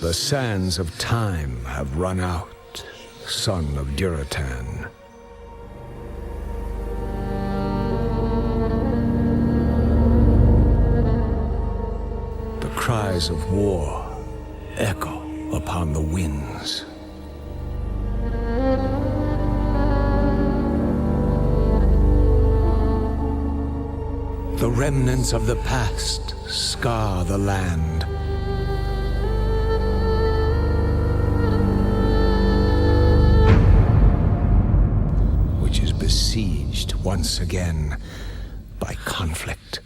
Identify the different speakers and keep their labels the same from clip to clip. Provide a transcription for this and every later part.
Speaker 1: The sands of time have run out, son of Wrathion. The cries of war echo upon the winds. The remnants of the past scar the land. Which is besieged once again by conflict.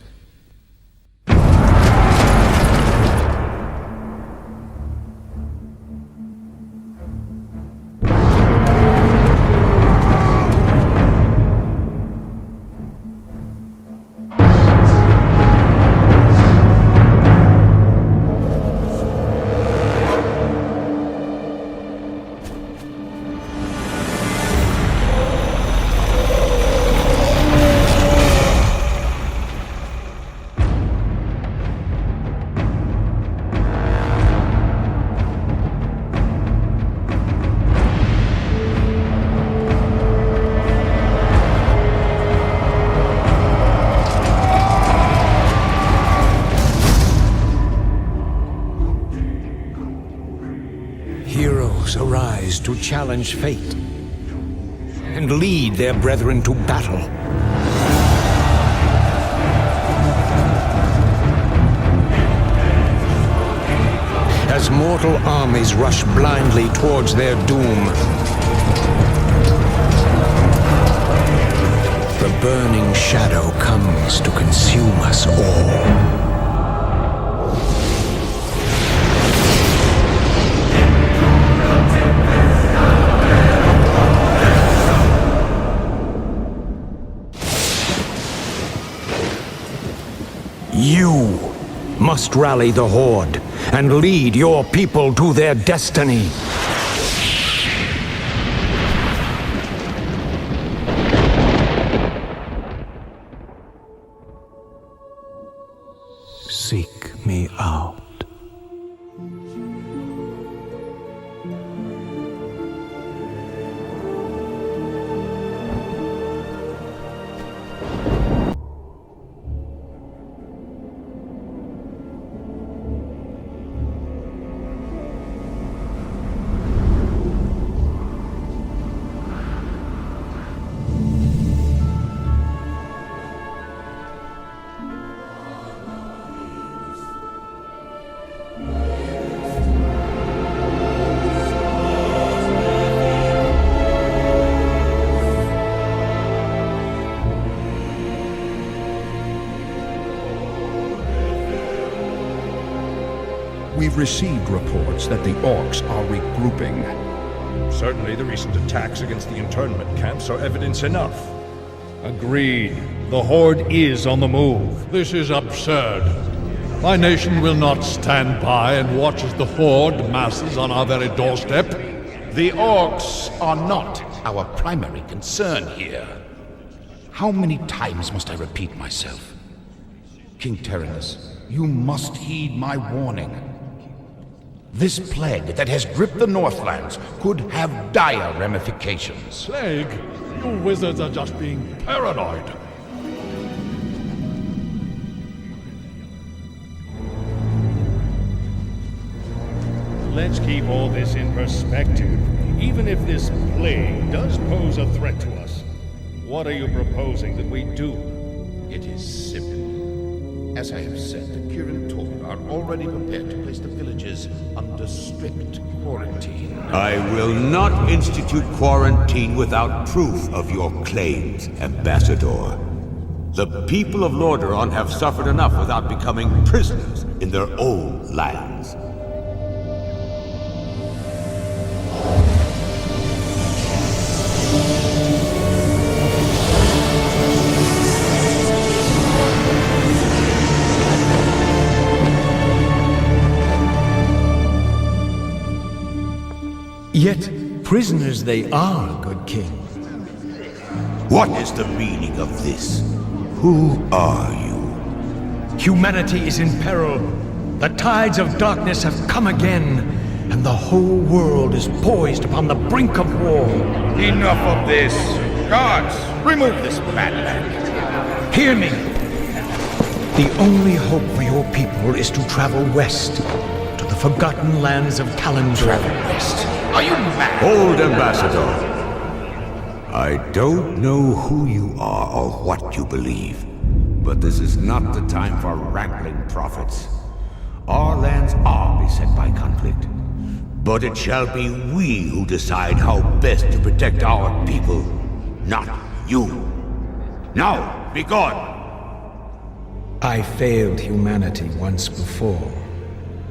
Speaker 1: Arise to challenge fate and lead their brethren to battle. As mortal armies rush blindly towards their doom, the burning shadow comes to consume us all. You must rally the Horde and lead your people to their destiny. Seek me out.
Speaker 2: We've received reports that the Orcs are regrouping.
Speaker 3: Certainly the recent attacks against the internment camps are evidence enough.
Speaker 4: Agreed. The Horde is on the move. This is absurd. My nation will not stand by and watch as the Horde masses on our very doorstep.
Speaker 5: The Orcs are not our primary concern here. How many times must I repeat myself? King Terenas, you must heed my warning. This plague that has gripped the Northlands could have dire ramifications.
Speaker 4: Plague? You wizards are just being paranoid. Let's keep all this in perspective. Even if this plague does pose a threat to us, what are you proposing that we do?
Speaker 5: It is simple. As I have said, the Kirin Tor are already prepared to place the villages under strict quarantine.
Speaker 6: I will not institute quarantine without proof of your claims, Ambassador. The people of Lordaeron have suffered enough without becoming prisoners in their own lands.
Speaker 1: Yet prisoners they are, good king.
Speaker 6: What is the meaning of this? Who are you?
Speaker 1: Humanity is in peril. The tides of darkness have come again, and the whole world is poised upon the brink of war.
Speaker 5: Enough of this. Guards, remove this madman.
Speaker 1: Hear me! The only hope for your people is to travel west, to the forgotten lands of Kalimdor.
Speaker 5: Travel west? Are you mad?
Speaker 6: Hold, Ambassador. I don't know who you are or what you believe, but this is not the time for wrangling prophets. Our lands are beset by conflict, but it shall be we who decide how best to protect our people, not you. Now, be gone!
Speaker 1: I failed humanity once before,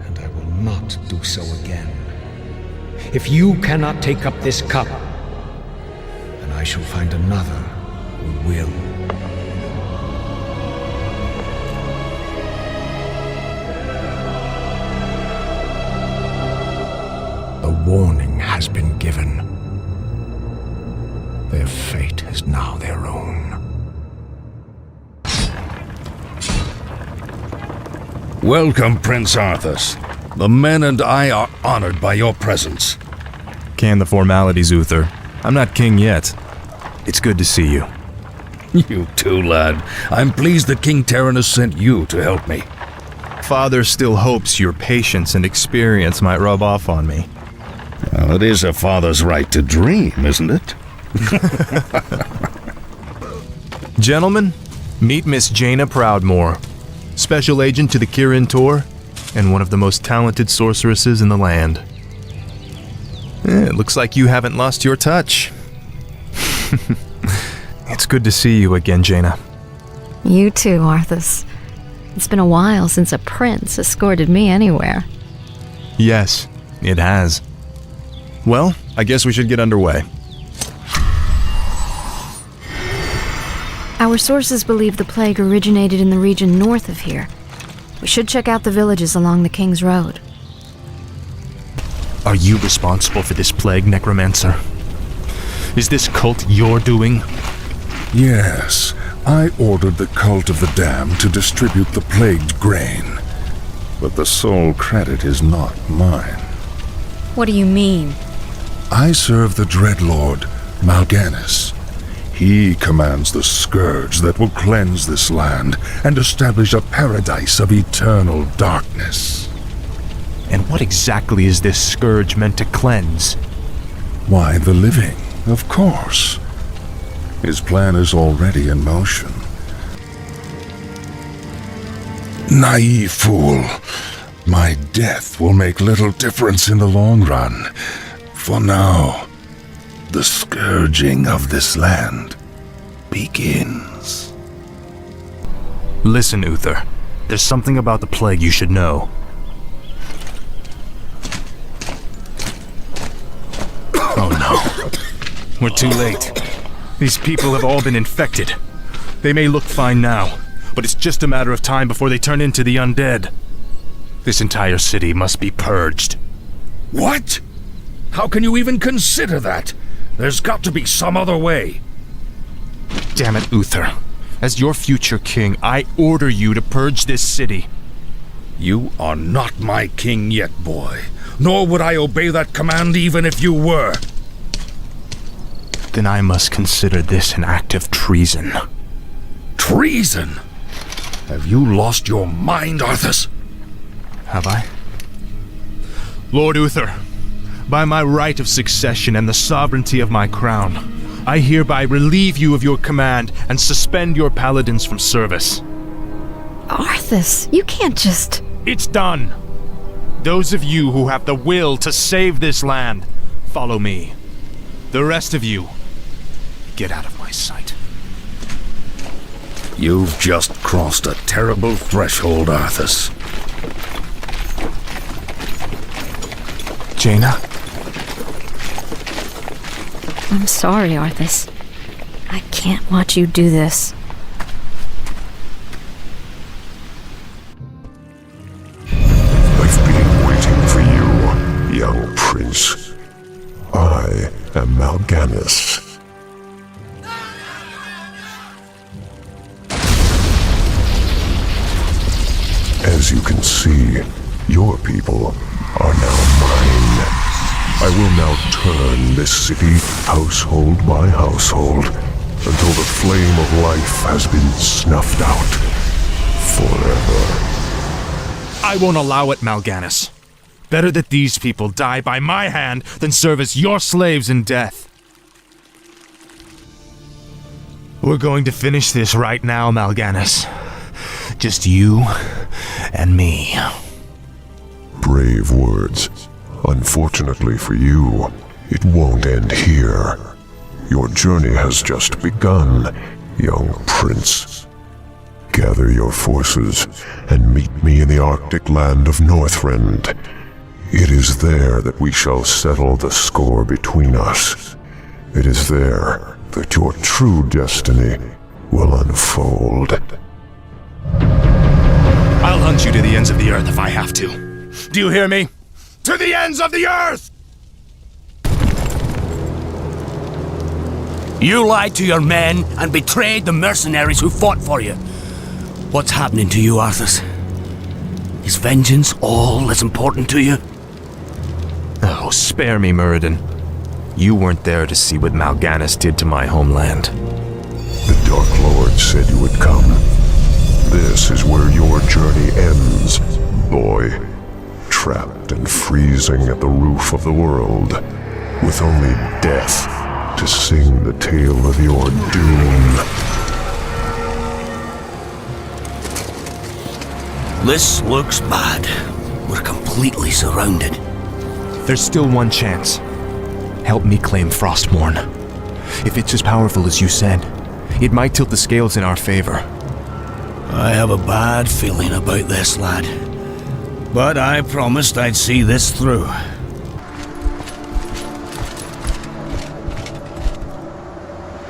Speaker 1: and I will not do so again. If you cannot take up this cup, then I shall find another who will. A warning has been given. Their fate is now their own.
Speaker 3: Welcome, Prince Arthas. The men and I are honored by your presence.
Speaker 7: Can the formalities, Uther. I'm not king yet. It's good to see you.
Speaker 3: You too, lad. I'm pleased that King Tyrannus sent you to help me.
Speaker 7: Father still hopes your patience and experience might rub off on me.
Speaker 3: Well, it is a father's right to dream, isn't it?
Speaker 7: Gentlemen, meet Miss Jaina Proudmoore, special agent to the Kirin Tor, and one of the most talented sorceresses in the land. It looks like you haven't lost your touch. It's good to see you again, Jaina.
Speaker 8: You too, Arthas. It's been a while since a prince escorted me anywhere.
Speaker 7: Yes, it has. Well, I guess we should get underway.
Speaker 8: Our sources believe the plague originated in the region north of here. We should check out the villages along the King's Road.
Speaker 7: Are you responsible for this plague, Necromancer? Is this cult your doing?
Speaker 9: Yes, I ordered the Cult of the Damned to distribute the plagued grain. But the sole credit is not mine.
Speaker 8: What do you mean?
Speaker 9: I serve the Dreadlord, Mal'Ganis. He commands the scourge that will cleanse this land and establish a paradise of eternal darkness.
Speaker 7: And what exactly is this scourge meant to cleanse?
Speaker 9: Why, the living, of course. His plan is already in motion. Naive fool. My death will make little difference in the long run. For now, the scourging of this land begins.
Speaker 7: Listen, Uther. There's something about the plague you should know. Oh no. We're too late. These people have all been infected. They may look fine now, but it's just a matter of time before they turn into the undead. This entire city must be purged.
Speaker 3: What? How can you even consider that? There's got to be some other way.
Speaker 7: Damn it, Uther. As your future king, I order you to purge this city.
Speaker 3: You are not my king yet, boy. Nor would I obey that command even if you were.
Speaker 7: Then I must consider this an act of treason.
Speaker 3: Treason? Have you lost your mind, Arthas?
Speaker 7: Have I? Lord Uther, by my right of succession and the sovereignty of my crown, I hereby relieve you of your command and suspend your paladins from service.
Speaker 8: Arthas, you can't just...
Speaker 7: It's done. Those of you who have the will to save this land, follow me. The rest of you, get out of my sight.
Speaker 3: You've just crossed a terrible threshold, Arthas.
Speaker 7: Jaina?
Speaker 8: I'm sorry, Arthas. I can't watch you do this.
Speaker 9: I've been waiting for you, young prince. I am Mal'Ganis. As you can see, your people are now mine. I will now turn this city household by household until the flame of life has been snuffed out forever.
Speaker 7: I won't allow it, Mal'Ganis. Better that these people die by my hand than serve as your slaves in death. We're going to finish this right now, Mal'Ganis. Just you and me.
Speaker 9: Brave words. Unfortunately for you, it won't end here. Your journey has just begun, young prince. Gather your forces and meet me in the Arctic land of Northrend. It is there that we shall settle the score between us. It is there that your true destiny will unfold.
Speaker 7: I'll hunt you to the ends of the earth if I have to. Do you hear me? To the ends of the earth!
Speaker 10: You lied to your men and betrayed the mercenaries who fought for you. What's happening to you, Arthas? Is vengeance all that's important to you?
Speaker 7: Oh, spare me, Muradin. You weren't there to see what Mal'Ganis did to my homeland.
Speaker 9: The Dark Lord said you would come. This is where your journey ends, boy. Trapped and freezing at the roof of the world, with only death to sing the tale of your doom.
Speaker 10: This looks bad. We're completely surrounded.
Speaker 7: There's still one chance. Help me claim Frostmourne. If it's as powerful as you said, it might tilt the scales in our favor.
Speaker 10: I have a bad feeling about this, lad. But I promised I'd see this through.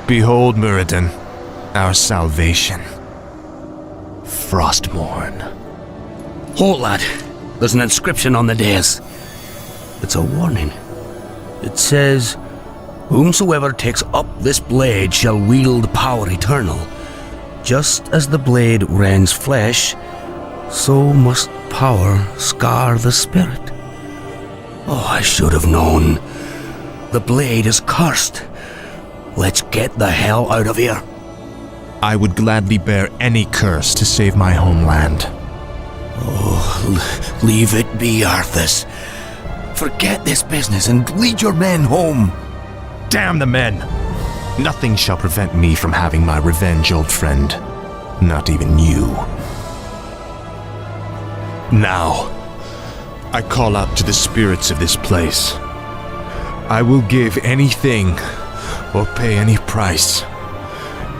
Speaker 7: Behold, Muradin, our salvation. Frostmourne.
Speaker 10: Halt, lad. There's an inscription on the dais. It's a warning. It says, "Whomsoever takes up this blade shall wield power eternal. Just as the blade rends flesh, so must power scar the spirit." Oh, I should have known. The blade is cursed. Let's get the hell out of here.
Speaker 7: I would gladly bear any curse to save my homeland.
Speaker 10: Oh, leave it be, Arthas. Forget this business and lead your men home.
Speaker 7: Damn the men! Nothing shall prevent me from having my revenge, old friend. Not even you. Now, I call out to the spirits of this place. I will give anything or pay any price,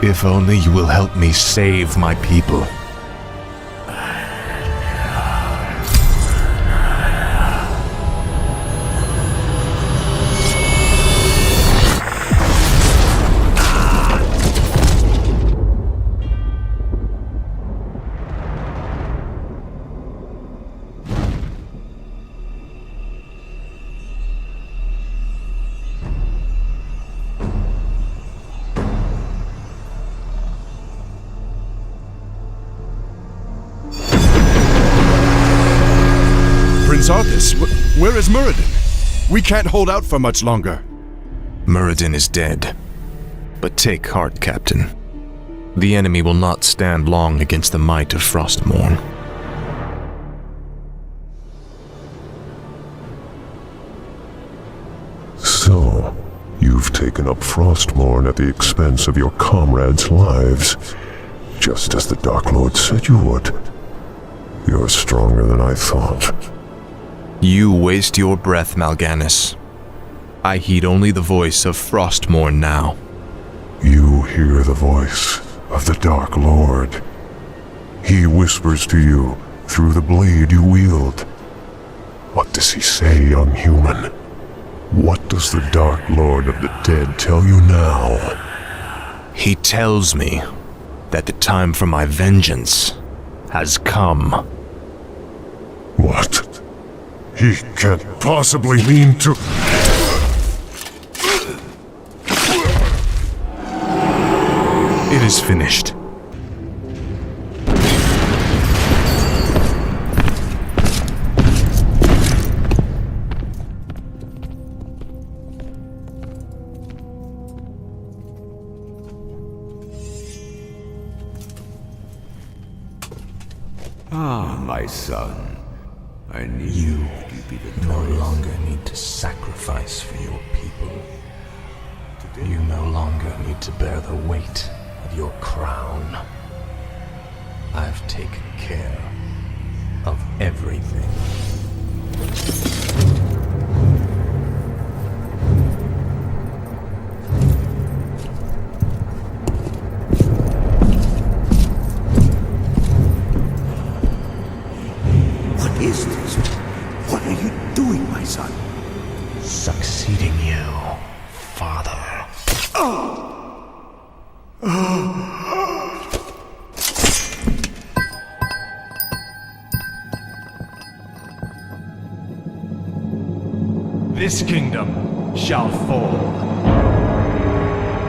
Speaker 7: if only you will help me save my people.
Speaker 11: Arthas, where is Muradin? We can't hold out for much longer.
Speaker 7: Muradin is dead. But take heart, Captain. The enemy will not stand long against the might of Frostmourne.
Speaker 9: So, you've taken up Frostmourne at the expense of your comrades' lives, just as the Dark Lord said you would. You're stronger than I thought.
Speaker 7: You waste your breath, Mal'Ganis. I heed only the voice of Frostmourne now.
Speaker 9: You hear the voice of the Dark Lord. He whispers to you through the blade you wield. What does he say, young human? What does the Dark Lord of the Dead tell you now?
Speaker 7: He tells me that the time for my vengeance has come.
Speaker 9: What? He can't possibly mean to...
Speaker 7: It is finished.
Speaker 6: Ah, my son. I knew you be victorious.
Speaker 12: No longer need to sacrifice for your people. You no longer need to bear the weight of your crown. I've taken care of everything.
Speaker 6: What is this? What are you doing, my son?
Speaker 12: Succeeding you, father.
Speaker 7: This kingdom shall fall,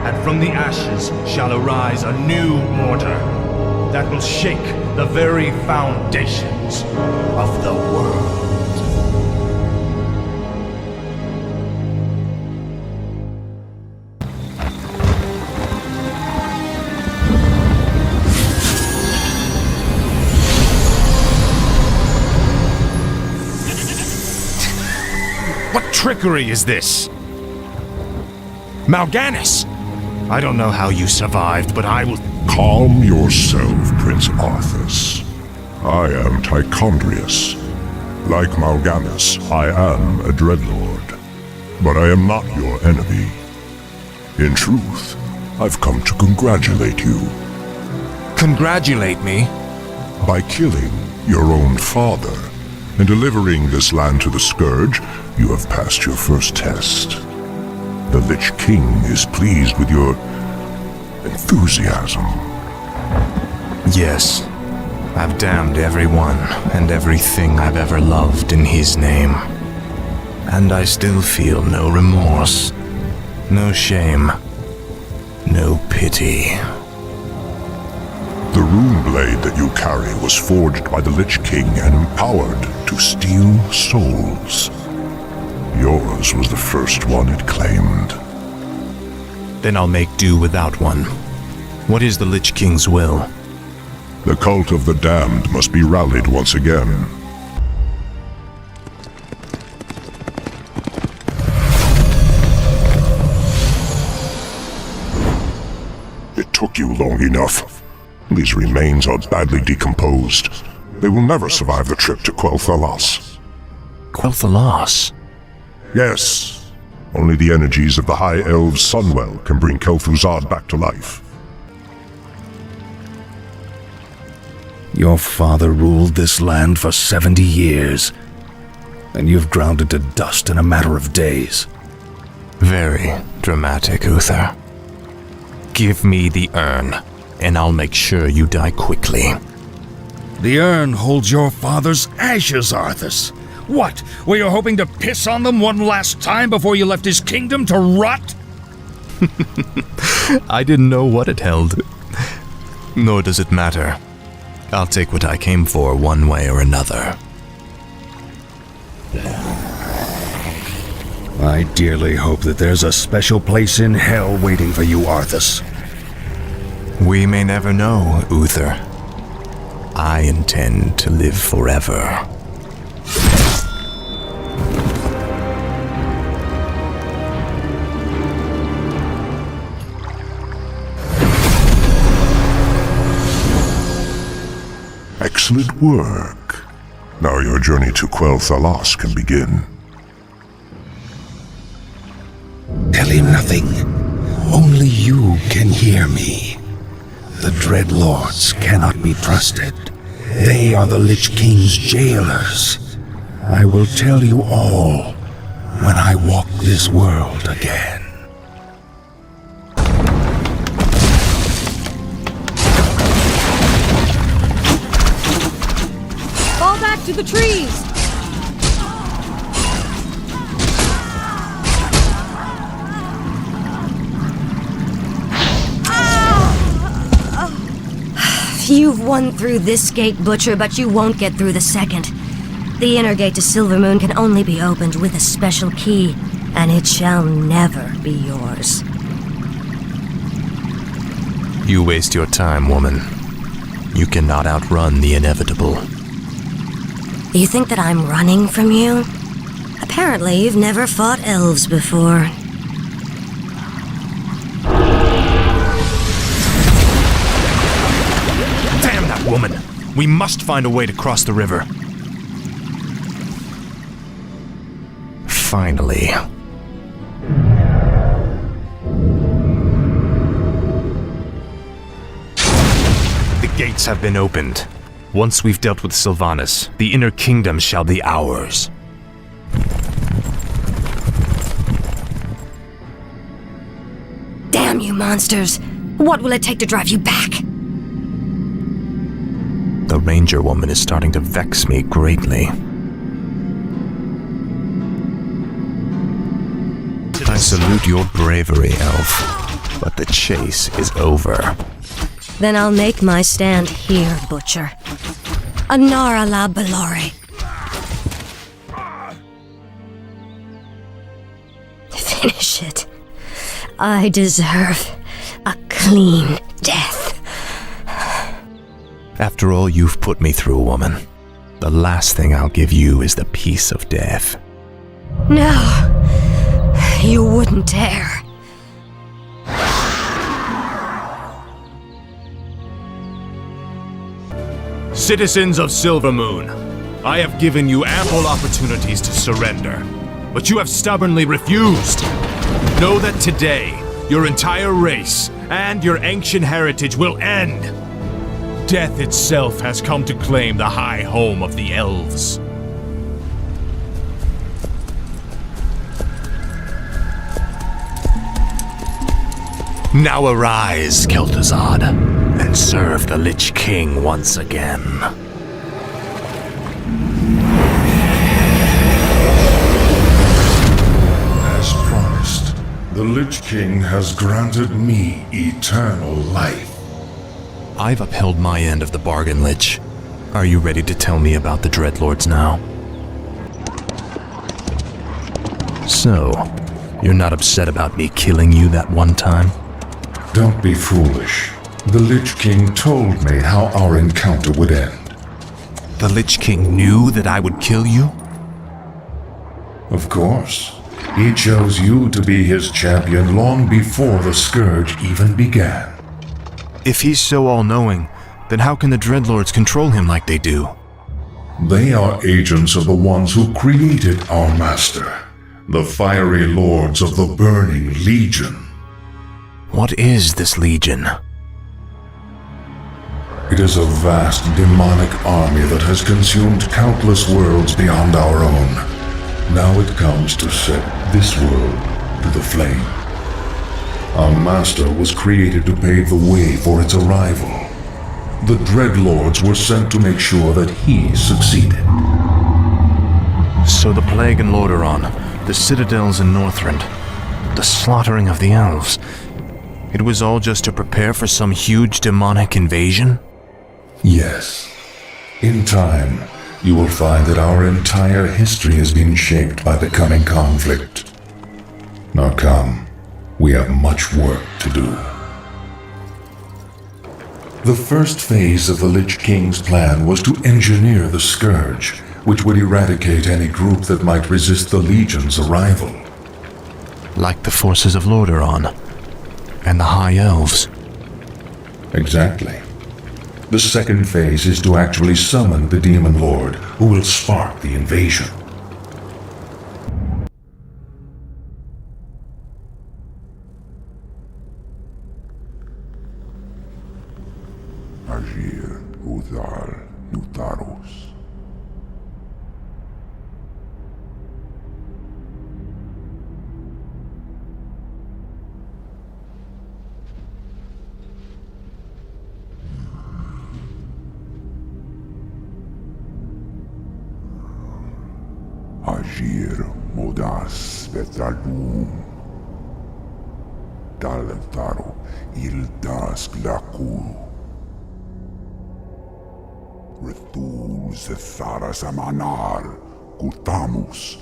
Speaker 7: and from the ashes shall arise a new order that will shake the very foundations of the world. What trickery is this? Mal'Ganis! I don't know how you survived, but I will...
Speaker 9: Calm yourself, Prince Arthas. I am Tichondrius. Like Mal'Ganis, I am a Dreadlord. But I am not your enemy. In truth, I've come to congratulate you.
Speaker 7: Congratulate me?
Speaker 9: By killing your own father and delivering this land to the Scourge, you have passed your first test. The Lich King is pleased with your enthusiasm.
Speaker 7: Yes, I've damned everyone and everything I've ever loved in his name. And I still feel no remorse, no shame, no pity.
Speaker 9: The rune blade that you carry was forged by the Lich King and empowered to steal souls. Yours was the first one it claimed.
Speaker 7: Then I'll make do without one. What is the Lich King's will?
Speaker 9: The cult of the damned must be rallied once again. It took you long enough. These remains are badly decomposed. They will never survive the trip to Quel'Thalas.
Speaker 7: Quel'Thalas?
Speaker 9: Yes. Only the energies of the High Elves' Sunwell can bring Kel'Thuzad back to life.
Speaker 3: Your father ruled this land for 70 years, and you've ground it to dust in a matter of days.
Speaker 7: Very dramatic, Uther. Give me the urn, and I'll make sure you die quickly.
Speaker 3: The urn holds your father's ashes, Arthas.
Speaker 7: What? Were you hoping to piss on them one last time before you left his kingdom to rot? I didn't know what it held. Nor does it matter. I'll take what I came for one way or another.
Speaker 3: I dearly hope that there's a special place in hell waiting for you, Arthas.
Speaker 7: We may never know, Uther. I intend to live forever.
Speaker 9: Excellent work. Now your journey to Quel'Thalas can begin.
Speaker 13: Tell him nothing. Only you can hear me. The Dreadlords cannot be trusted. They are the Lich King's jailers. I will tell you all when I walk this world again.
Speaker 14: Fall back to the trees!
Speaker 15: You've won through this gate, Butcher, but you won't get through the second. The inner gate to Silvermoon can only be opened with a special key, and it shall never be yours.
Speaker 7: You waste your time, woman. You cannot outrun the inevitable.
Speaker 15: You think that I'm running from you? Apparently, you've never fought elves before.
Speaker 7: Damn that woman! We must find a way to cross the river. Finally. The gates have been opened. Once we've dealt with Sylvanas, the inner kingdom shall be ours.
Speaker 15: Damn you monsters! What will it take to drive you back?
Speaker 7: The ranger woman is starting to vex me greatly. I salute your bravery, Elf, but the chase is over.
Speaker 15: Then I'll make my stand here, Butcher. Anara la Balore. Finish it. I deserve a clean death.
Speaker 7: After all you've put me through, woman, the last thing I'll give you is the peace of death.
Speaker 15: No, you wouldn't dare.
Speaker 7: Citizens of Silvermoon, I have given you ample opportunities to surrender, but you have stubbornly refused. Know that today, your entire race and your ancient heritage will end. Death itself has come to claim the high home of the Elves. Now arise, Kel'Thuzad, and serve the Lich King once again.
Speaker 9: As promised, the Lich King has granted me eternal life.
Speaker 7: I've upheld my end of the bargain, Lich. Are you ready to tell me about the Dreadlords now? So, you're not upset about me killing you that one time?
Speaker 9: Don't be foolish. The Lich King told me how our encounter would end.
Speaker 7: The Lich King knew that I would kill you?
Speaker 9: Of course. He chose you to be his champion long before the Scourge even began.
Speaker 7: If he's so all-knowing, then how can the Dreadlords control him like they do?
Speaker 9: They are agents of the ones who created our master, the fiery lords of the Burning Legion.
Speaker 7: What is this Legion?
Speaker 9: It is a vast demonic army that has consumed countless worlds beyond our own. Now it comes to set this world to the flame. Our master was created to pave the way for its arrival. The Dreadlords were sent to make sure that he succeeded.
Speaker 7: So the Plague in Lordaeron, the Citadels in Northrend, the slaughtering of the Elves, it was all just to prepare for some huge demonic invasion?
Speaker 9: Yes. In time, you will find that our entire history has been shaped by the coming conflict. Now come, we have much work to do. The first phase of the Lich King's plan was to engineer the Scourge, which would eradicate any group that might resist the Legion's arrival.
Speaker 7: Like the forces of Lordaeron and the High Elves.
Speaker 9: Exactly. The second phase is to actually summon the Demon Lord, who will spark the invasion.
Speaker 16: Agir, Udal, Nutaros. Agir, Modas, Vetalum. Dalentaro, Ildas, Glaku. Retul, Zethara, Samanar, Kutamus.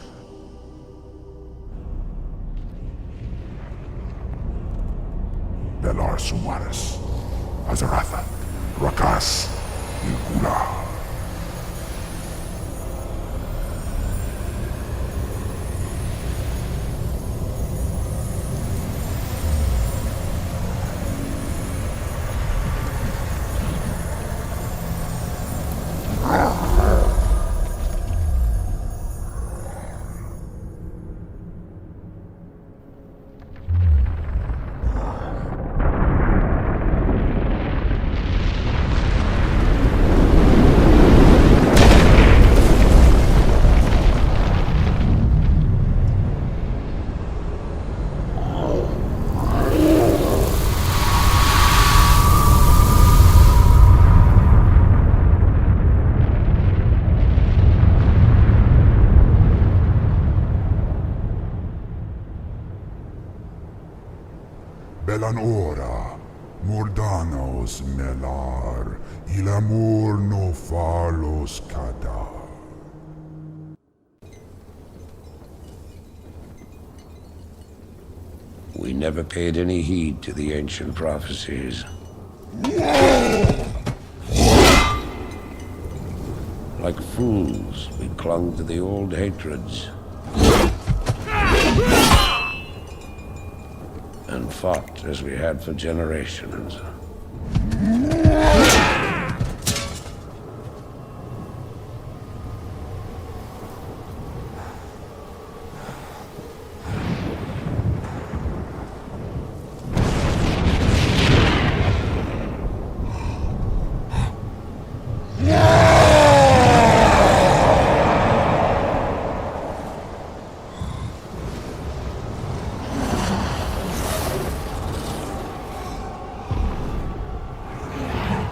Speaker 16: Belar Sumaris, Azaratha, Rakas, Ilkula. Medan ora, mordanos melar, il amor no falos Cata.
Speaker 13: We never paid any heed to the ancient prophecies. Like fools, we clung to the old hatreds. And fought as we had for generations.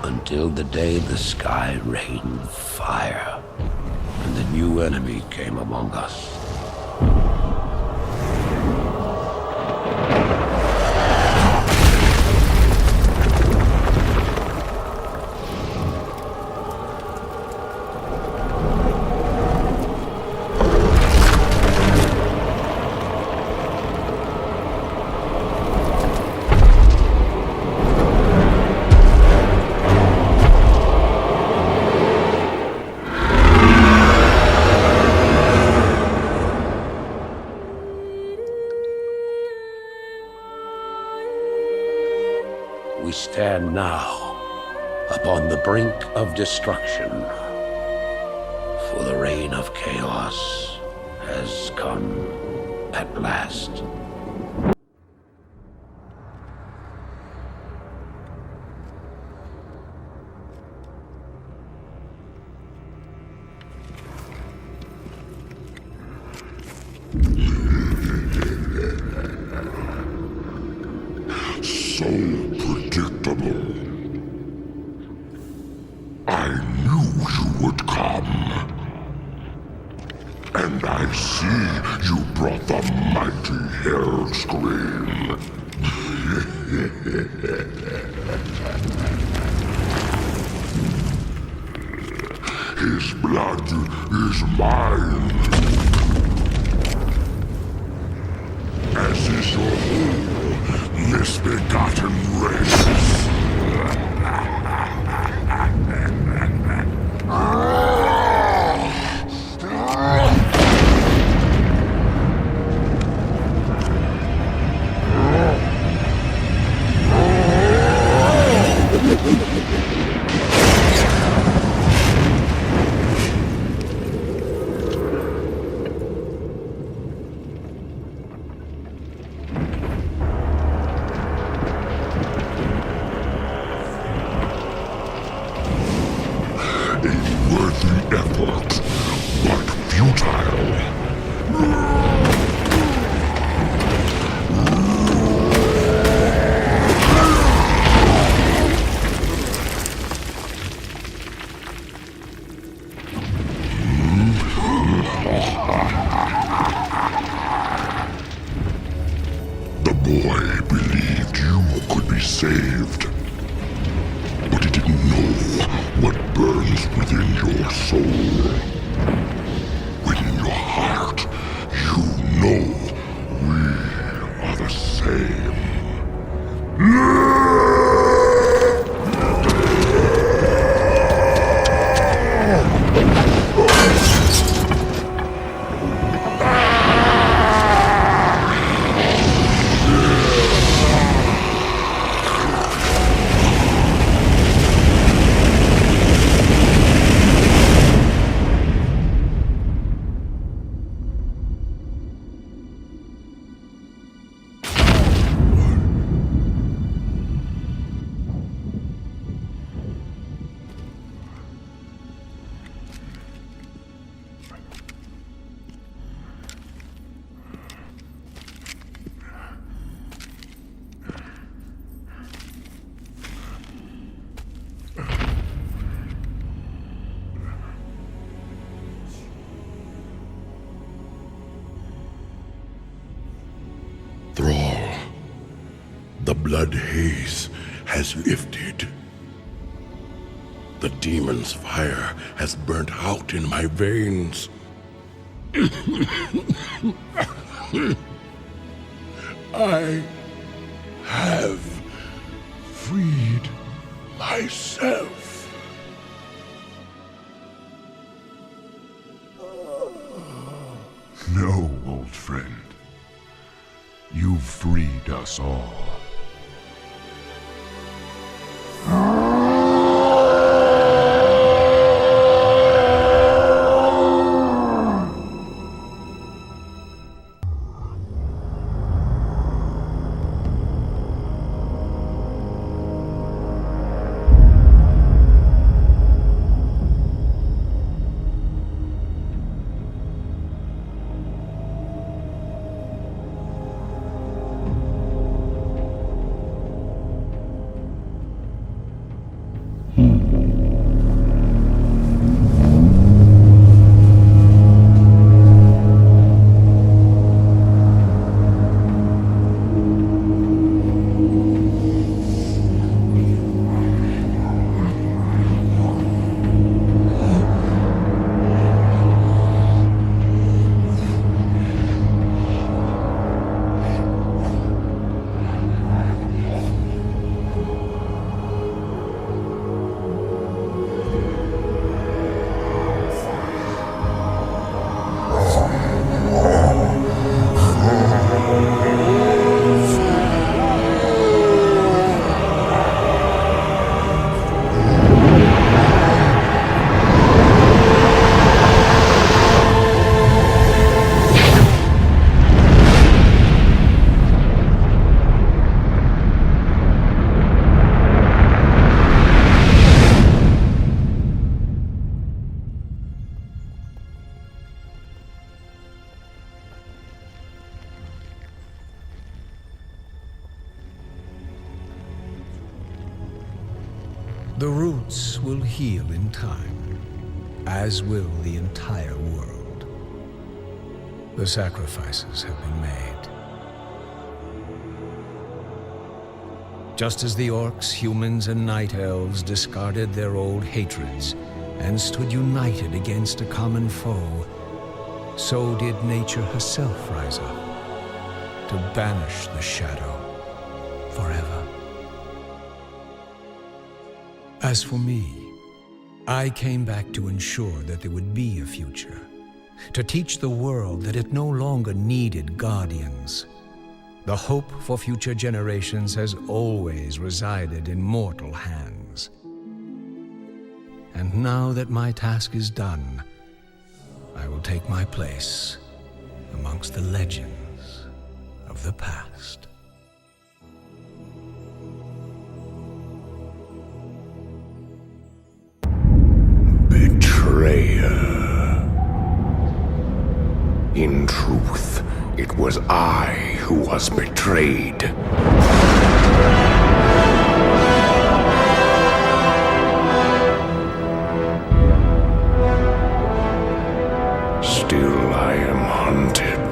Speaker 13: Until the day the sky rained fire, and the new enemy came among us. We stand now upon the brink of destruction, for the reign of chaos has come at last.
Speaker 16: So predictable. I knew you would come. And I see you brought the mighty Hell Scream. His blood is mine. As is your whole misbegotten race. Effort, but futile. The boy believed you could be saved, but he didn't know what burns within your soul. Within your heart, you know we are the same. blood haze has lifted. The demon's fire has burnt out in my veins. I have freed myself. No, old friend. You've freed us all.
Speaker 1: The roots will heal in time, as will the entire world. The sacrifices have been made. Just as the orcs, humans, and night elves discarded their old hatreds and stood united against a common foe, so did nature herself rise up to banish the shadow forever. As for me, I came back to ensure that there would be a future, to teach the world that it no longer needed guardians. The hope for future generations has always resided in mortal hands. And now that my task is done, I will take my place amongst the legends of the past.
Speaker 16: Betrayer. In truth, it was I who was betrayed. Still I am hunted.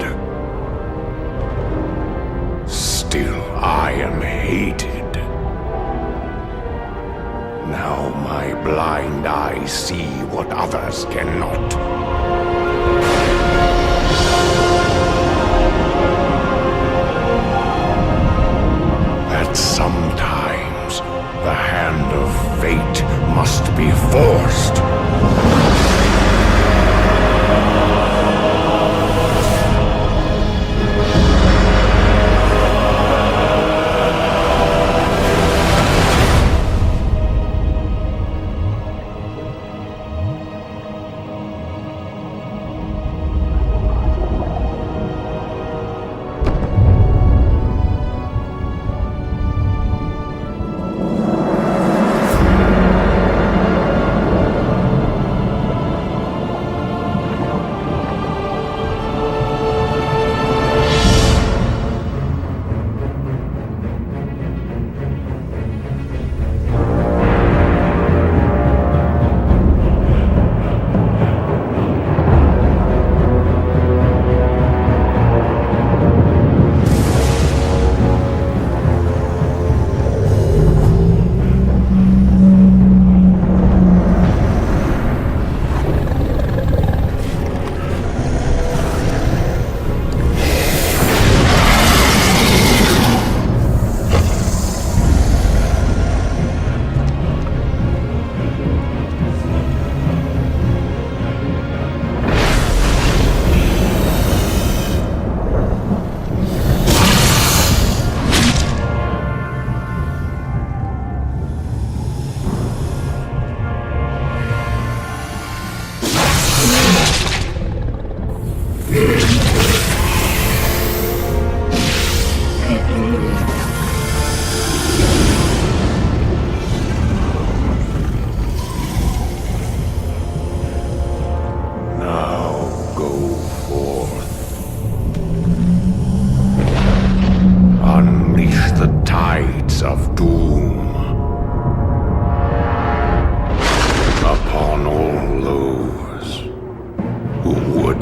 Speaker 16: Still I am hated. Now my blind eyes see what others cannot. That sometimes the hand of fate must be forced.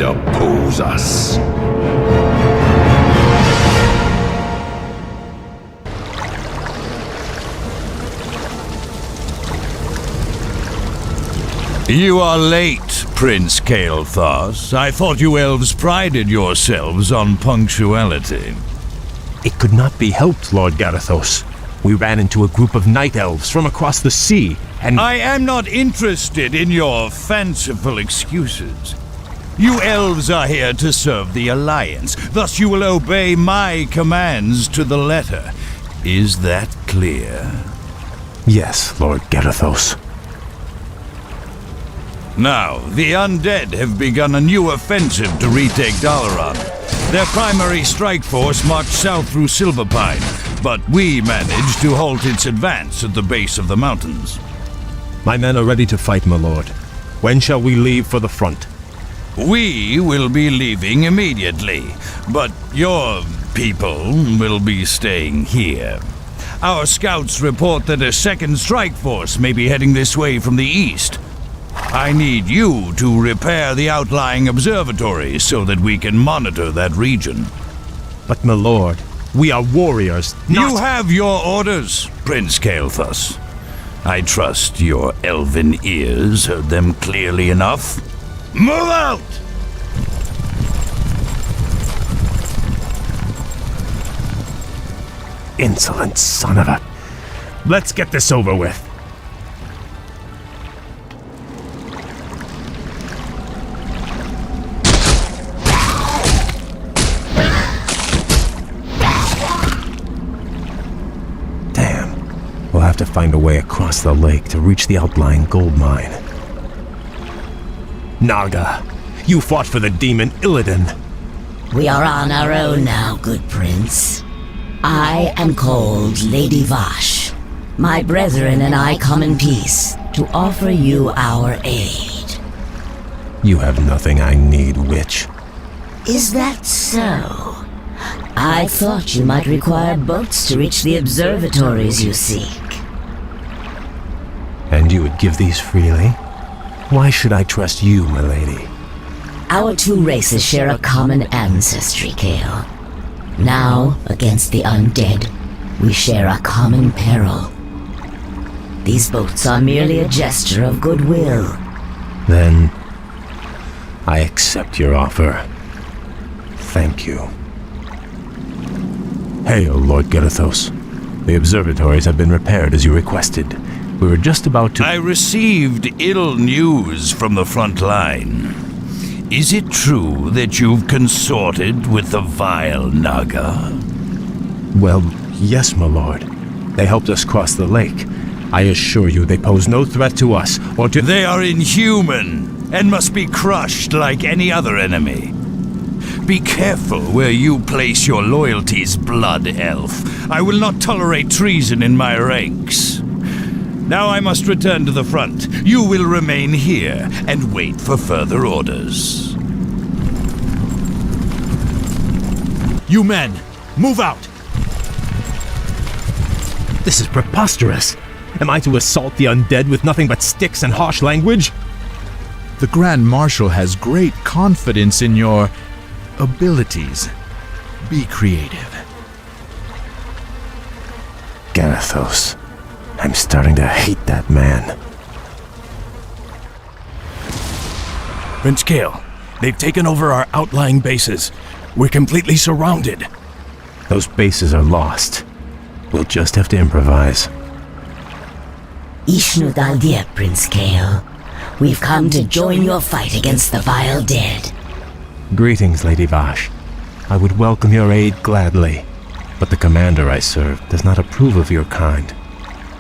Speaker 9: oppose us.
Speaker 17: You are late, Prince Kael'thas. I thought you elves prided yourselves on punctuality.
Speaker 18: It could not be helped, Lord Garithos. We ran into a group of night elves from across the sea, and
Speaker 17: I am not interested in your fanciful excuses. You elves are here to serve the Alliance, thus you will obey my commands to the letter. Is that clear?
Speaker 18: Yes, Lord Garithos.
Speaker 17: Now, the undead have begun a new offensive to retake Dalaran. Their primary strike force marched south through Silverpine, but we managed to halt its advance at the base of the mountains.
Speaker 18: My men are ready to fight, my lord. When shall we leave for the front?
Speaker 17: We will be leaving immediately, but your people will be staying here. Our scouts report that a second strike force may be heading this way from the east. I need you to repair the outlying observatories so that we can monitor that region.
Speaker 18: But, my lord, we are warriors, not—
Speaker 17: You have your orders, Prince Kael'thas. I trust your elven ears heard them clearly enough. Move out!
Speaker 18: Insolent son of a— Let's get this over with. We'll have to find a way across the lake to reach the outlying gold mine. Naga, you fought for the demon Illidan.
Speaker 19: We are on our own now, good prince. I am called Lady Vash. My brethren and I come in peace to offer you our aid.
Speaker 18: You have nothing I need, witch.
Speaker 19: Is that so? I thought you might require boats to reach the observatories you seek.
Speaker 18: And you would give these freely? Why should I trust you, my lady?
Speaker 19: Our two races share a common ancestry, Kael. Now, against the undead, we share a common peril. These boats are merely a gesture of goodwill.
Speaker 18: Then, I accept your offer. Thank you. Hail, Lord Garithos. The observatories have been repaired as you requested. We were just about to—
Speaker 17: I received ill news from the front line. Is it true that you've consorted with the vile Naga?
Speaker 18: Well, yes, my lord. They helped us cross the lake. I assure you they pose no threat to us or to—
Speaker 17: They are inhuman and must be crushed like any other enemy. Be careful where you place your loyalties, Blood Elf. I will not tolerate treason in my ranks. Now I must return to the front. You will remain here and wait for further orders.
Speaker 18: You men, move out! This is preposterous. Am I to assault the undead with nothing but sticks and harsh language?
Speaker 20: The Grand Marshal has great confidence in your abilities. Be creative.
Speaker 18: Garithos. I'm starting to hate that man.
Speaker 7: Prince Kael, they've taken over our outlying bases. We're completely surrounded.
Speaker 18: Those bases are lost. We'll just have to improvise.
Speaker 19: Ishnu Daldir, Prince Kael. We've come to join your fight against the vile dead.
Speaker 18: Greetings, Lady Vash. I would welcome your aid gladly, but the commander I serve does not approve of your kind.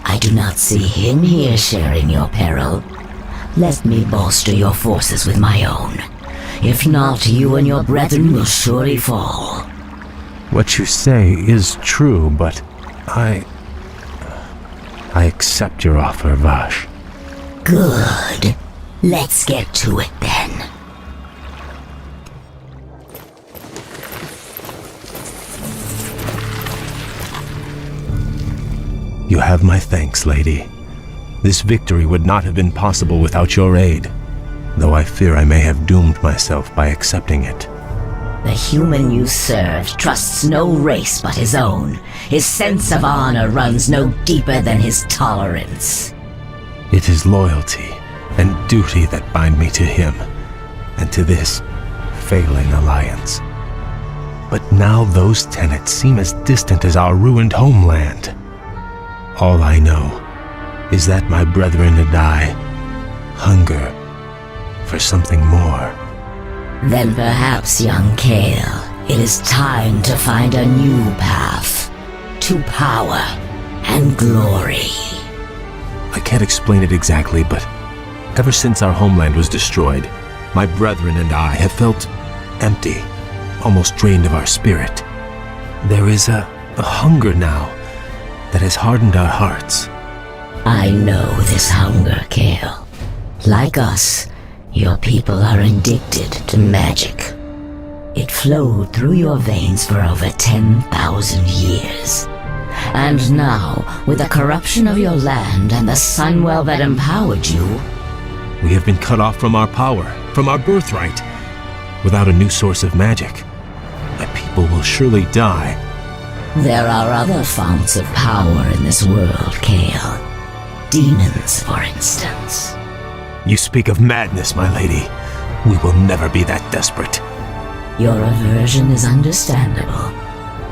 Speaker 19: I do not see him here sharing your peril. Let me bolster your forces with my own. If not, you and your brethren will surely fall.
Speaker 18: What you say is true, but I accept your offer, Vash.
Speaker 19: Good. Let's get to it then.
Speaker 18: You have my thanks, lady. This victory would not have been possible without your aid. though I fear I may have doomed myself by accepting it.
Speaker 19: The human you served trusts no race but his own. His sense of honor runs no deeper than his tolerance.
Speaker 18: It is loyalty and duty that bind me to him, and to this failing alliance. But now those tenets seem as distant as our ruined homeland. All I know is that my brethren and I hunger for something more.
Speaker 19: Then perhaps, young Kale, it is time to find a new path to power and glory.
Speaker 18: I can't explain it exactly, but ever since our homeland was destroyed, my brethren and I have felt empty, almost drained of our spirit. There is a hunger now that has hardened our hearts.
Speaker 19: I know this hunger, Kale. Like us, your people are addicted to magic. It flowed through your veins for over 10,000 years. And now, with the corruption of your land and the Sunwell that empowered you,
Speaker 18: we have been cut off from our power, from our birthright. Without a new source of magic, my people will surely die.
Speaker 19: There are other founts of power in this world, Kale. Demons, for instance.
Speaker 18: You speak of madness, my lady. We will never be that desperate.
Speaker 19: Your aversion is understandable,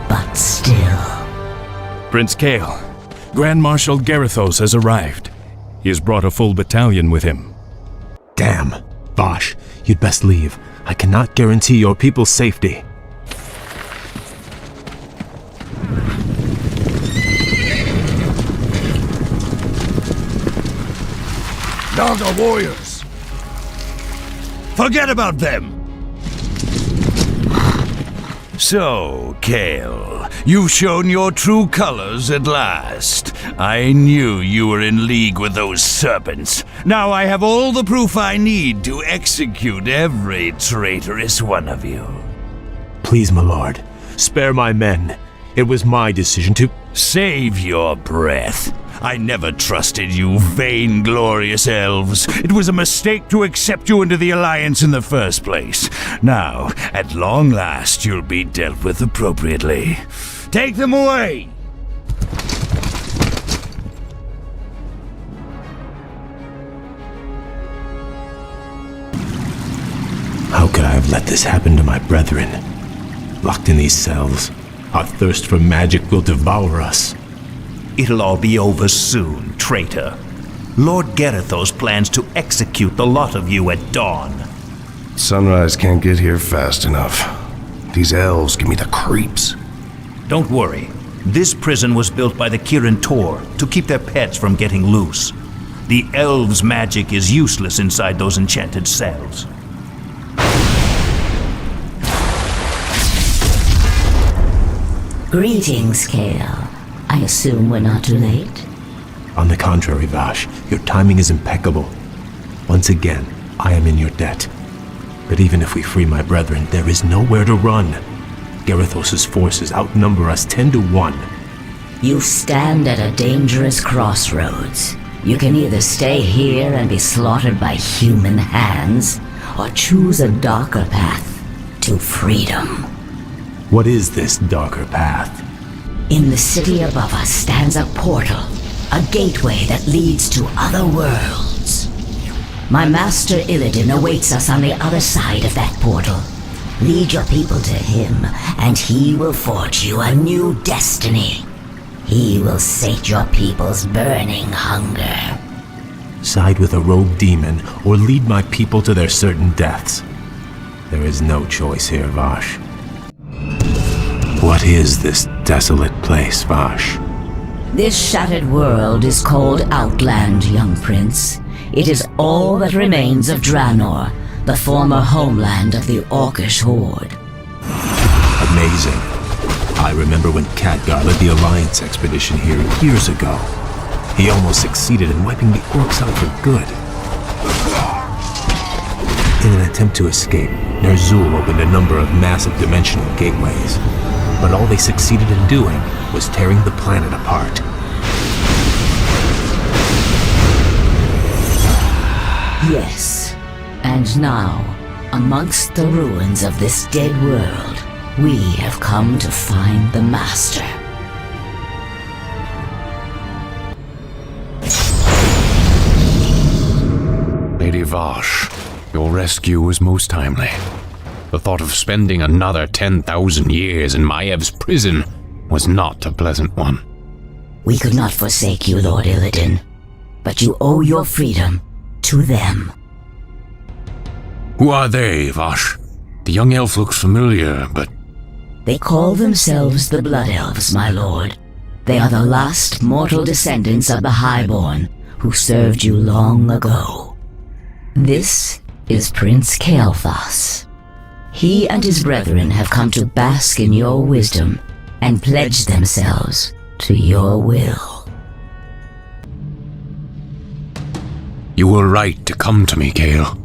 Speaker 19: but still.
Speaker 7: Prince Kale, Grand Marshal Garithos has arrived. He has brought a full battalion with him.
Speaker 18: Damn. Vosh, you'd best leave. I cannot guarantee your people's safety.
Speaker 16: Down are warriors.
Speaker 17: Forget about them! So, Kale, you've shown your true colors at last. I knew you were in league with those serpents. Now I have all the proof I need to execute every traitorous one of you.
Speaker 18: Please, my lord, spare my men. It was my decision to...
Speaker 17: Save your breath. I never trusted you, vainglorious elves. It was a mistake to accept you into the Alliance in the first place. Now, at long last, you'll be dealt with appropriately. Take them away!
Speaker 18: How could I have let this happen to my brethren? Locked in these cells, our thirst for magic will devour us.
Speaker 21: It'll all be over soon, traitor. Lord Garithos plans to execute the lot of you at dawn.
Speaker 13: Sunrise can't get here fast enough. These elves give me the creeps.
Speaker 21: Don't worry. This prison was built by the Kirin Tor to keep their pets from getting loose. The elves' magic is useless inside those enchanted cells.
Speaker 19: Greetings, Kale. I assume we're not too late?
Speaker 18: On the contrary, Vash, your timing is impeccable. Once again, I am in your debt. But even if we free my brethren, there is nowhere to run. Garithos' forces outnumber us 10 to 1.
Speaker 19: You stand at a dangerous crossroads. You can either stay here and be slaughtered by human hands, or choose a darker path to freedom.
Speaker 18: What is this darker path?
Speaker 19: In the city above us stands a portal, a gateway that leads to other worlds. My master Illidan awaits us on the other side of that portal. Lead your people to him, and he will forge you a new destiny. He will sate your people's burning hunger.
Speaker 18: Side with a rogue demon, or lead my people to their certain deaths. There is no choice here, Vash. What is this desolate place, Vash?
Speaker 19: This shattered world is called Outland, young prince. It is all that remains of Draenor, the former homeland of the Orcish horde.
Speaker 18: Amazing. I remember when Khadgar led the Alliance expedition here years ago. He almost succeeded in wiping the orcs out for good. In an attempt to escape, Ner'zhul opened a number of massive dimensional gateways. But all they succeeded in doing was tearing the planet apart.
Speaker 19: Yes, And now, amongst the ruins of this dead world, we have come to find the Master.
Speaker 3: Lady Vosh, your rescue was most timely. The thought of spending another 10,000 years in Maev's prison was not a pleasant one.
Speaker 19: We could not forsake you, Lord Illidan, but you owe your freedom to them.
Speaker 3: Who are they, Vosh? The young elf looks familiar, but...
Speaker 19: They call themselves the Blood Elves, my lord. They are the last mortal descendants of the Highborn, who served you long ago. This is Prince Kael'thas. He and his brethren have come to bask in your wisdom and pledge themselves to your will.
Speaker 3: You were right to come to me, Kael.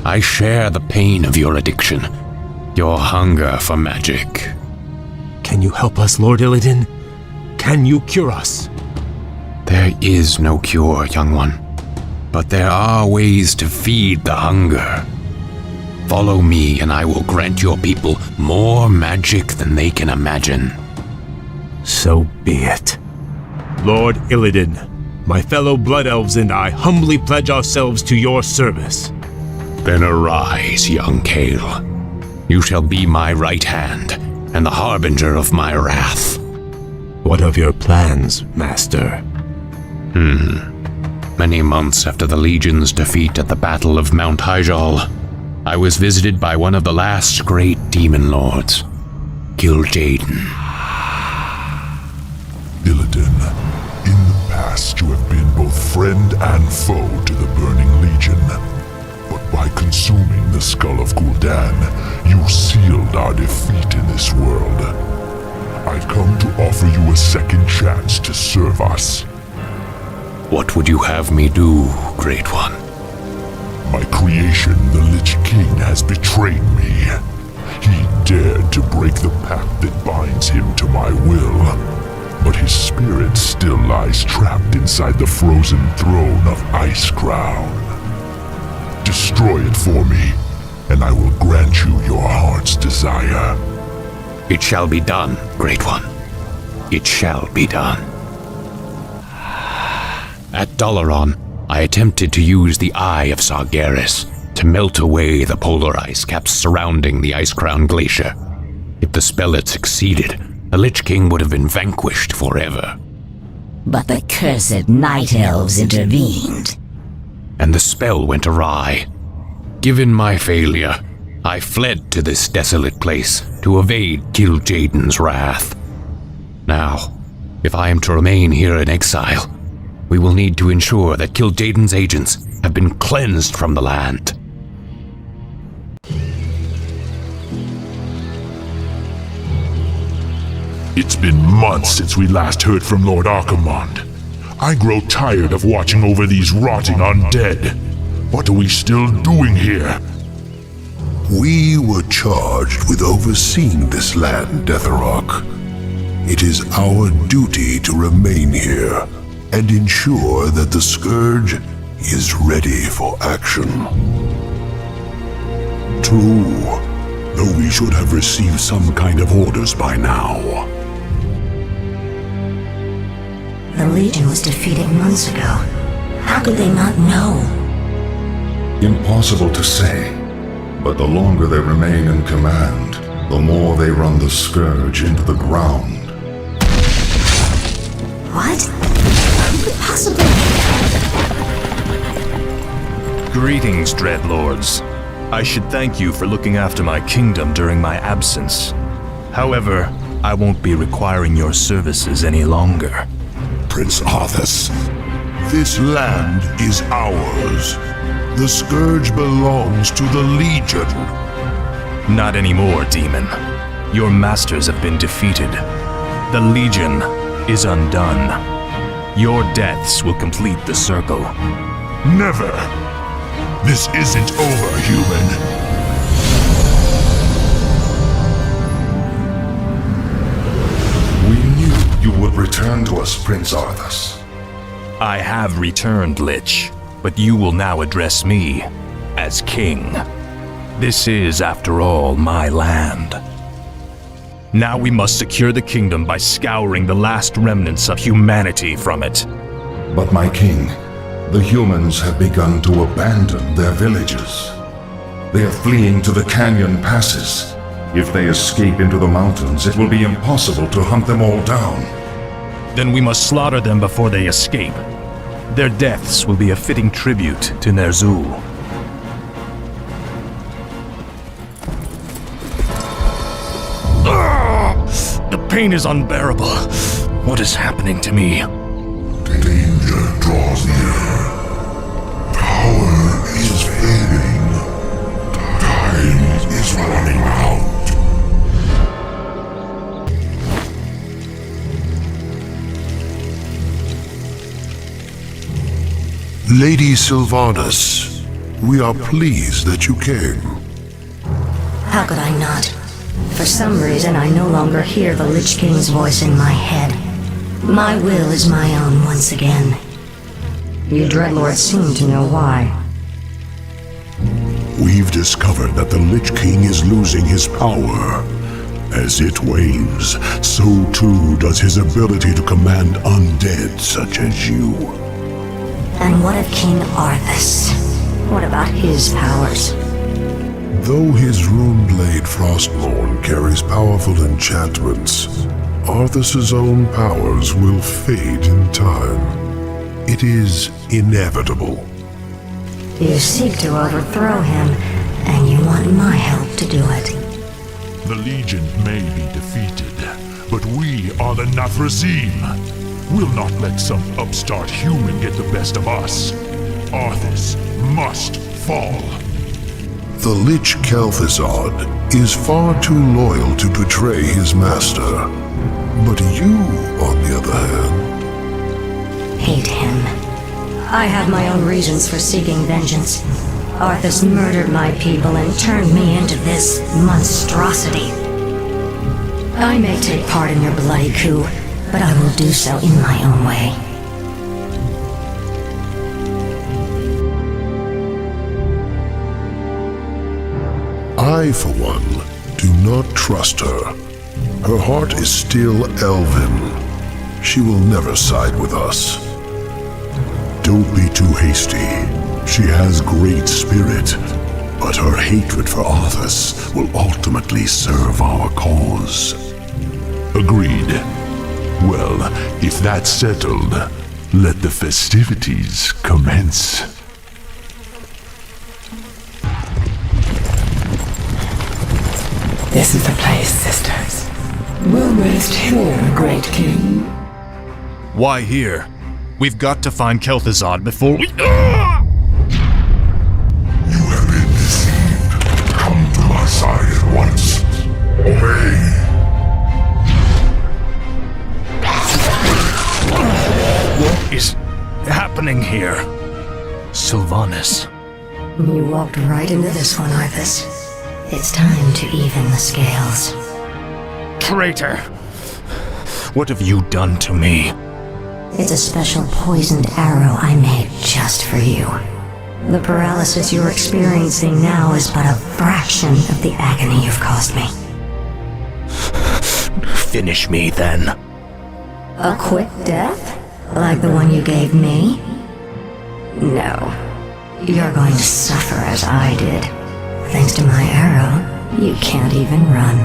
Speaker 3: I share the pain of your addiction, your hunger for magic.
Speaker 18: Can you help us, Lord Illidan? Can you cure us?
Speaker 3: There is no cure, young one. But there are ways to feed the hunger. Follow me, and I will grant your people more magic than they can imagine.
Speaker 18: So be it. Lord Illidan, my fellow Blood Elves and I humbly pledge ourselves to your service.
Speaker 3: Then arise, young Kael. You shall be my right hand, and the harbinger of my wrath.
Speaker 18: What of your plans, Master?
Speaker 3: Many months after the Legion's defeat at the Battle of Mount Hyjal, I was visited by one of the last great demon lords, Kil'jaeden.
Speaker 9: Illidan, in the past you have been both friend and foe to the Burning Legion. But by consuming the skull of Gul'dan, you sealed our defeat in this world. I come to offer you a second chance to serve us.
Speaker 3: What would you have me do, Great One?
Speaker 9: My creation, the Lich King, has betrayed me. He dared to break the pact that binds him to my will. But his spirit still lies trapped inside the frozen throne of Icecrown. Destroy it for me, and I will grant you your heart's desire.
Speaker 3: It shall be done, Great One. It shall be done. At Dalaran, I attempted to use the Eye of Sargeras to melt away the polar ice caps surrounding the Icecrown Glacier. If the spell had succeeded, the Lich King would have been vanquished forever.
Speaker 19: But the cursed Night Elves intervened.
Speaker 3: And the spell went awry. Given my failure, I fled to this desolate place to evade Kil'jaeden's wrath. Now, if I am to remain here in exile, we will need to ensure that Kil'jaeden's agents have been cleansed from the land.
Speaker 9: It's been months since we last heard from Lord Archimonde. I grow tired of watching over these rotting undead. What are we still doing here?
Speaker 16: We were charged with overseeing this land, Deatherok. It is our duty to remain here and ensure that the Scourge is ready for action. True, though we should have received some kind of orders by now.
Speaker 15: The Legion was defeated months ago. How could they not know?
Speaker 9: Impossible to say, but the longer they remain in command, the more they run the Scourge into the ground.
Speaker 15: What? Who could possibly...
Speaker 7: Greetings, Dreadlords. I should thank you for looking after my kingdom during my absence. However, I won't be requiring your services any longer.
Speaker 16: Prince Arthas, this land is ours. The Scourge belongs to the Legion.
Speaker 7: Not anymore, demon. Your masters have been defeated. The Legion is undone. Your deaths will complete the circle.
Speaker 9: Never! This isn't over, human. We knew you would return to us, Prince Arthas.
Speaker 7: I have returned, Lich, but you will now address me as king. This is, after all, my land. Now we must secure the kingdom by scouring the last remnants of humanity from it.
Speaker 9: But my king, the humans have begun to abandon their villages. They are fleeing to the canyon passes. If they escape into the mountains, it will be impossible to hunt them all down.
Speaker 7: Then we must slaughter them before they escape. Their deaths will be a fitting tribute to Ner'zhul. The pain is unbearable. What is happening to me?
Speaker 16: Danger draws near. Power is fading. Time is running out. Lady Sylvanas, we are pleased that you came.
Speaker 15: How could I not? For some reason, I no longer hear the Lich King's voice in my head. My will is my own once again. You Dreadlords seem to know why.
Speaker 16: We've discovered that the Lich King is losing his power. As it wanes, so too does his ability to command undead such as you.
Speaker 15: And what of King Arthas? What about his powers?
Speaker 16: Though his rune-blade Frostmourne carries powerful enchantments, Arthas's own powers will fade in time. It is inevitable.
Speaker 15: You seek to overthrow him, and you want my help to do it.
Speaker 16: The Legion may be defeated, but we are the Nathrezim. We'll not let some upstart human get the best of us. Arthas must fall. The Lich Kel'Thuzad is far too loyal to betray his master. But you, on the other hand...
Speaker 15: Hate him. I have my own reasons for seeking vengeance. Arthas murdered my people and turned me into this monstrosity. I may take part in your bloody coup, but I will do so in my own way.
Speaker 16: I, for one, do not trust her. Her heart is still elven. She will never side with us. Don't be too hasty. She has great spirit, but her hatred for Arthas will ultimately serve our cause. Agreed. Well, if that's settled, let the festivities commence.
Speaker 2: This is the place, sisters. We'll rest here, great king.
Speaker 7: Why here? We've got to find Kel'Thuzad before we...
Speaker 16: You have been deceived. Come to my side at once. Obey.
Speaker 7: What is happening here? Sylvanas.
Speaker 15: You walked right into this one, Arthas. It's time to even the scales.
Speaker 7: Traitor! What have you done to me?
Speaker 15: It's a special poisoned arrow I made just for you. The paralysis you're experiencing now is but a fraction of the agony you've caused me.
Speaker 7: Finish me, then.
Speaker 15: A quick death? Like the one you gave me? No. You're going to suffer as I did. Thanks to my arrow, you can't even run.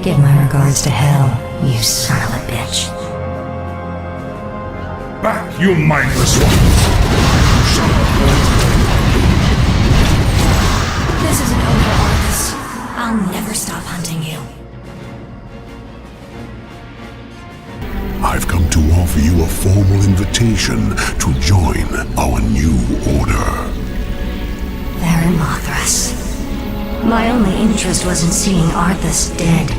Speaker 15: Give my regards to Hell, you son of a bitch.
Speaker 16: Back, you mindless one!
Speaker 15: This isn't over, Arthas. I'll never stop hunting you.
Speaker 16: I've come to offer you a formal invitation to join our new order.
Speaker 15: Baron Mothras. My only interest was in seeing Arthas dead.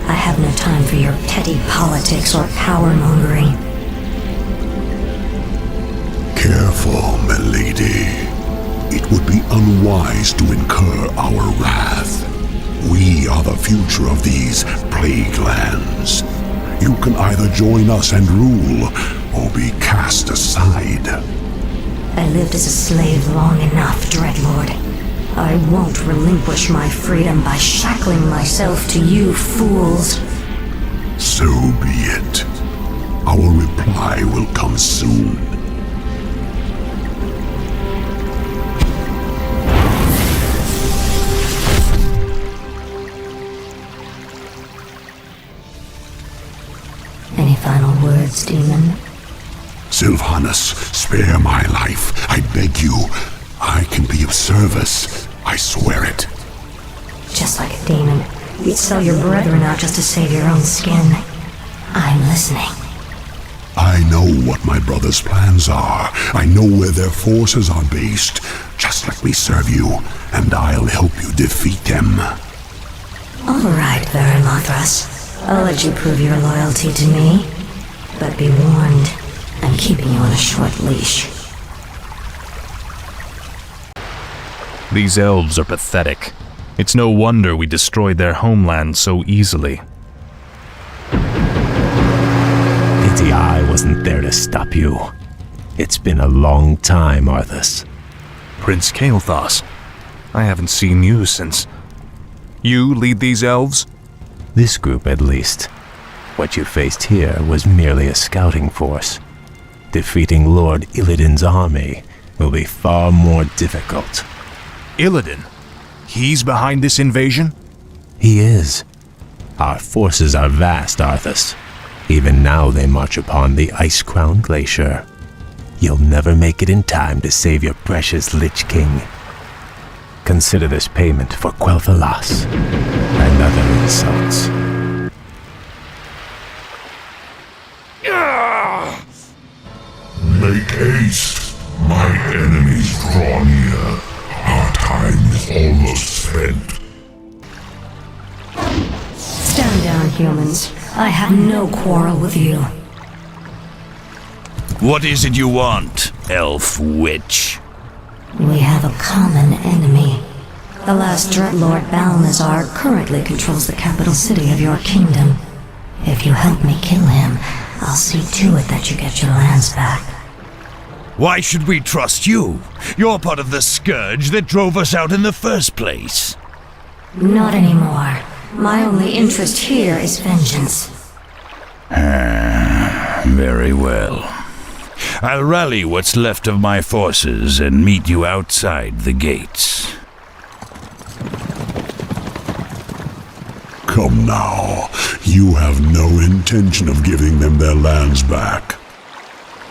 Speaker 15: I have no time for your petty politics or power-mongering.
Speaker 16: Careful, milady. It would be unwise to incur our wrath. We are the future of these plague lands. You can either join us and rule, or be cast aside.
Speaker 15: And lived as a slave long enough, Dreadlord. I won't relinquish my freedom by shackling myself to you fools.
Speaker 16: So be it. Our reply will come soon.
Speaker 15: Any final words, demon?
Speaker 16: Sylvanas, spare my life. I beg you. I can be of service. I swear it.
Speaker 15: Just like a demon, you'd sell your brethren out just to save your own skin. I'm listening.
Speaker 16: I know what my brother's plans are. I know where their forces are based. Just let me serve you, and I'll help you defeat them.
Speaker 15: All right, Varamothras. I'll let you prove your loyalty to me. But be warned, I'm keeping you on a short leash.
Speaker 7: These elves are pathetic. It's no wonder we destroyed their homeland so easily.
Speaker 18: Pity I wasn't there to stop you. It's been a long time, Arthas.
Speaker 7: Prince Kael'thas, I haven't seen you since... You lead these elves?
Speaker 18: This group, at least. What you faced here was merely a scouting force. Defeating Lord Illidan's army will be far more difficult.
Speaker 7: Illidan? He's behind this invasion?
Speaker 18: He is. Our forces are vast, Arthas. Even now they march upon the Ice-Crown Glacier. You'll never make it in time to save your precious Lich King. Consider this payment for Quel'Thalas and other insults.
Speaker 16: Make haste. My enemies draw near. Our time is almost spent.
Speaker 15: Stand down, humans. I have no quarrel with you.
Speaker 17: What is it you want, elf witch?
Speaker 15: We have a common enemy. The last Dreadlord Balnazar currently controls the capital city of your kingdom. If you help me kill him, I'll see to it that you get your lands back.
Speaker 17: Why should we trust you? You're part of the scourge that drove us out in the first place.
Speaker 15: Not anymore. My only interest here is vengeance.
Speaker 17: Very well. I'll rally what's left of my forces and meet you outside the gates.
Speaker 16: Come now. You have no intention of giving them their lands back.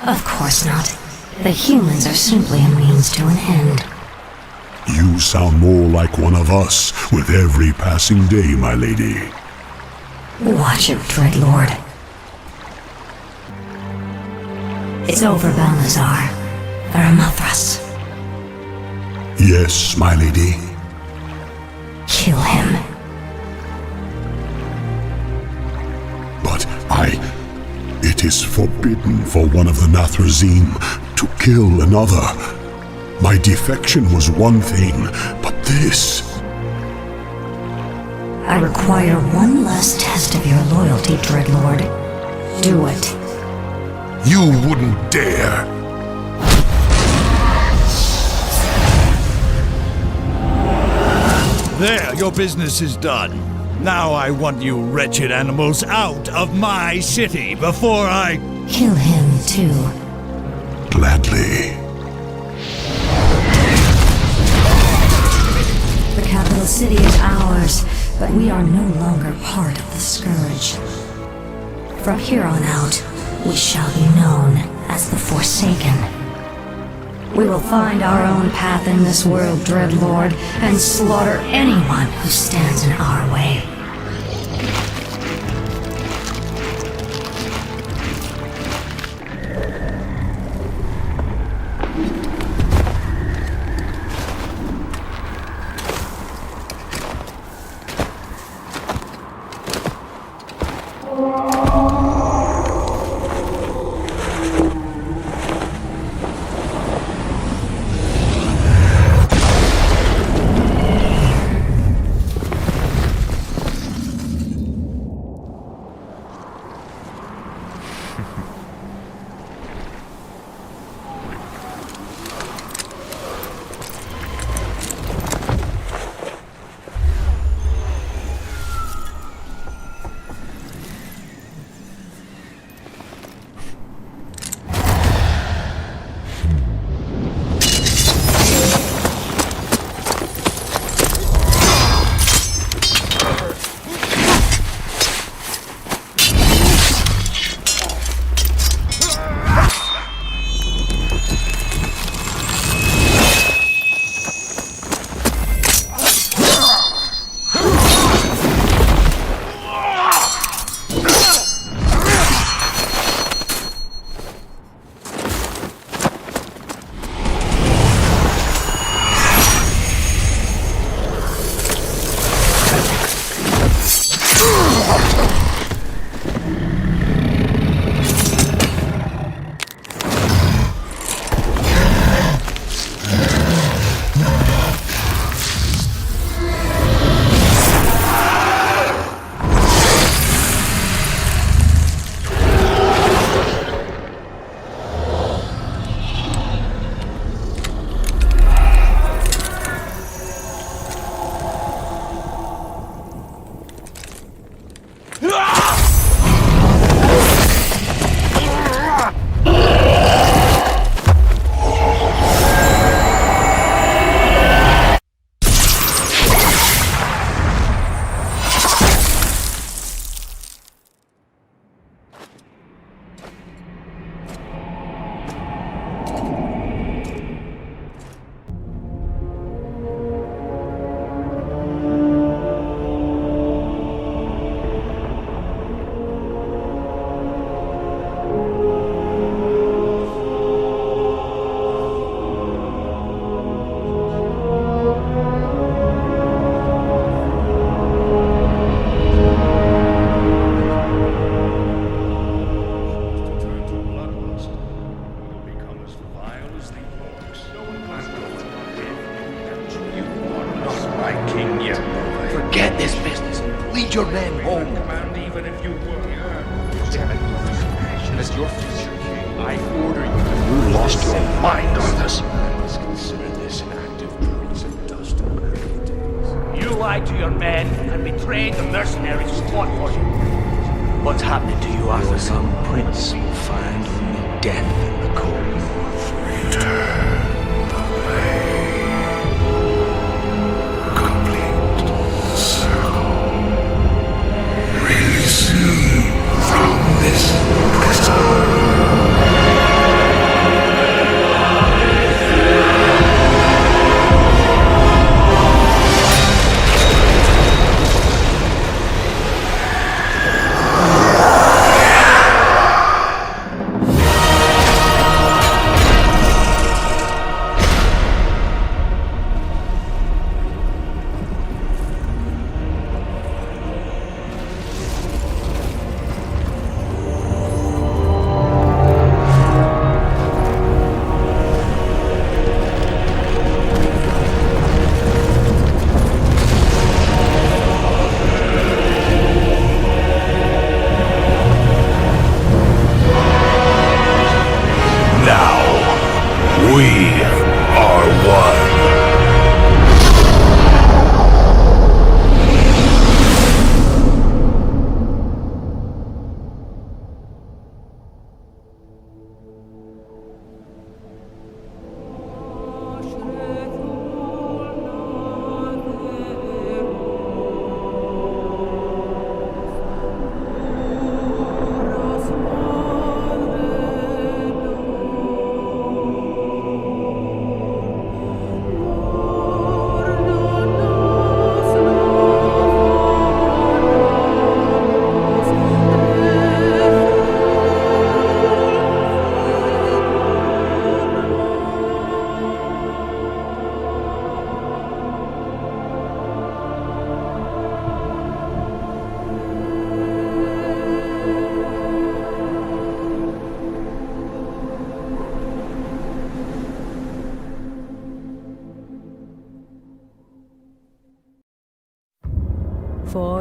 Speaker 15: Of course not. The humans are simply a means to an end.
Speaker 16: You sound more like one of us with every passing day, my lady.
Speaker 15: Watch it, Dreadlord. It's over, Balnazar. Varamothras.
Speaker 16: Yes, my lady.
Speaker 15: Kill him.
Speaker 16: But it is forbidden for one of the Nathrazim to kill another. My defection was one thing, but this...
Speaker 15: I require one last test of your loyalty, Dreadlord. Do it.
Speaker 16: You wouldn't dare.
Speaker 17: There, your business is done. Now I want you wretched animals out of my city before I...
Speaker 15: Kill him, too.
Speaker 16: Gladly.
Speaker 15: The capital city is ours, but we are no longer part of the Scourge. From here on out, we shall be known as the Forsaken. We will find our own path in this world, Dreadlord, and slaughter anyone who stands in our way.
Speaker 4: king yet.
Speaker 10: Forget this business. Lead your men home.
Speaker 4: Even if you were. As your future king, I order you to...
Speaker 10: You lost your mind on this.
Speaker 4: Let's consider this an act of treason dust in early days.
Speaker 10: You lied to your men and betrayed the mercenaries who fought for you. What's happening to you, Arthur?
Speaker 13: Some prince will find only death in the cold north.
Speaker 9: Return the blade. Complete circle. Release me from this prison.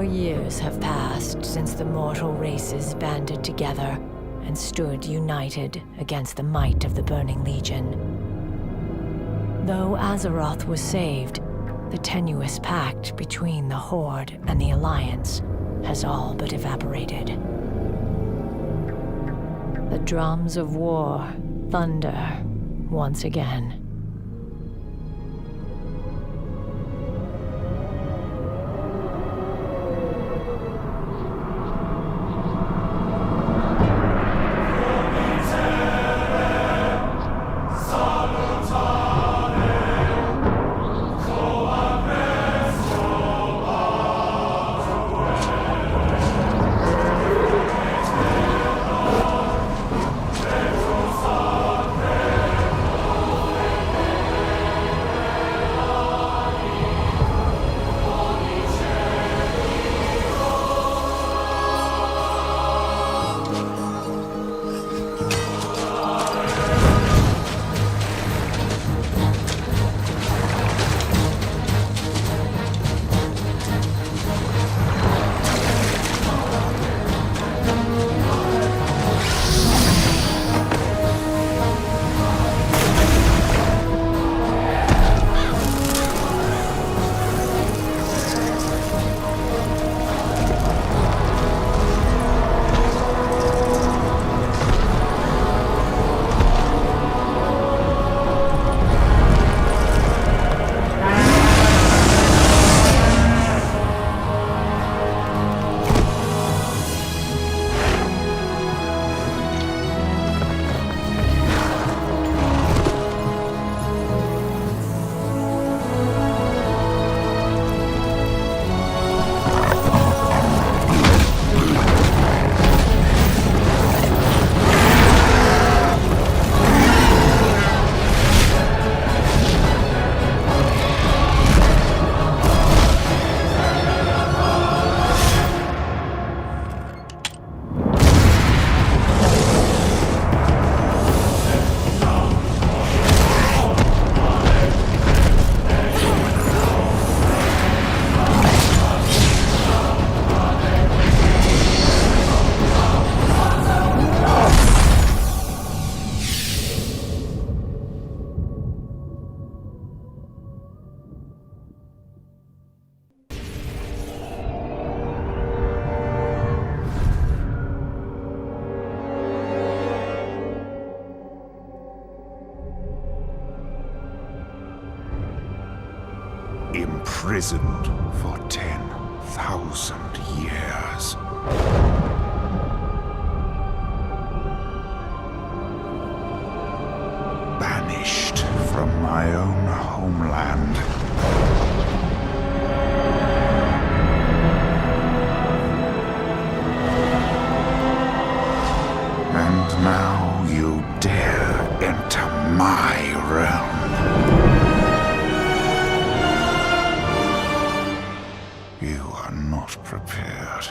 Speaker 2: Years have passed since the mortal races banded together and stood united against the might of the Burning Legion. Though Azeroth was saved, the tenuous pact between the Horde and the Alliance has all but evaporated. The drums of war thunder once again.
Speaker 9: imprisoned for 10,000 years. Banished from my own homeland. And now you dare enter my realm. You are not prepared.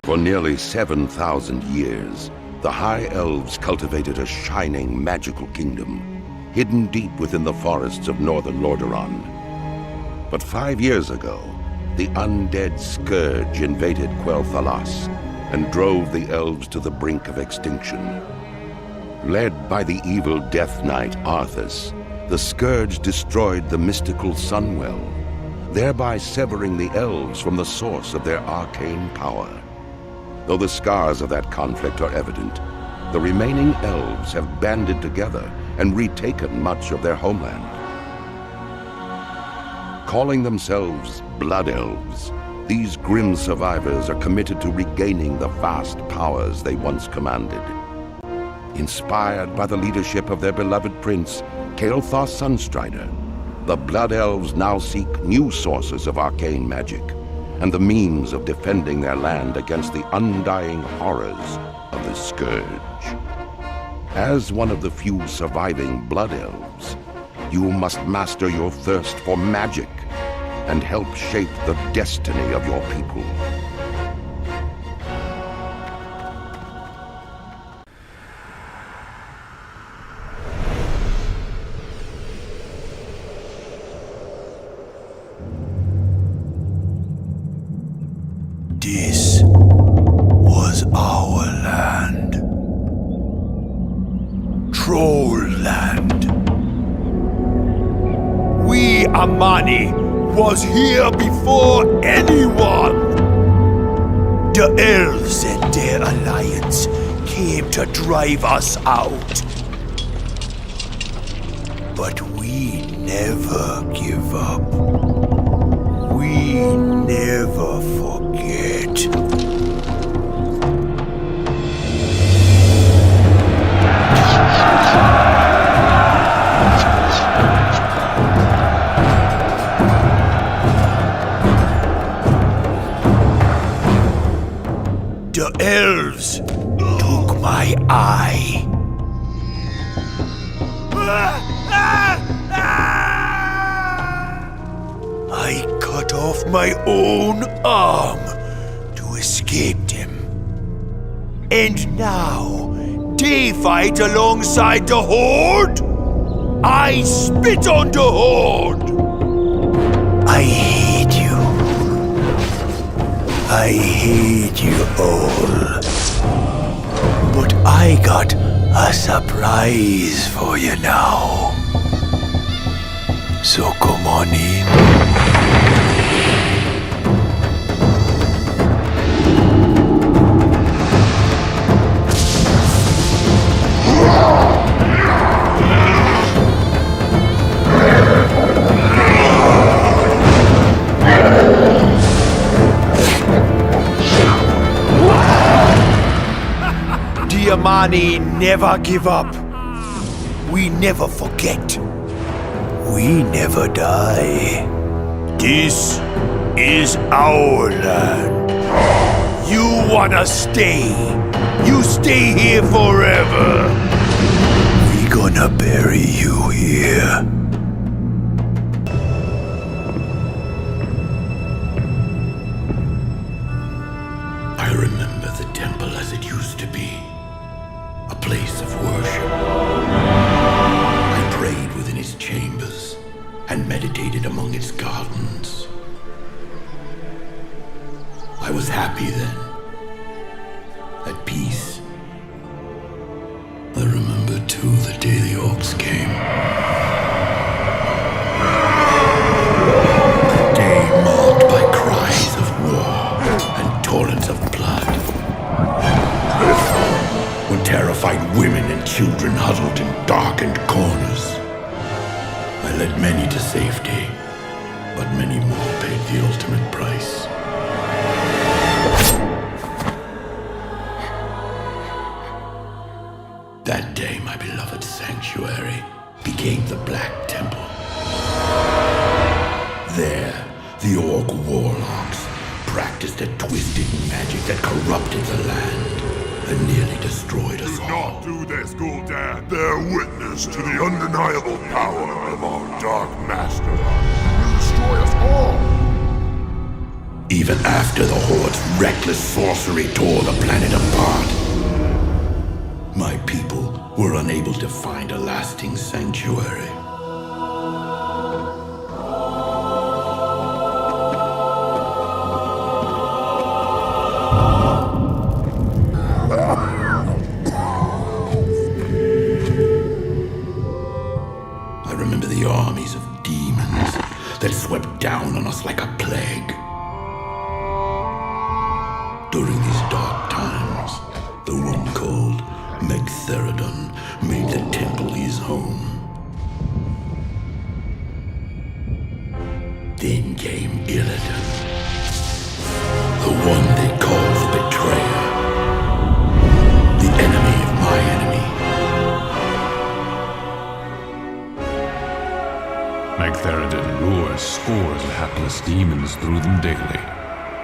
Speaker 5: For nearly 7,000 years, the High Elves cultivated a shining, magical kingdom, hidden deep within the forests of northern Lordaeron. But 5 years ago, the undead scourge invaded Quel'Thalas and drove the elves to the brink of extinction. Led by the evil Death Knight Arthas, the scourge destroyed the mystical Sunwell, thereby severing the elves from the source of their arcane power. Though the scars of that conflict are evident, the remaining elves have banded together and retaken much of their homeland. Calling themselves Blood Elves, these grim survivors are committed to regaining the vast powers they once commanded. Inspired by the leadership of their beloved prince, Kael'thas Sunstrider, the Blood Elves now seek new sources of arcane magic and the means of defending their land against the undying horrors of the Scourge. As one of the few surviving Blood Elves, you must master your thirst for magic and help shape the destiny of your people.
Speaker 22: This was our land. Troll land. We, Amani, was here before anyone. The elves and their alliance came to drive us out. But we never give up. We never forget. The elves took my eye. I cut off my own arm to escape them. And now, they fight alongside the Horde? I spit on the Horde! I hate you. I hate you all. But I got a surprise for you now. So come on in. Diamani never give up. We never forget. We never die. This is our land. You wanna stay? You stay here forever. We gonna bury you here.
Speaker 5: I remember the temple as it used to be. A place of worship. I prayed within its chambers and meditated among its gardens. I was happy then. At peace. I remember too the day the orcs came. A day marked by cries of war and torrents of blood. When terrified women and children huddled in darkened corners. I led many to safety, but many more paid the ultimate price. That day, my beloved sanctuary became the Black Temple. There, the orc warlocks practiced a twisted magic that corrupted the land and nearly destroyed us all.
Speaker 16: Do not do this, Gul'dan. Bear witness to the undeniable power of our Dark Master. He will destroy us all.
Speaker 5: Even after the Horde's reckless sorcery tore the planet apart, my people were unable to find a lasting sanctuary. I remember the armies of demons that swept down on us like a plague. During these dark times, the one called Megtheridon made the temple his home. Then came Illidan, the one they call the Betrayer, the enemy of my enemy.
Speaker 3: Megtheridon lures scores of hapless demons through them daily.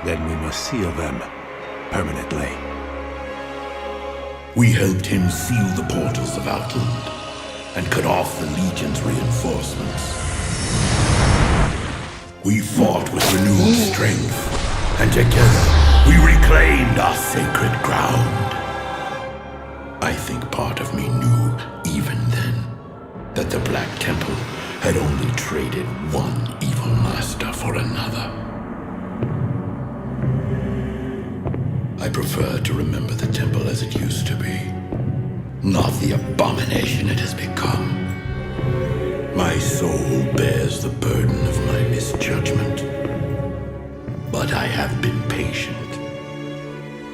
Speaker 13: Then we must seal them permanently.
Speaker 5: We helped him seal the portals of Outland and cut off the Legion's reinforcements. We fought with renewed strength, and together we reclaimed our sacred ground. I think part of me knew, even then, that the Black Temple had only traded one evil master for another. I prefer to remember the temple as it used to be, not the abomination it has become. My soul bears the burden of my misjudgment, but I have been patient.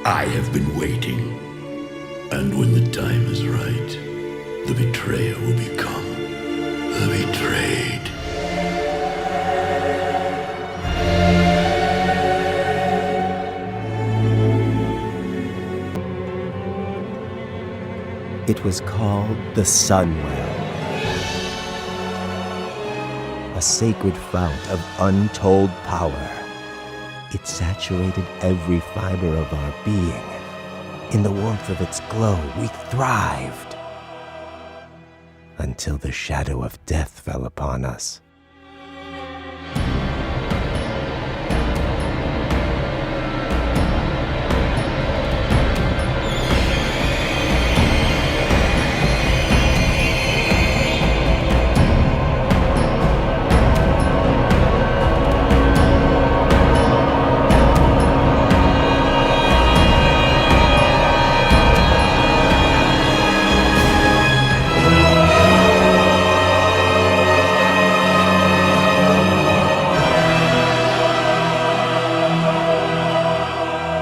Speaker 5: I have been waiting, and when the time is right, the betrayer will become the betrayed.
Speaker 18: It was called the Sunwell, a sacred fount of untold power. It saturated every fiber of our being. In the warmth of its glow, we thrived. Until the shadow of death fell upon us.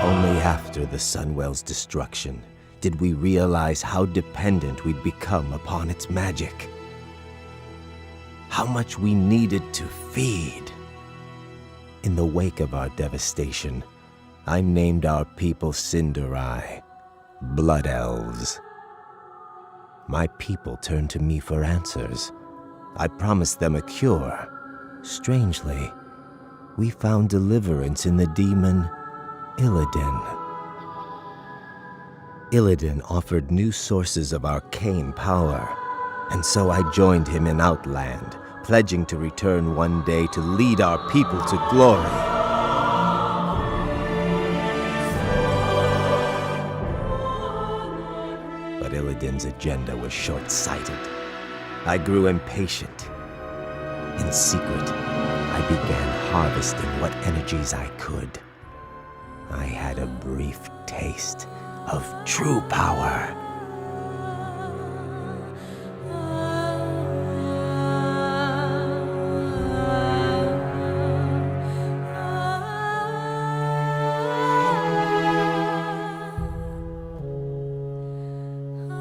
Speaker 8: Only after the Sunwell's destruction did we realize how dependent we'd become upon its magic. How much we needed to feed. In the wake of our devastation, I named our people Cinderai, Blood Elves. My people turned to me for answers. I promised them a cure. Strangely, we found deliverance in the demon Illidan. Illidan offered new sources of arcane power, and so I joined him in Outland, pledging to return one day to lead our people to glory. But Illidan's agenda was short-sighted. I grew impatient. In secret, I began harvesting what energies I could. I had a brief taste of true power.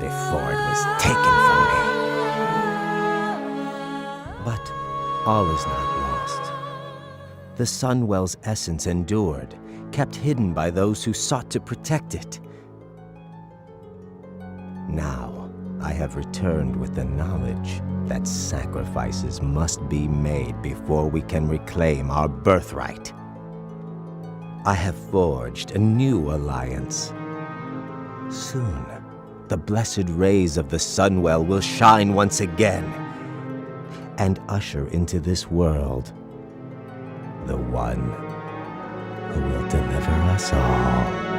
Speaker 8: Before it was taken from me. But all is not lost. The Sunwell's essence endured, kept hidden by those who sought to protect it. Now, I have returned with the knowledge that sacrifices must be made before we can reclaim our birthright. I have forged a new alliance. Soon, the blessed rays of the Sunwell will shine once again and usher into this world the one who will deliver us all.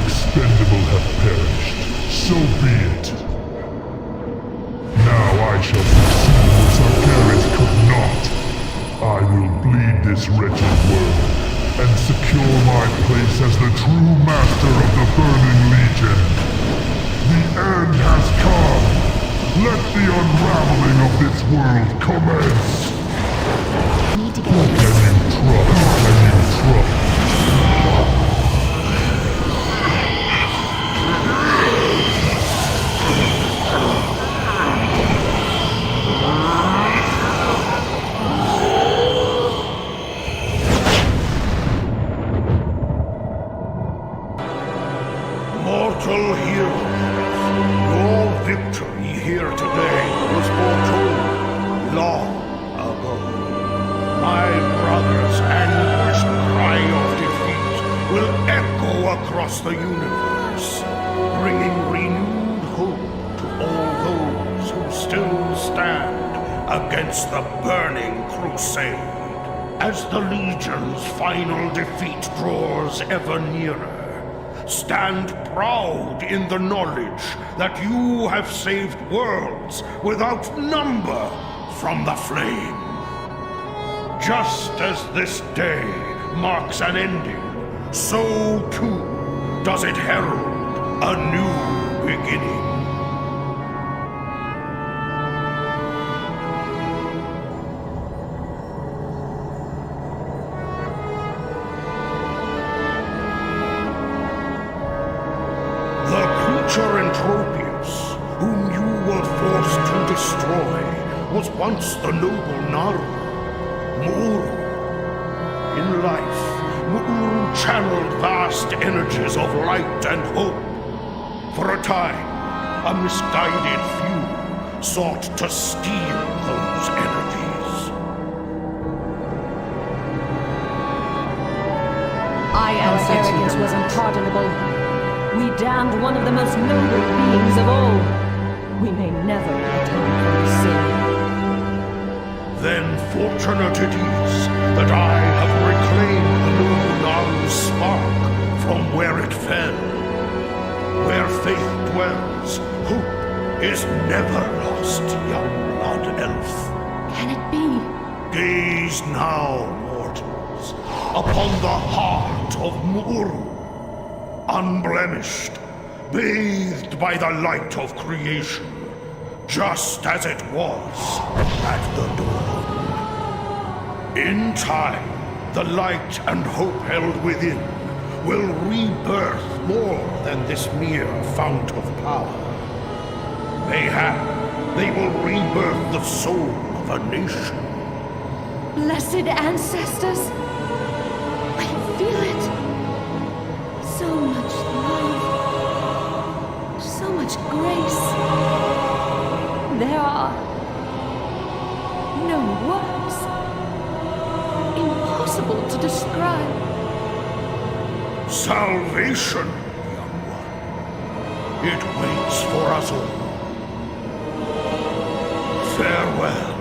Speaker 16: Expendable have perished, so be it. Now I shall succeed what Sargeras could not. I will bleed this wretched world, and secure my place as the true master of the Burning Legion. The end has come. Let the unraveling of this world commence. Can you trust? Can you trust?
Speaker 22: Mortal heroes, your victory here today was foretold long ago. My brother's anguished cry of defeat will echo across the universe, bringing renewed hope to all those who still stand against the burning crusade. As the Legion's final defeat draws ever nearer, stand proud in the knowledge that you have saved worlds without number from the flame. Just as this day marks an ending, so too does it herald a new beginning. Entropius, whom you were forced to destroy, was once the noble Naru, Mu'uru. In life, Mu'uru channeled vast energies of light and hope. For a time, a misguided few sought to steal those energies.
Speaker 14: Our arrogance was unpardonable. We damned one of the most noble beings of all. We may never atone for the sin.
Speaker 22: Then fortunate it is that I have reclaimed the noble Naru's spark from where it fell. Where faith dwells, hope is never lost, young blood elf.
Speaker 14: Can it be?
Speaker 22: Gaze now, mortals, upon the heart of Mu'uru, unblemished, bathed by the light of creation, just as it was at the dawn. In time, the light and hope held within will rebirth more than this mere fount of power. Mayhap they will rebirth the soul of a nation.
Speaker 14: Blessed ancestors! I feel it! So much love. So much grace. There are no words. Impossible to describe.
Speaker 22: Salvation, young one. It waits for us all. Farewell.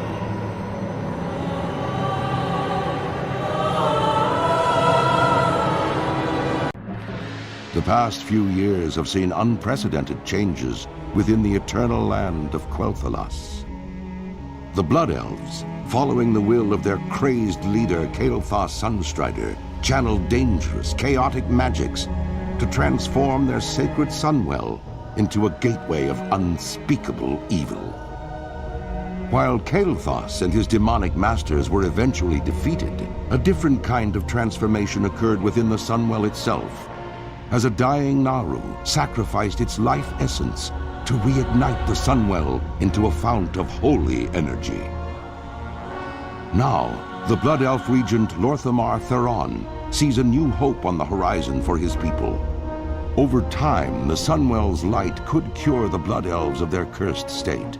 Speaker 5: The past few years have seen unprecedented changes within the eternal land of Quel'Thalas. The Blood Elves, following the will of their crazed leader Kael'thas Sunstrider, channeled dangerous, chaotic magics to transform their sacred Sunwell into a gateway of unspeakable evil. While Kael'thas and his demonic masters were eventually defeated, a different kind of transformation occurred within the Sunwell itself, as a dying Naru sacrificed its life essence to reignite the Sunwell into a fount of holy energy. Now, the Blood Elf Regent Lorthamar Theron sees a new hope on the horizon for his people. Over time, the Sunwell's light could cure the Blood Elves of their cursed state.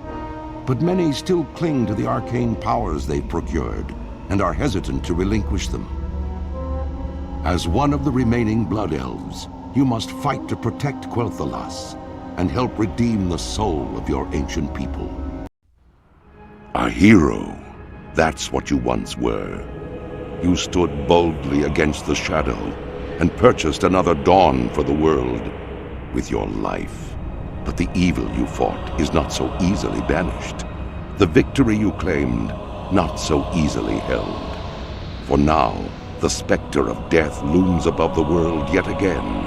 Speaker 5: But many still cling to the arcane powers they've procured, and are hesitant to relinquish them. As one of the remaining Blood Elves, you must fight to protect Quel'Thalas, and help redeem the soul of your ancient people. A hero, that's what you once were. You stood boldly against the shadow, and purchased another dawn for the world with your life. But the evil you fought is not so easily banished. The victory you claimed, not so easily held. For now, the specter of death looms above the world yet again,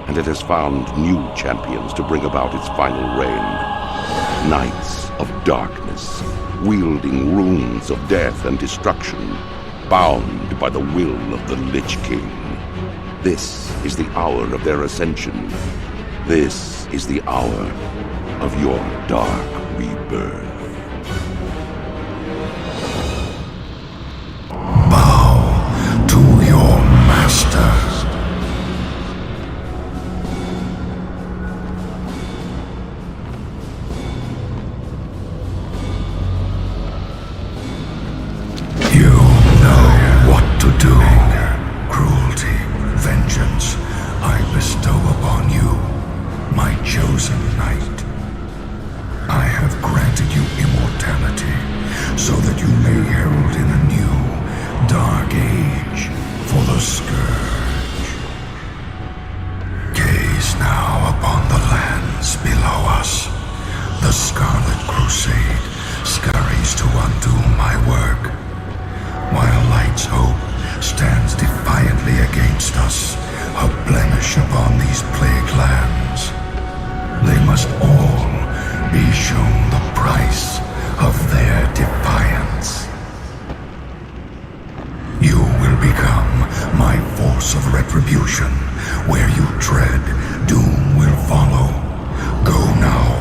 Speaker 5: and it has found new champions to bring about its final reign. Knights of darkness, wielding runes of death and destruction, bound by the will of the Lich King. This is the hour of their ascension. This is the hour of your dark rebirth.
Speaker 13: Bow to your master. You know what to do. Cruelty, vengeance, I bestow upon you, my chosen knight. I have granted you immortality, so that you may herald in a new, dark age for the Scourge. Gaze now upon the lands below us. The Scarlet Crusade scurries to undo my work, while Light's hope stands defiantly against us, a blemish upon these plague lands. They must all be shown the price of their defiance. You will become my force of retribution. Where you tread, doom will follow. Go now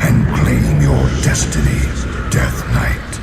Speaker 13: and claim your destiny, Death Knight.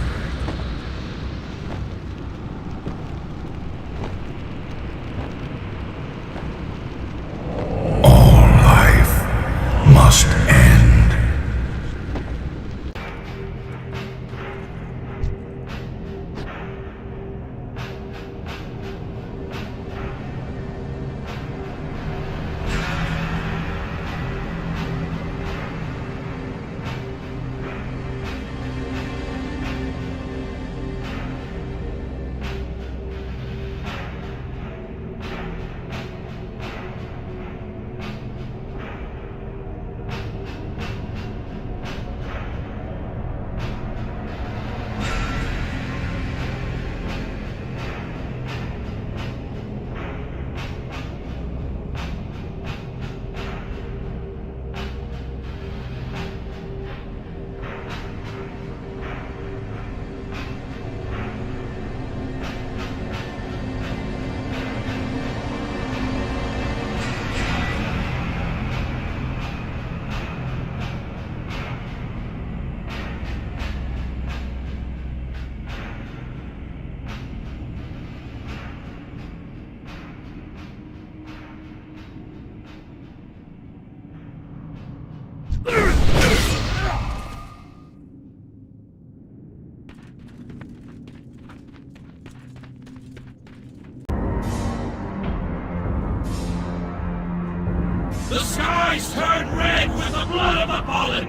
Speaker 6: skies turn red with the blood of the fallen.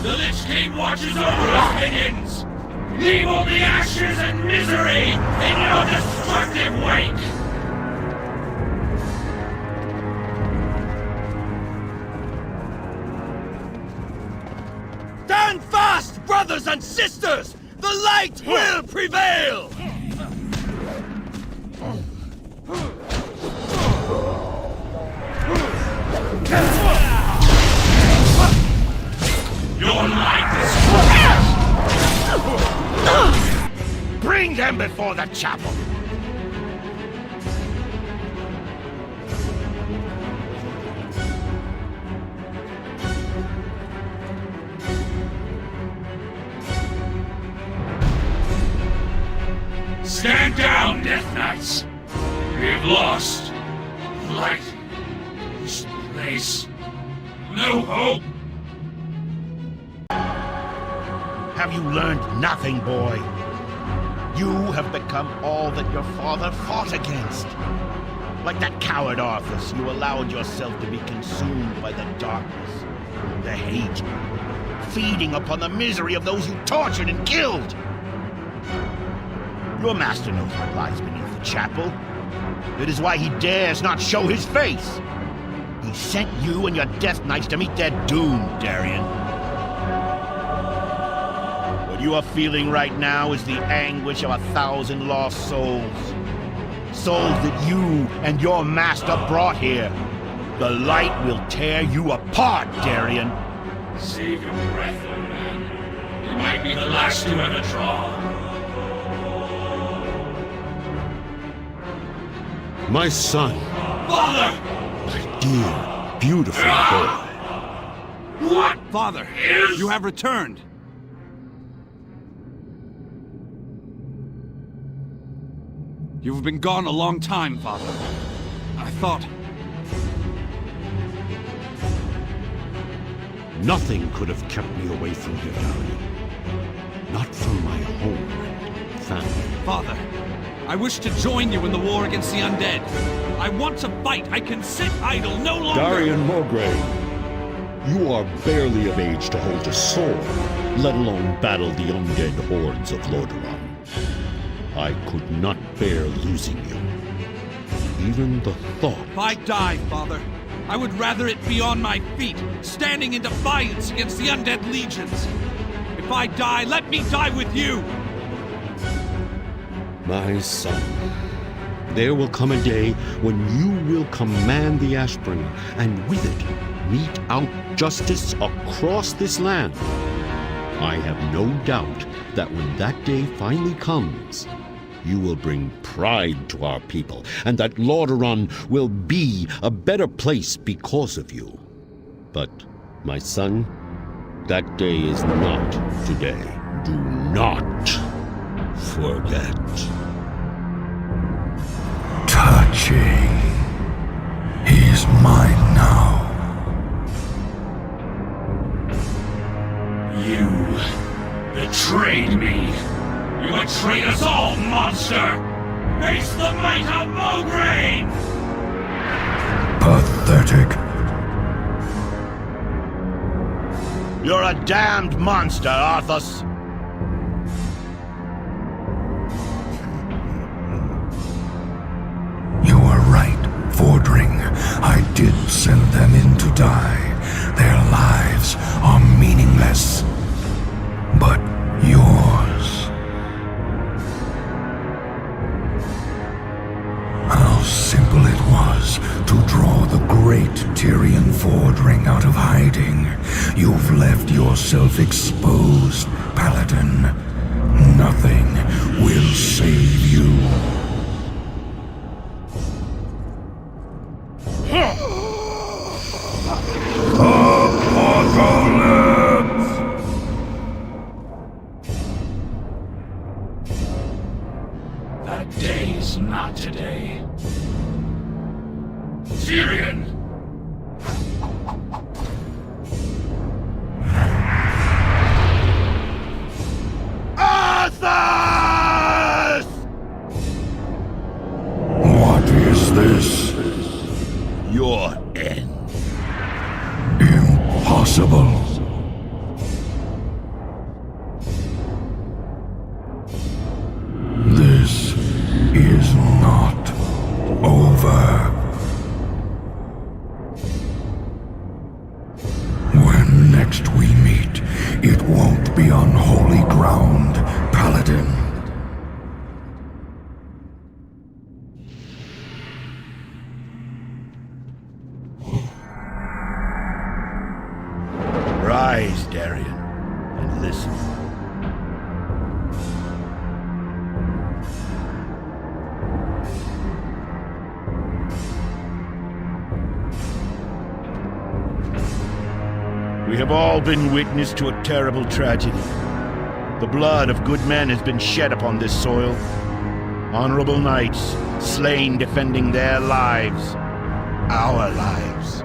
Speaker 6: The Lich King watches over his minions. Leave only ashes and misery in your destructive wake.
Speaker 11: Stand fast, brothers and sisters! The light will prevail!
Speaker 6: Your light is
Speaker 22: Bring them before the chapel!
Speaker 6: Stand down, Death Knights. We've lost light. This place. No hope.
Speaker 22: Have you learned nothing, boy? You have become all that your father fought against. Like that coward Arthas, you allowed yourself to be consumed by the darkness, the hate, feeding upon the misery of those you tortured and killed. Your master knows what lies beneath the chapel. It is why he dares not show his face. He sent you and your Death Knights to meet their doom, Darian. What you are feeling right now is the anguish of 1,000 lost souls. Souls that you and your master brought here. The light will tear you apart, Darian.
Speaker 6: Save your breath, old man. It might be the last you ever draw.
Speaker 23: My son.
Speaker 6: Father!
Speaker 23: My dear, beautiful boy.
Speaker 6: What?
Speaker 11: Father, you have returned. You've been gone a long time, Father. I thought...
Speaker 23: Nothing could have kept me away from here, Darian. Not from my home and family.
Speaker 11: Father, I wish to join you in the war against the undead. I want to fight. I can sit idle no longer.
Speaker 23: Darian Morgrave, you are barely of age to hold a sword, let alone battle the undead hordes of Lordaeron. I could not bear losing you. Even the thought...
Speaker 11: If I die, Father, I would rather it be on my feet, standing in defiance against the undead legions. If I die, let me die with you!
Speaker 23: My son, there will come a day when you will command the Ashbringer, and with it, mete out justice across this land. I have no doubt that when that day finally comes, you will bring pride to our people, and that Lordaeron will be a better place because of you. But, my son, that day is not today. Do not forget.
Speaker 13: Touching. He's mine now.
Speaker 6: You betrayed me. You betrayed us all, monster! Face the might of Mograine!
Speaker 13: Pathetic.
Speaker 22: You're a damned monster, Arthas.
Speaker 13: You were right, Fordring. I did send them in to die. Their lives are meaningless. But yours... How simple it was to draw the great Tyrion Fordring out of hiding. You've left yourself exposed, Paladin. Nothing will save you. Apocalypse!
Speaker 6: That day is not today. Tyrion!
Speaker 22: Arthas!
Speaker 13: What is this?
Speaker 22: Your end.
Speaker 1: We have all been witness to a terrible tragedy. The blood of good men has been shed upon this soil. Honorable knights slain defending their lives, our lives.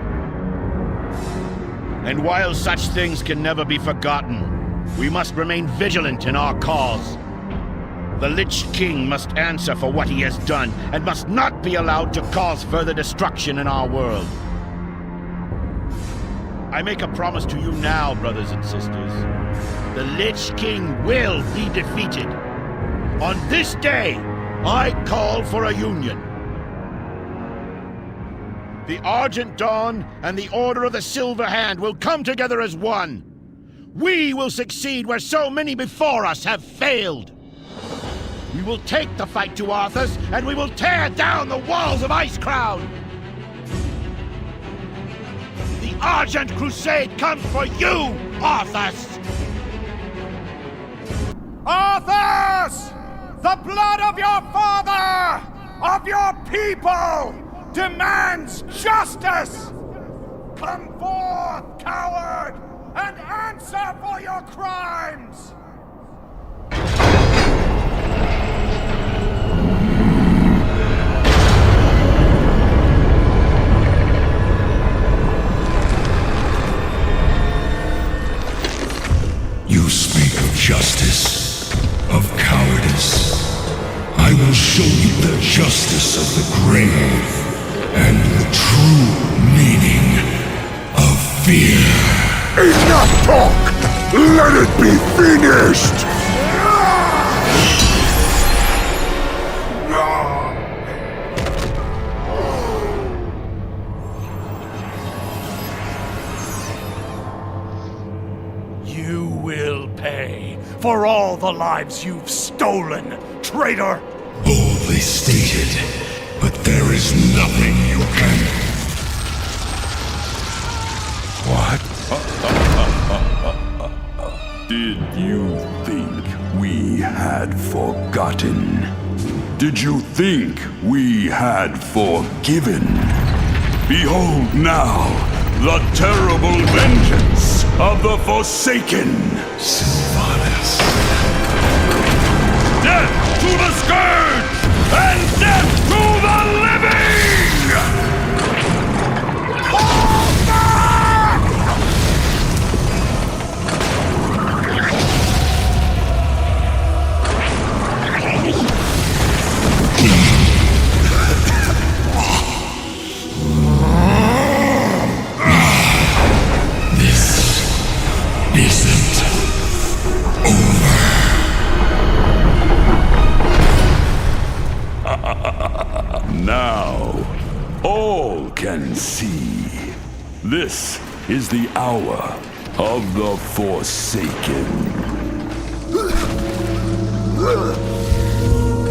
Speaker 1: And while such things can never be forgotten, we must remain vigilant in our cause. The Lich King must answer for what he has done, and must not be allowed to cause further destruction in our world. I make a promise to you now, brothers and sisters. The Lich King will be defeated. On this day, I call for a union. The Argent Dawn and the Order of the Silver Hand will come together as one. We will succeed where so many before us have failed. We will take the fight to Arthas, and we will tear down the walls of Icecrown. The Argent Crusade comes for you, Arthas!
Speaker 22: Arthas! The blood of your father, of your people, demands justice! Come forth, coward, and answer for your crimes!
Speaker 16: You speak of justice, of cowardice. I will show you the justice of the grave and the true meaning of fear.
Speaker 9: Enough talk! Let it be finished!
Speaker 22: You will pay for all the lives you've stolen, traitor!
Speaker 16: Boldly stated, but there is nothing you can...
Speaker 9: What?
Speaker 12: Did you think we had forgotten? Did you think we had forgiven? Behold now the terrible vengeance of the Forsaken!
Speaker 16: Sylvanas.
Speaker 12: Death to the Scourge! And death to the living! Now, all can see. This is the hour of the Forsaken.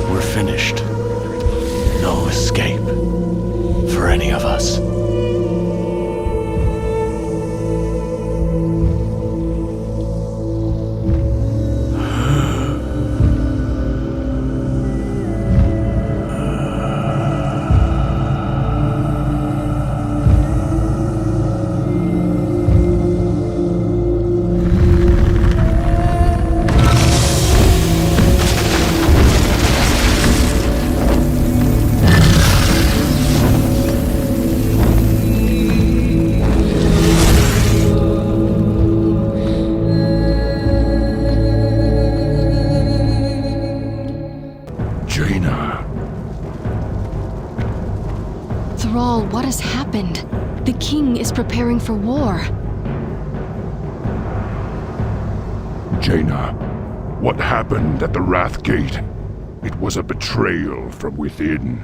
Speaker 4: We're finished. No escape for any of us.
Speaker 20: What has happened? The king is preparing for war.
Speaker 9: Jaina, what happened at the Wrath Gate? It was a betrayal from within.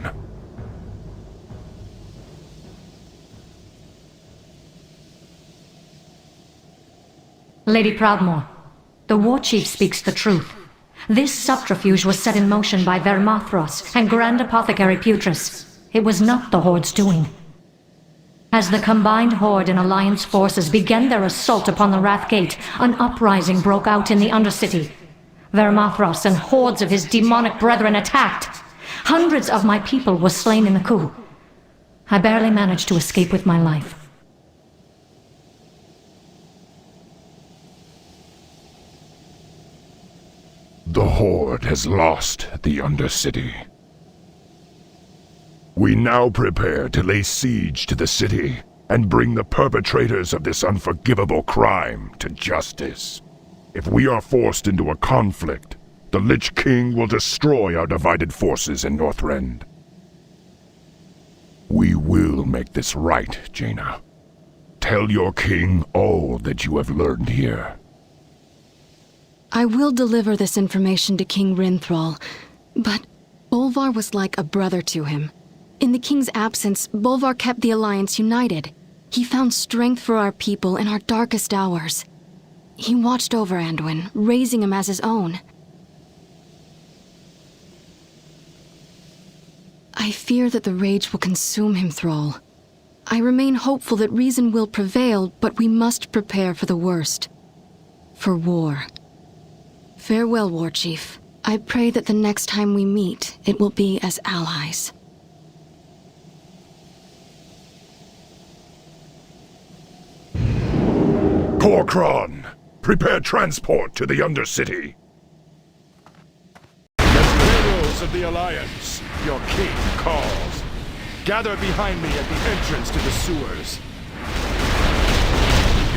Speaker 24: Lady Proudmoore, the war chief speaks the truth. This subterfuge was set in motion by Vermathros and Grand Apothecary Putris. It was not the Horde's doing. As the combined Horde and Alliance forces began their assault upon the Wrath Gate, an uprising broke out in the Undercity. Vermathros and hordes of his demonic brethren attacked. Hundreds of my people were slain in the coup. I barely managed to escape with my life.
Speaker 9: Horde has lost the Undercity. We now prepare to lay siege to the city and bring the perpetrators of this unforgivable crime to justice. If we are forced into a conflict, the Lich King will destroy our divided forces in Northrend. We will make this right, Jaina. Tell your king all that you have learned here.
Speaker 20: I will deliver this information to King Rinthral, but Bolvar was like a brother to him. In the king's absence, Bolvar kept the Alliance united. He found strength for our people in our darkest hours. He watched over Anduin, raising him as his own. I fear that the rage will consume him, Thrall. I remain hopeful that reason will prevail, but we must prepare for the worst. For war. Farewell, Warchief. I pray that the next time we meet, it will be as allies.
Speaker 9: Korkron, prepare transport to the Undercity.
Speaker 12: Heroes of the Alliance, your king calls. Gather behind me at the entrance to the sewers.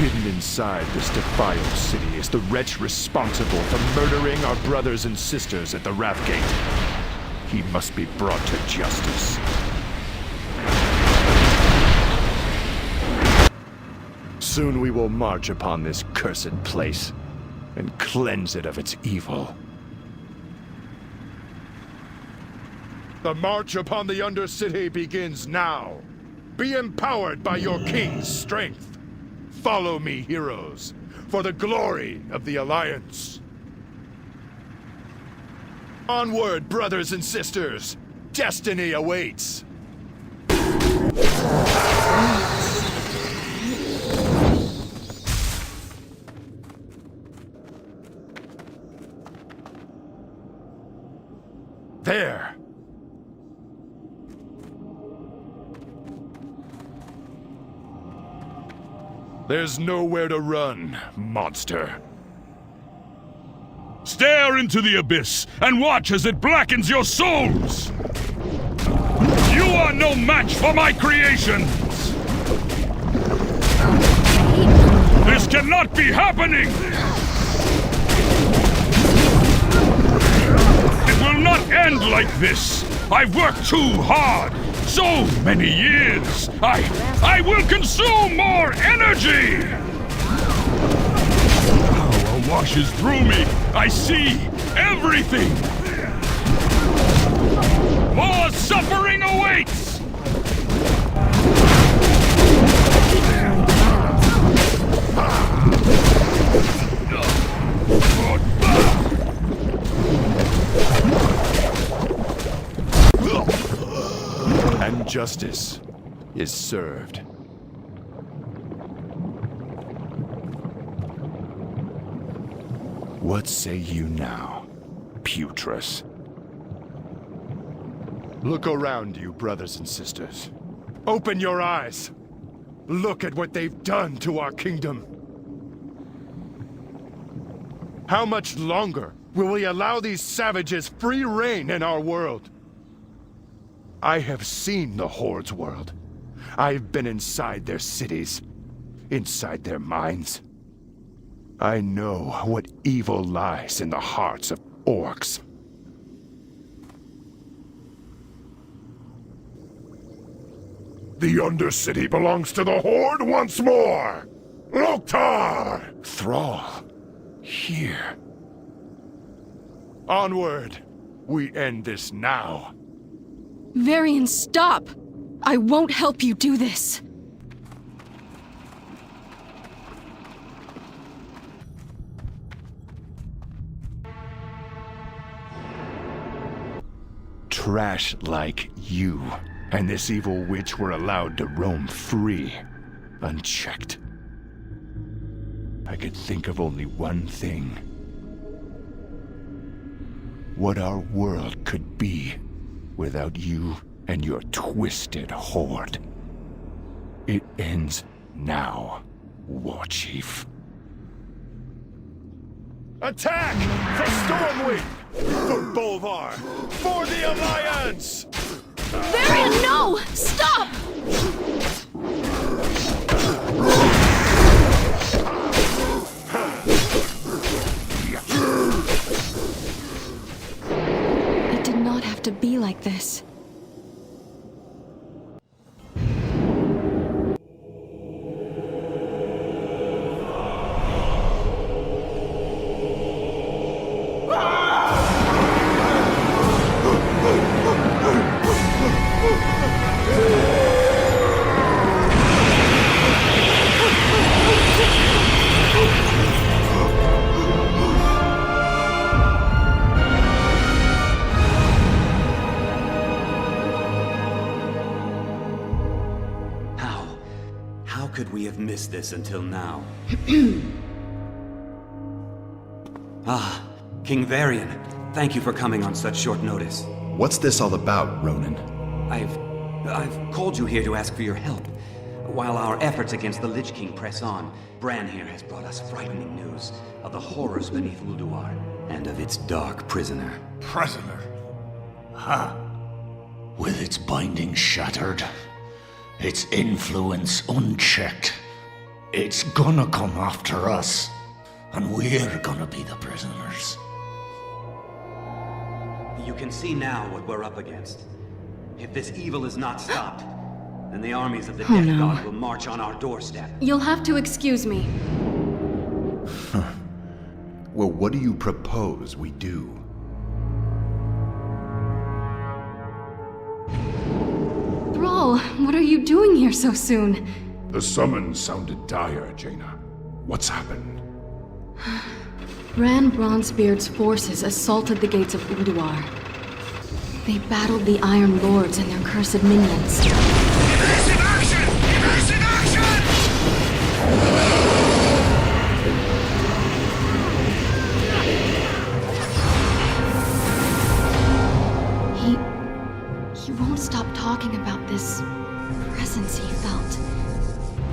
Speaker 12: Hidden inside this defiled city is the wretch responsible for murdering our brothers and sisters at the Wrathgate. He must be brought to justice. Soon we will march upon this cursed place and cleanse it of its evil. The march upon the Undercity begins now. Be empowered by your king's strength. Follow me, heroes, for the glory of the Alliance. Onward, brothers and sisters. Destiny awaits. There! There's nowhere to run, monster.
Speaker 6: Stare into the abyss and watch as it blackens your souls! You are no match for my creations! This cannot be happening! It will not end like this! I've worked too hard! So many years! I will consume more energy! Power washes through me! I see everything! More suffering awaits!
Speaker 12: And justice is served. What say you now, Putress? Look around you, brothers and sisters. Open your eyes. Look at what they've done to our kingdom. How much longer will we allow these savages free reign in our world? I have seen the Horde's world. I've been inside their cities, inside their minds. I know what evil lies in the hearts of orcs.
Speaker 9: The Undercity belongs to the Horde once more! Loktar!
Speaker 12: Thrall, here. Onward! We end this now.
Speaker 20: Varian, stop! I won't help you do this!
Speaker 12: Trash like you and this evil witch were allowed to roam free, unchecked. I could think of only one thing. What our world could be without you and your twisted horde. It ends now, Warchief. Attack! For Stormwind! Bolvar! For the Alliance!
Speaker 20: Varian, no! Stop! It did not have to be like this.
Speaker 7: How could we have missed this until now? King Varian, thank you for coming on such short notice.
Speaker 17: What's this all about, Ronan?
Speaker 7: I've called you here to ask for your help. While our efforts against the Lich King press on, Bran here has brought us frightening news of the horrors beneath Ulduar, and of its dark prisoner.
Speaker 4: Prisoner? Huh. With its binding shattered, its influence unchecked, it's gonna come after us, and we're gonna be the prisoners.
Speaker 7: You can see now what we're up against. If this evil is not stopped, then the armies of the Death God will march on our doorstep.
Speaker 20: You'll have to excuse me.
Speaker 17: Well, what do you propose we do?
Speaker 20: Thrall, what are you doing here so soon?
Speaker 22: The summons sounded dire, Jaina. What's happened?
Speaker 20: Bran Bronzebeard's forces assaulted the gates of Ulduar. They battled the Iron Lords and their cursed minions.
Speaker 6: Evasive action! Evasive action!
Speaker 20: He won't stop talking about this presence he felt,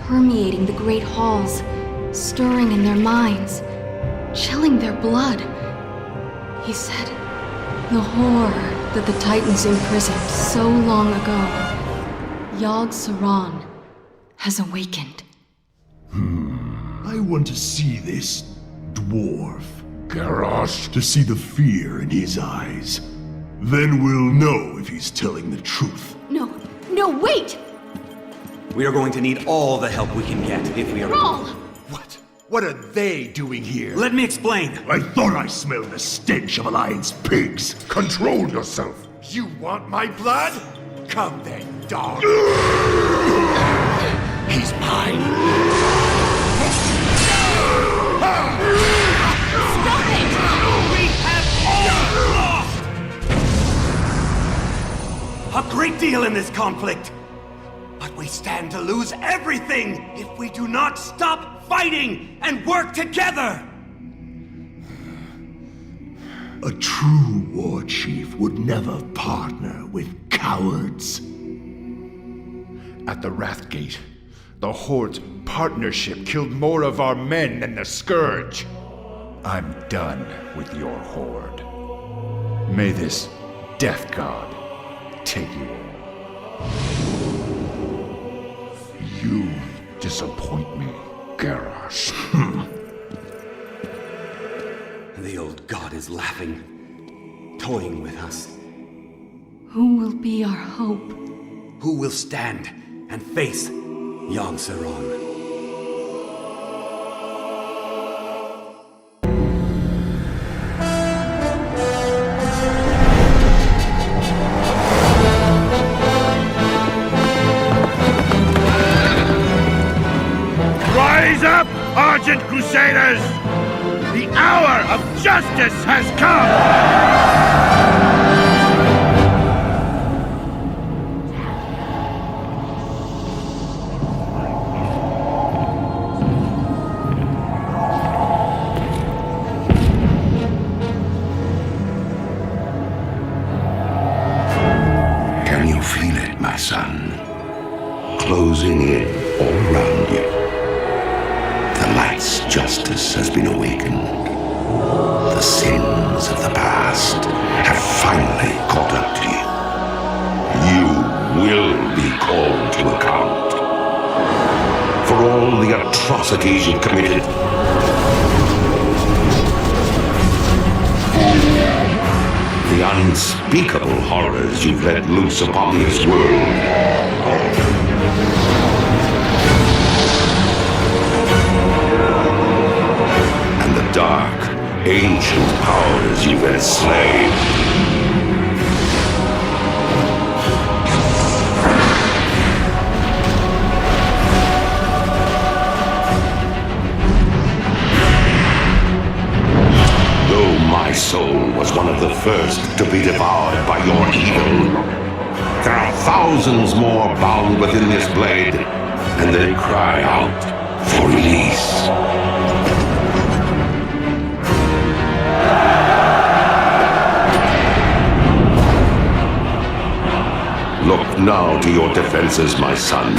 Speaker 20: permeating the great halls, stirring in their minds, chilling their blood. He said, the horror that the Titans imprisoned so long ago, Yogg-Saron has awakened.
Speaker 22: I want to see this dwarf. Garrosh, to see the fear in his eyes. Then we'll know if he's telling the truth.
Speaker 20: No, wait!
Speaker 7: We are going to need all the help we can get if we are...
Speaker 20: Thrall!
Speaker 22: What are they doing here?
Speaker 7: Let me explain.
Speaker 22: I thought I smelled the stench of Alliance pigs. Control yourself. You want my blood? Come then, dog.
Speaker 4: He's mine.
Speaker 6: Stop it! We have all lost!
Speaker 7: A great deal in this conflict. But we stand to lose everything if we do not stop fighting and work together!
Speaker 22: A true war chief would never partner with cowards. At the Wrathgate, the Horde's partnership killed more of our men than the Scourge. I'm done with your Horde. May this Death God take you all. You disappoint me, Garrosh.
Speaker 7: The old god is laughing, toying with us.
Speaker 20: Who will be our hope?
Speaker 7: Who will stand and face Yogg-Saron?
Speaker 1: Rise up, Argent Crusaders! The hour of justice has come!
Speaker 5: Can you feel it, my son? Closing in all around you. The light's justice has been awakened. The sins of the past have finally caught up to you. You will be called to account for all the atrocities you've committed. The unspeakable horrors you've let loose upon this world. And the dark, ancient powers you've enslaved. My soul was one of the first to be devoured by your evil. There are thousands more bound within this blade, and they cry out for release. Look now to your defenses, my son,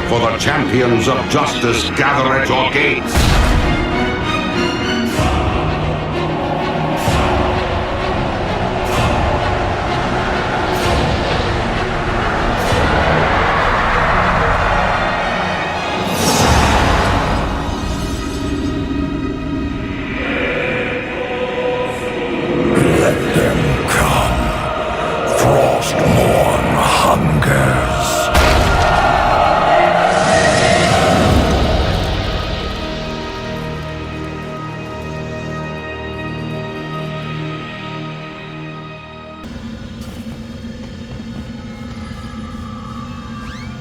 Speaker 5: for the champions of justice gather at your gates.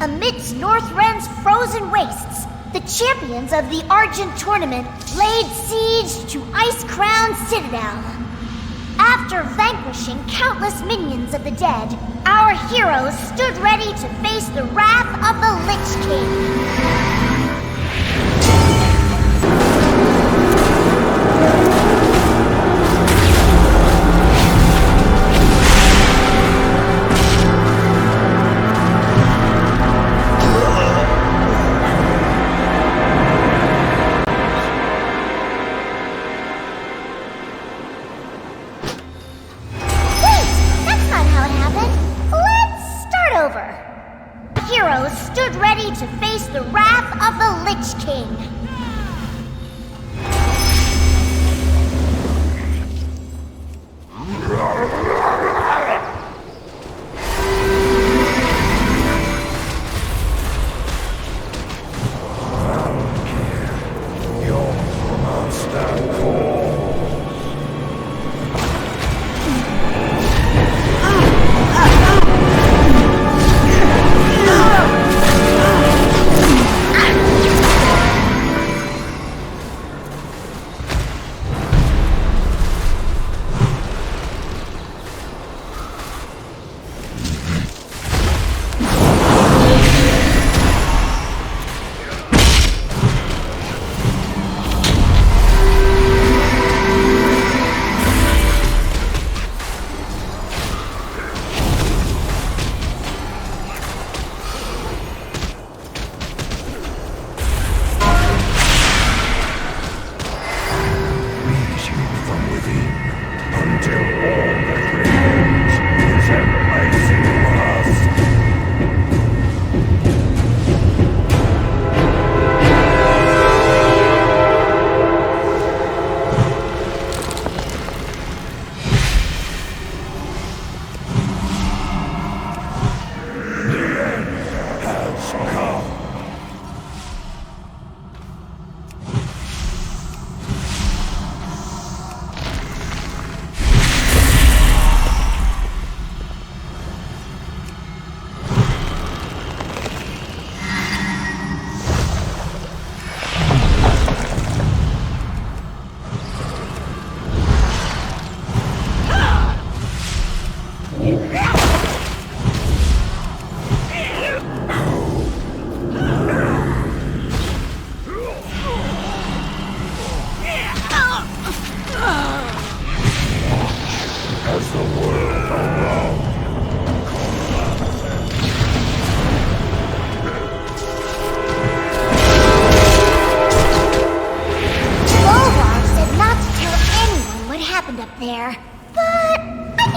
Speaker 10: Amidst Northrend's frozen wastes, the champions of the Argent Tournament laid siege to Ice-Crown Citadel. After vanquishing countless minions of the dead, our heroes stood ready to face the wrath of the Lich King. Heroes stood ready to face the wrath of the Lich King.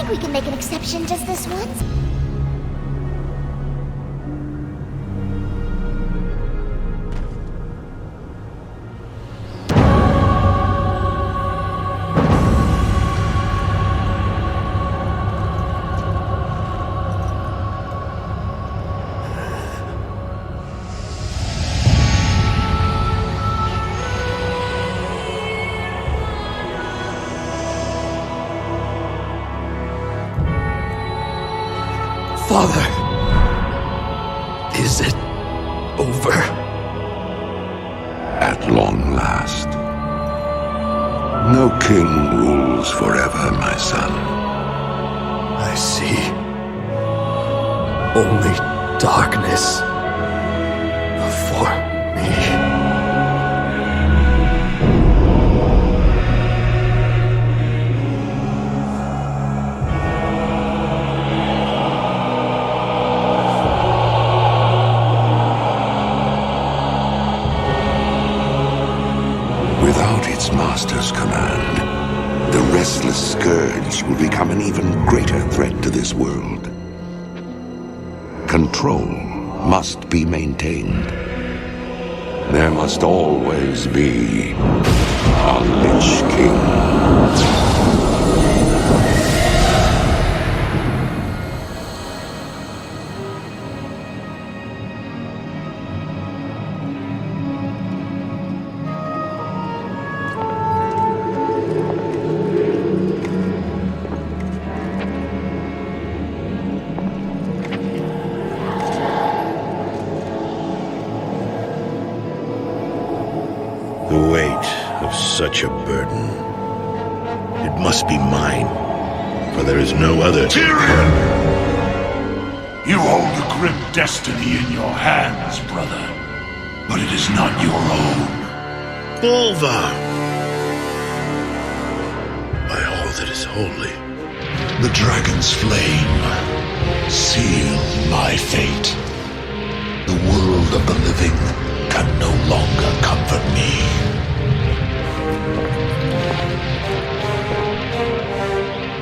Speaker 10: think we can make an exception just this once.
Speaker 13: Father, is it over?
Speaker 5: At long last. No king rules forever, my son.
Speaker 13: I see. Only darkness before me.
Speaker 5: Without its master's command, the restless scourge will become an even greater threat to this world. Control must be maintained. There must always be a Lich King.
Speaker 22: The weight of such a burden. It must be mine, for there is no other.
Speaker 2: Tyrion! You hold a grim destiny in your hands, brother. But it is not your own.
Speaker 22: Bolvar! By all that is holy.
Speaker 2: The dragon's flame sealed my fate. The world of the living can no longer comfort me.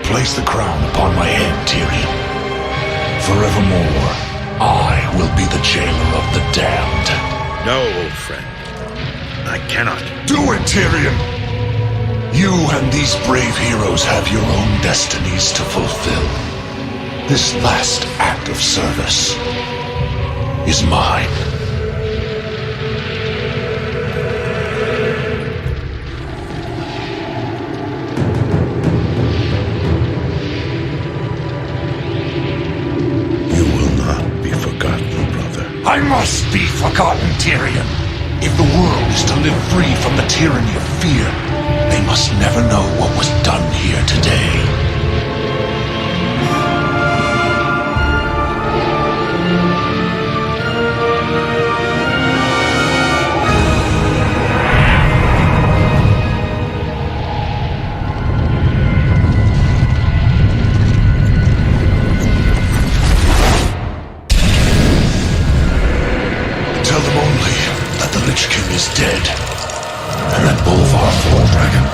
Speaker 2: Place the crown upon my head, Tyrion. Forevermore, I will be the jailer of the damned.
Speaker 22: No, old friend. I cannot.
Speaker 2: Do it, Tyrion! You and these brave heroes have your own destinies to fulfill. This last act of service is mine. I must be forgotten, Tyrion. If the world is to live free from the tyranny of fear, they must never know what was done here today. Dead, and that Bolvar Dragon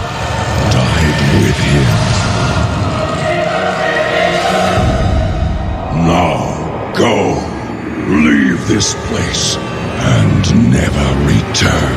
Speaker 2: died with him. Now go, leave this place, and never return.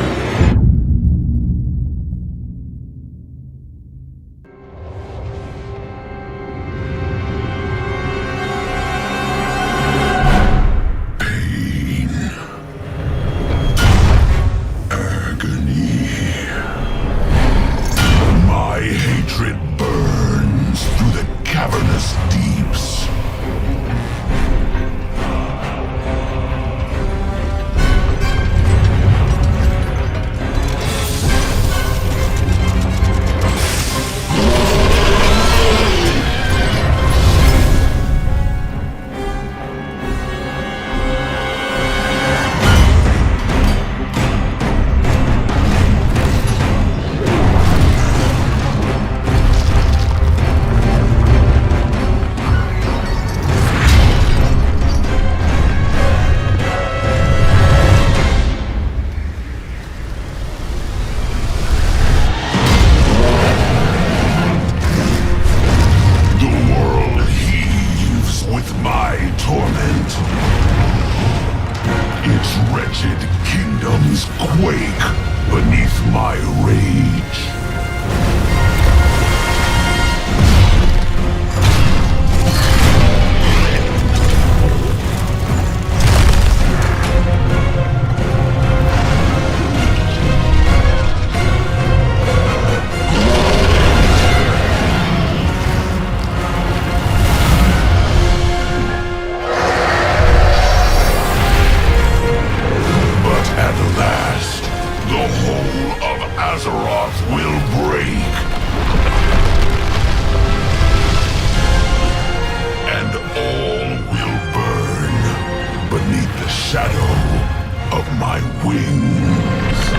Speaker 16: wings.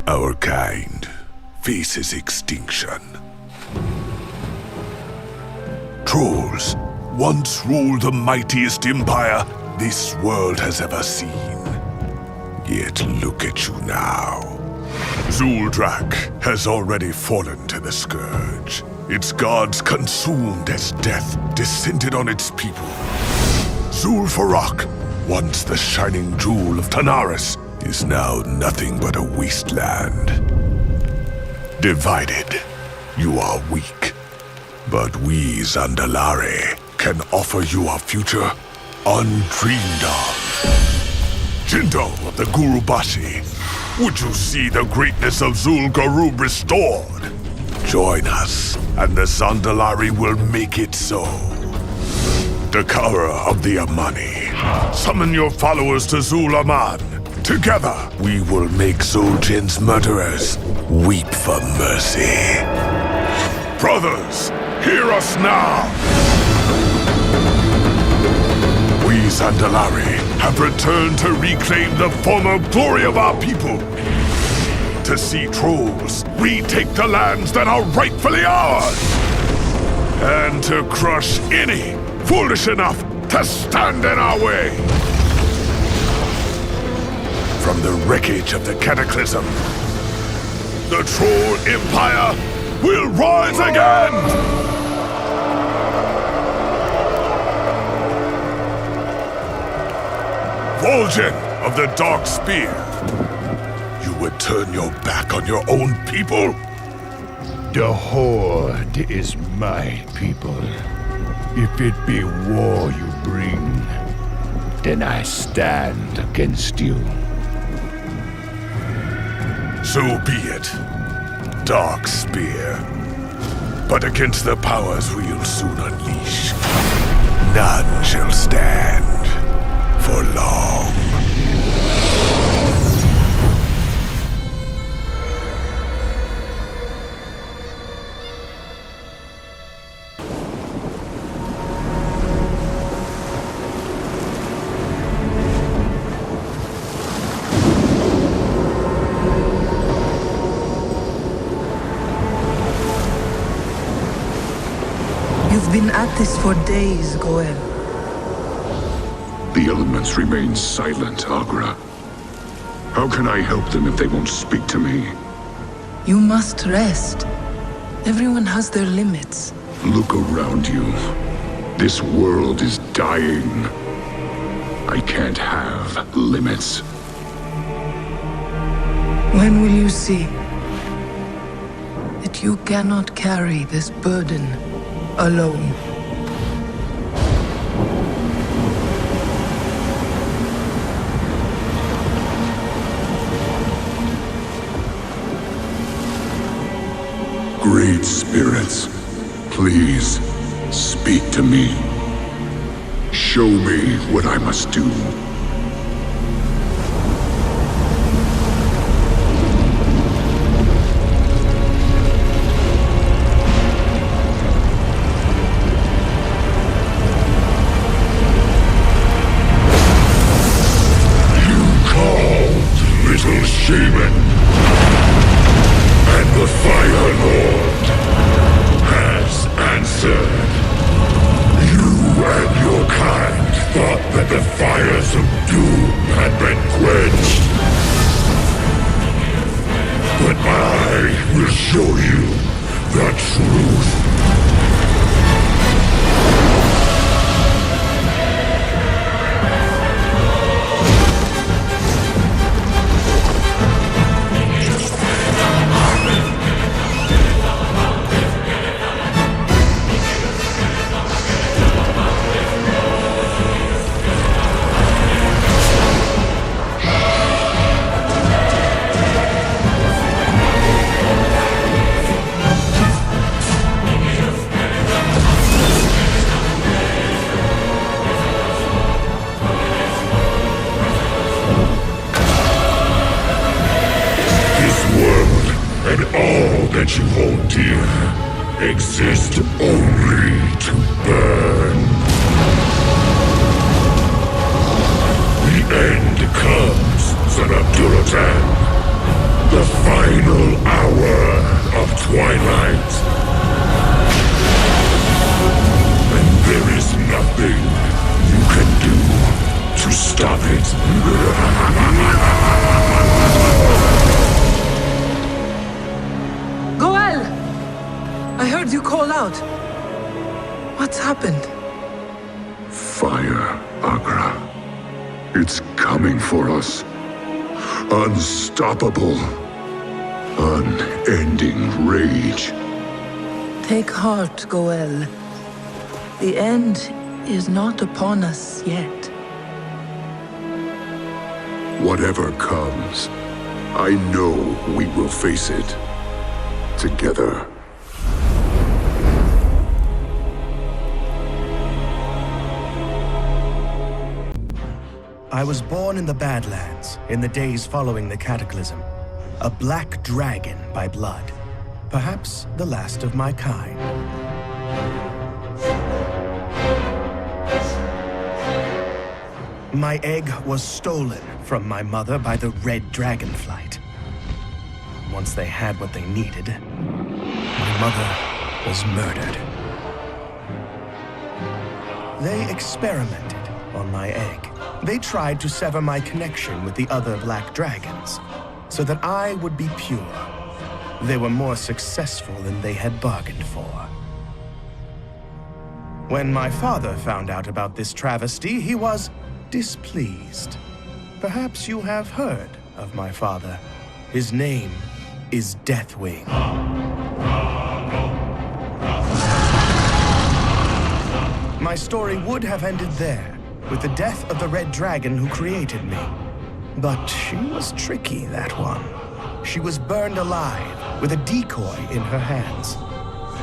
Speaker 16: Our kind faces extinction. Trolls once ruled the mightiest empire this world has ever seen. Yet look at you now. Zuldrak has already fallen to the Scourge. Its gods consumed as death descended on its people. Zul'Farrak, once the shining jewel of Tanaris, is now nothing but a wasteland. Divided, you are weak. But we, Zandalari, can offer you a future undreamed of. Jindo of the Gurubashi, would you see the greatness of Zul'Garub restored? Join us, and the Zandalari will make it so. Dakara of the Amani, summon your followers to Zul-Aman. Together, we will make Zul'Jin's murderers weep for mercy. Brothers, hear us now! We Zandalari have returned to reclaim the former glory of our people. To see trolls retake the lands that are rightfully ours. And to crush any foolish enough to stand in our way. From the wreckage of the Cataclysm, the Troll Empire will rise again! Vol'jin of the Dark Spear, you would turn your back on your own people?
Speaker 22: The Horde is my people. If it be war you bring, then I stand against you.
Speaker 16: So be it, Dark Spear. But against the powers we'll soon unleash, none shall stand for long.
Speaker 3: You've been at this for days, Goel.
Speaker 16: The elements remain silent, Agra. How can I help them if they won't speak to me?
Speaker 3: You must rest. Everyone has their limits.
Speaker 16: Look around you. This world is dying. I can't have limits.
Speaker 3: When will you see that you cannot carry this burden alone?
Speaker 16: Great spirits, please speak to me. Show me what I must do. Little shaman, and the Fire Lord has answered. You and your kind thought that the fires of doom had been quenched. But I will show you the truth. and all that you hold dear exist only to burn. The end comes, Son Abdurrahman. The final hour of twilight. And there is nothing you can do to stop it.
Speaker 3: Goel! I heard you call out. What's happened?
Speaker 16: Fire, Agra. It's coming for us. Unstoppable. Unending rage.
Speaker 3: Take heart, Goel. The end is not upon us yet.
Speaker 16: Whatever comes, I know we will face it. Together.
Speaker 15: I was born in the Badlands in the days following the Cataclysm. A black dragon by blood. Perhaps the last of my kind. My egg was stolen from my mother by the red Dragonflight. Once they had what they needed, my mother was murdered. They experimented on my egg. They tried to sever my connection with the other black dragons, so that I would be pure. They were more successful than they had bargained for. When my father found out about this travesty, he was displeased. Perhaps you have heard of my father. His name is Deathwing. My story would have ended there, with the death of the red dragon who created me. But she was tricky, that one. She was burned alive with a decoy in her hands.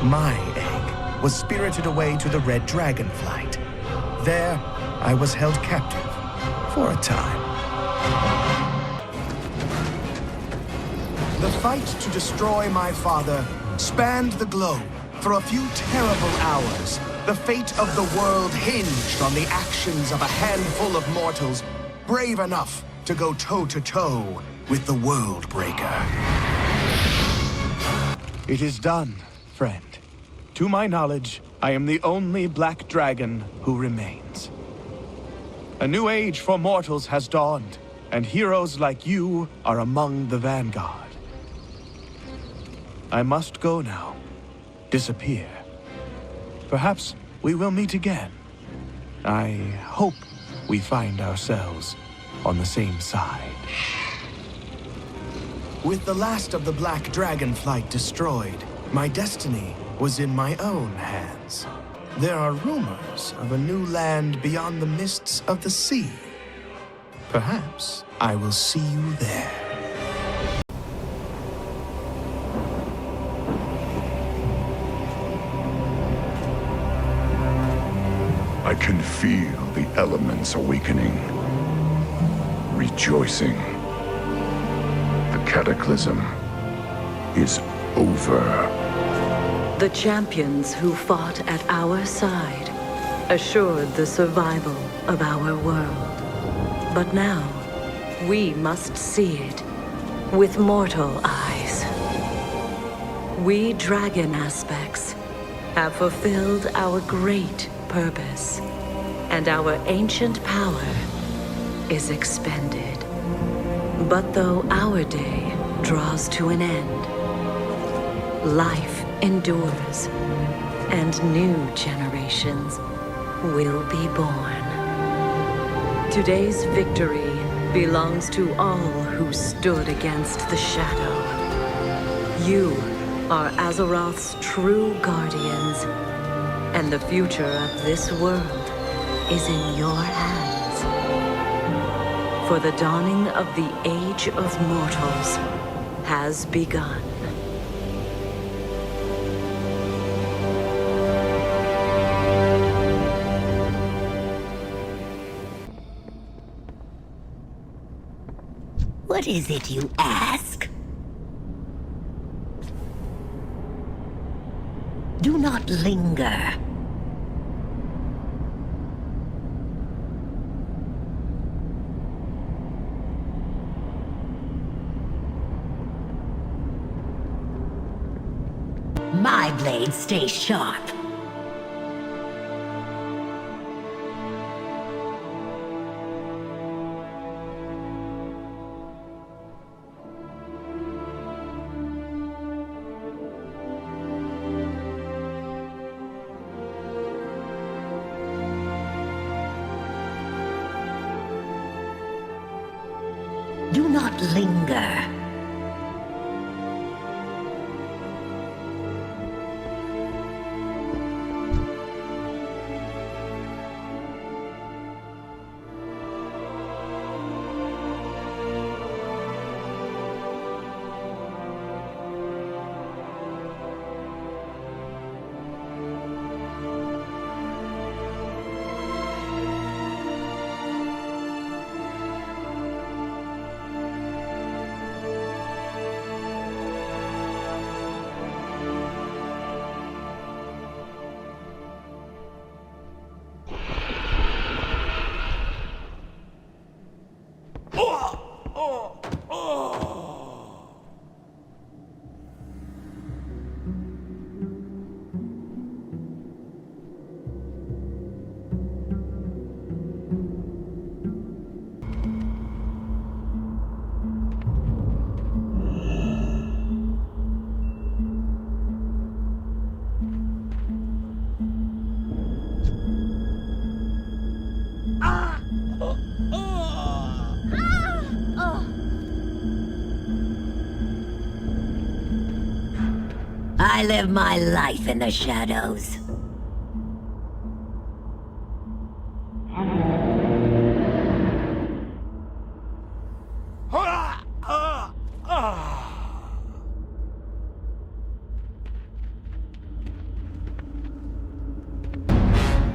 Speaker 15: My egg was spirited away to the red Dragonflight. There, I was held captive for a time. The fight to destroy my father spanned the globe for a few terrible hours. The fate of the world hinged on the actions of a handful of mortals brave enough to go toe-to-toe with the Worldbreaker. It is done, friend. To my knowledge, I am the only black dragon who remains. A new age for mortals has dawned, and heroes like you are among the vanguard. I must go now. Disappear. Perhaps we will meet again. I hope we find ourselves on the same side. With the last of the black Dragonflight destroyed, my destiny was in my own hands. There are rumors of a new land beyond the mists of the sea. Perhaps I will see you there.
Speaker 16: I can feel the elements awakening, rejoicing. The cataclysm is over.
Speaker 18: The champions who fought at our side assured the survival of our world. But now, we must see it with mortal eyes. We dragon aspects have fulfilled our great purpose, and our ancient power is expended. But though our day draws to an end, life endures, and new generations will be born. Today's victory belongs to all who stood against the shadow. You are Azeroth's true guardians, and the future of this world is in your hands. For the dawning of the Age of Mortals has begun.
Speaker 19: What is it you ask?
Speaker 8: Do not linger. My blades stay sharp. Do not linger. I live my life in the shadows.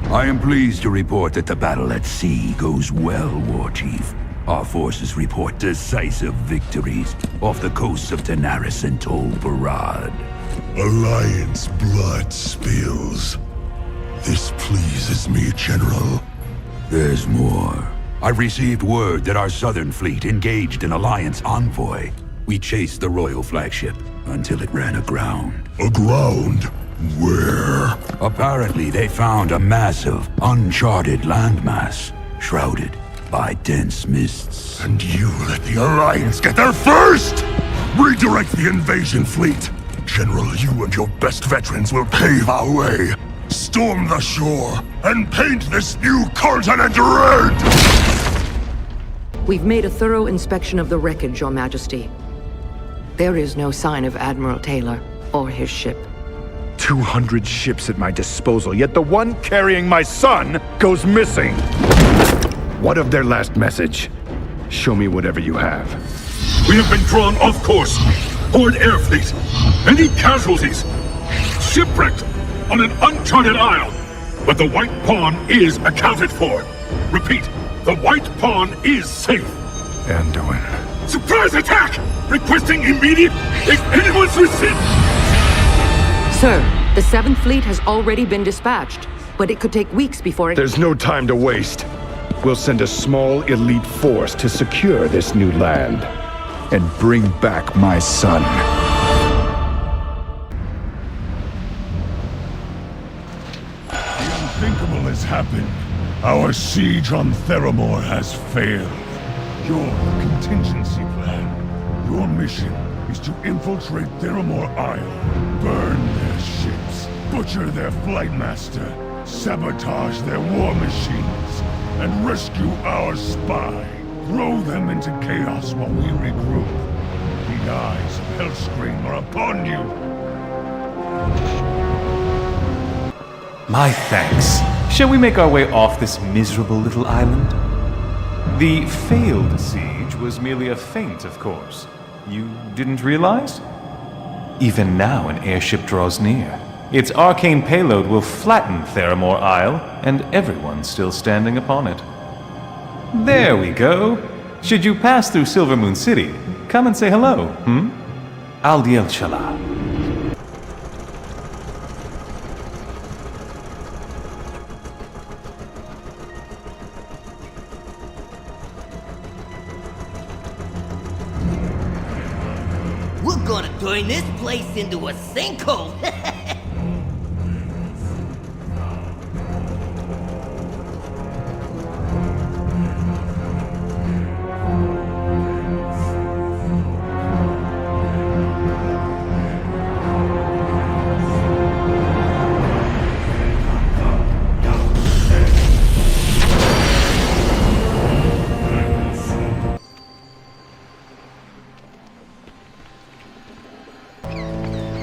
Speaker 13: I am pleased to report that the battle at sea goes well, Warchief. Our forces report decisive victories off the coasts of Daenerys and Tol Barad.
Speaker 16: Alliance blood spills. This pleases me, General.
Speaker 13: There's more. I received word that our southern fleet engaged an Alliance envoy. We chased the royal flagship until it ran aground.
Speaker 16: Aground? Where?
Speaker 13: Apparently they found a massive, uncharted landmass, shrouded by dense mists.
Speaker 16: And you let the Alliance get there first! Redirect the invasion fleet! General, you and your best veterans will pave our way. Storm the shore, and paint this new continent red!
Speaker 14: We've made a thorough inspection of the wreckage, Your Majesty. There is no sign of Admiral Taylor or his ship.
Speaker 12: 200 ships at my disposal, yet the one carrying my son goes missing. What of their last message? Show me whatever you have.
Speaker 19: We have been drawn off course. Horde air fleet. Many casualties. Shipwrecked on an uncharted isle. But the White Pawn is accounted for. Repeat, the White Pawn is safe.
Speaker 12: Anduin.
Speaker 19: Surprise attack! Requesting immediate, if anyone's received.
Speaker 14: Sir, the 7th Fleet has already been dispatched, but it could take weeks before it—
Speaker 12: There's no time to waste. We'll send a small elite force to secure this new land and bring back my son.
Speaker 22: The unthinkable has happened. Our siege on Theramore has failed. Your contingency plan, your mission is to infiltrate Theramore Isle, burn their ships, butcher their flight master, sabotage their war machines, and rescue our spy. Throw them into chaos while we regroup. The eyes of Hellscream are upon you.
Speaker 21: My thanks. Shall we make our way off this miserable little island? The failed siege was merely a feint, of course. You didn't realize? Even now an airship draws near. Its arcane payload will flatten Theramore Isle, and everyone's still standing upon it. There we go. Should you pass through Silvermoon City, come and say hello, Al Diel Shala.
Speaker 9: turn this place into a sinkhole.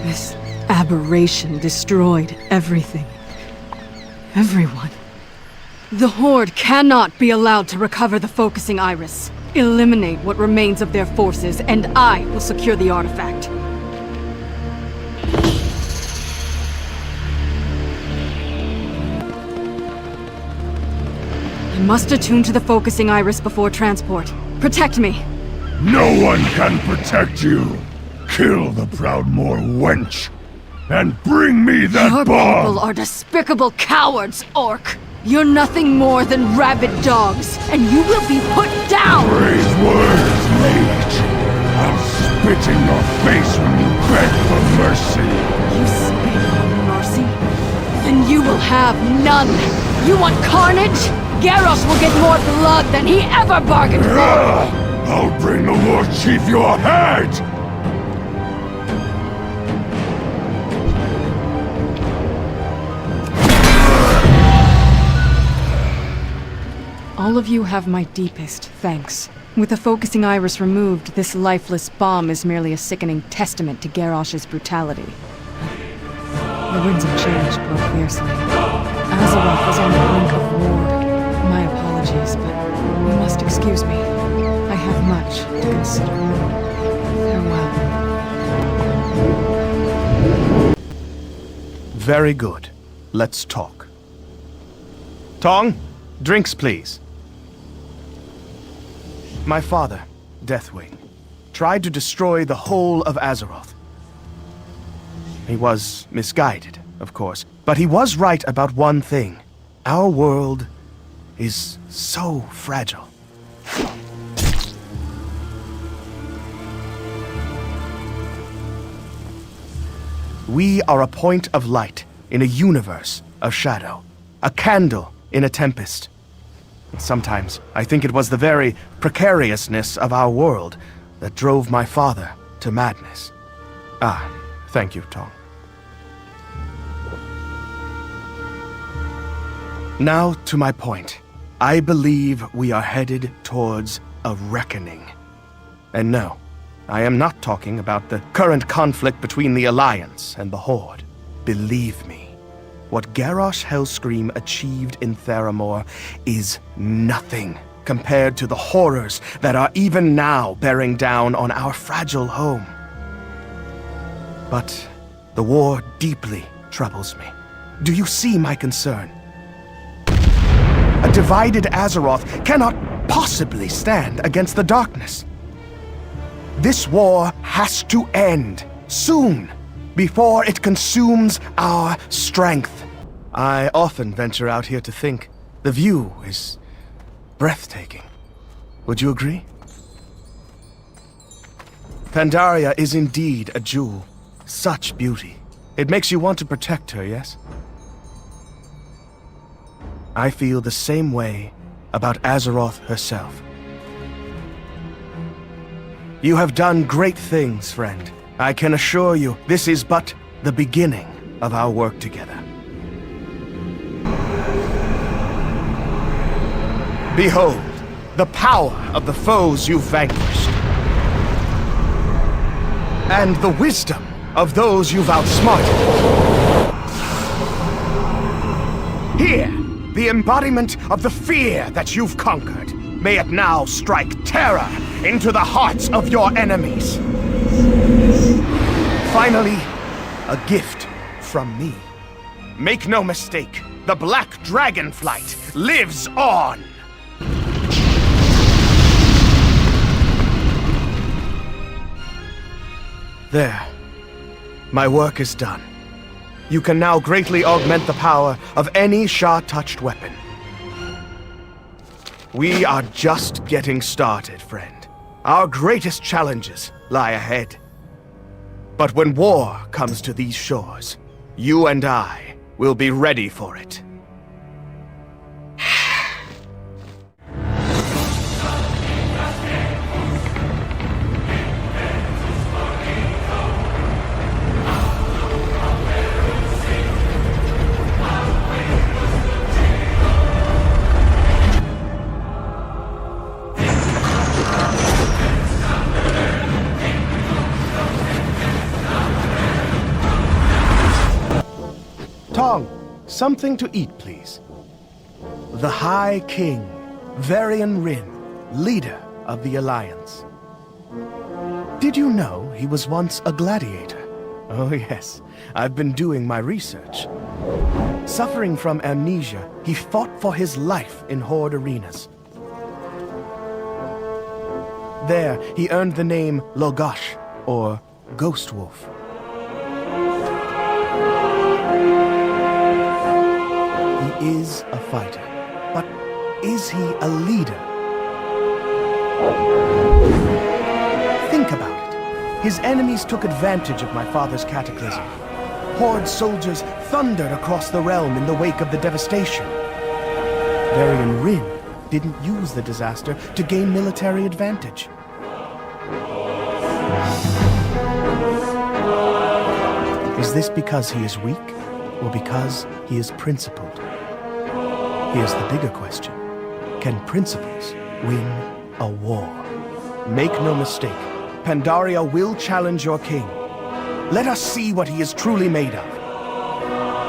Speaker 11: This aberration destroyed everything. Everyone. The Horde cannot be allowed to recover the focusing iris. Eliminate what remains of their forces, and I will secure the artifact. I must attune to the focusing iris before transport. Protect me.
Speaker 22: No one can protect you. Kill the Proudmoore wench, and bring me that
Speaker 11: Your
Speaker 22: bomb!
Speaker 11: people are despicable cowards, Orc. You're nothing more than rabid dogs, and you will be put down!
Speaker 22: Brave words, mage. I'll spit in your face when you beg for mercy.
Speaker 11: You spit on mercy? Then you will have none! You want carnage? Garrosh will get more blood than he ever bargained for!
Speaker 22: I'll bring the Lord Chief your head!
Speaker 11: All of you have my deepest thanks. With the focusing iris removed, this lifeless bomb is merely a sickening testament to Garrosh's brutality. The winds have changed both fiercely. Azeroth is on the brink of war. My apologies, but you must excuse me. I have much to consider. Farewell.
Speaker 15: Very good. Let's talk. Tong, drinks please. My father, Deathwing, tried to destroy the whole of Azeroth. He was misguided, of course, but he was right about one thing. Our world is so fragile. We are a point of light in a universe of shadow, a candle in a tempest. Sometimes I think it was the very precariousness of our world that drove my father to madness. Ah, thank you, Tong. Now to my point. I believe we are headed towards a reckoning. And no, I am not talking about the current conflict between the Alliance and the Horde. Believe me, what Garrosh Hellscream achieved in Theramore is nothing compared to the horrors that are even now bearing down on our fragile home. But the war deeply troubles me. Do you see my concern? A divided Azeroth cannot possibly stand against the darkness. This war has to end soon, before it consumes our strength. I often venture out here to think. The view is breathtaking. Would you agree? Pandaria is indeed a jewel. Such beauty. It makes you want to protect her, yes? I feel the same way about Azeroth herself. You have done great things, friend. I can assure you, this is but the beginning of our work together. Behold, the power of the foes you've vanquished. And the wisdom of those you've outsmarted. Here, the embodiment of the fear that you've conquered. May it now strike terror into the hearts of your enemies. Finally, a gift from me. Make no mistake, the Black Dragonflight lives on! There. My work is done. You can now greatly augment the power of any Shah-touched weapon. We are just getting started, friend. Our greatest challenges lie ahead. But when war comes to these shores, you and I will be ready for it. Tong, something to eat, please. The High King, Anduin Wrynn, leader of the Alliance. Did you know he was once a gladiator? Oh yes, I've been doing my research. Suffering from amnesia, he fought for his life in Horde arenas. There, he earned the name Logosh, or Ghost Wolf. He is a fighter, but is he a leader? Think about it. His enemies took advantage of my father's cataclysm. Horde soldiers thundered across the realm in the wake of the devastation. Anduin Wrynn didn't use the disaster to gain military advantage. Is this because he is weak, or because he is principled? Here's the bigger question. Can principles win a war? Make no mistake, Pandaria will challenge your king. Let us see what he is truly made of.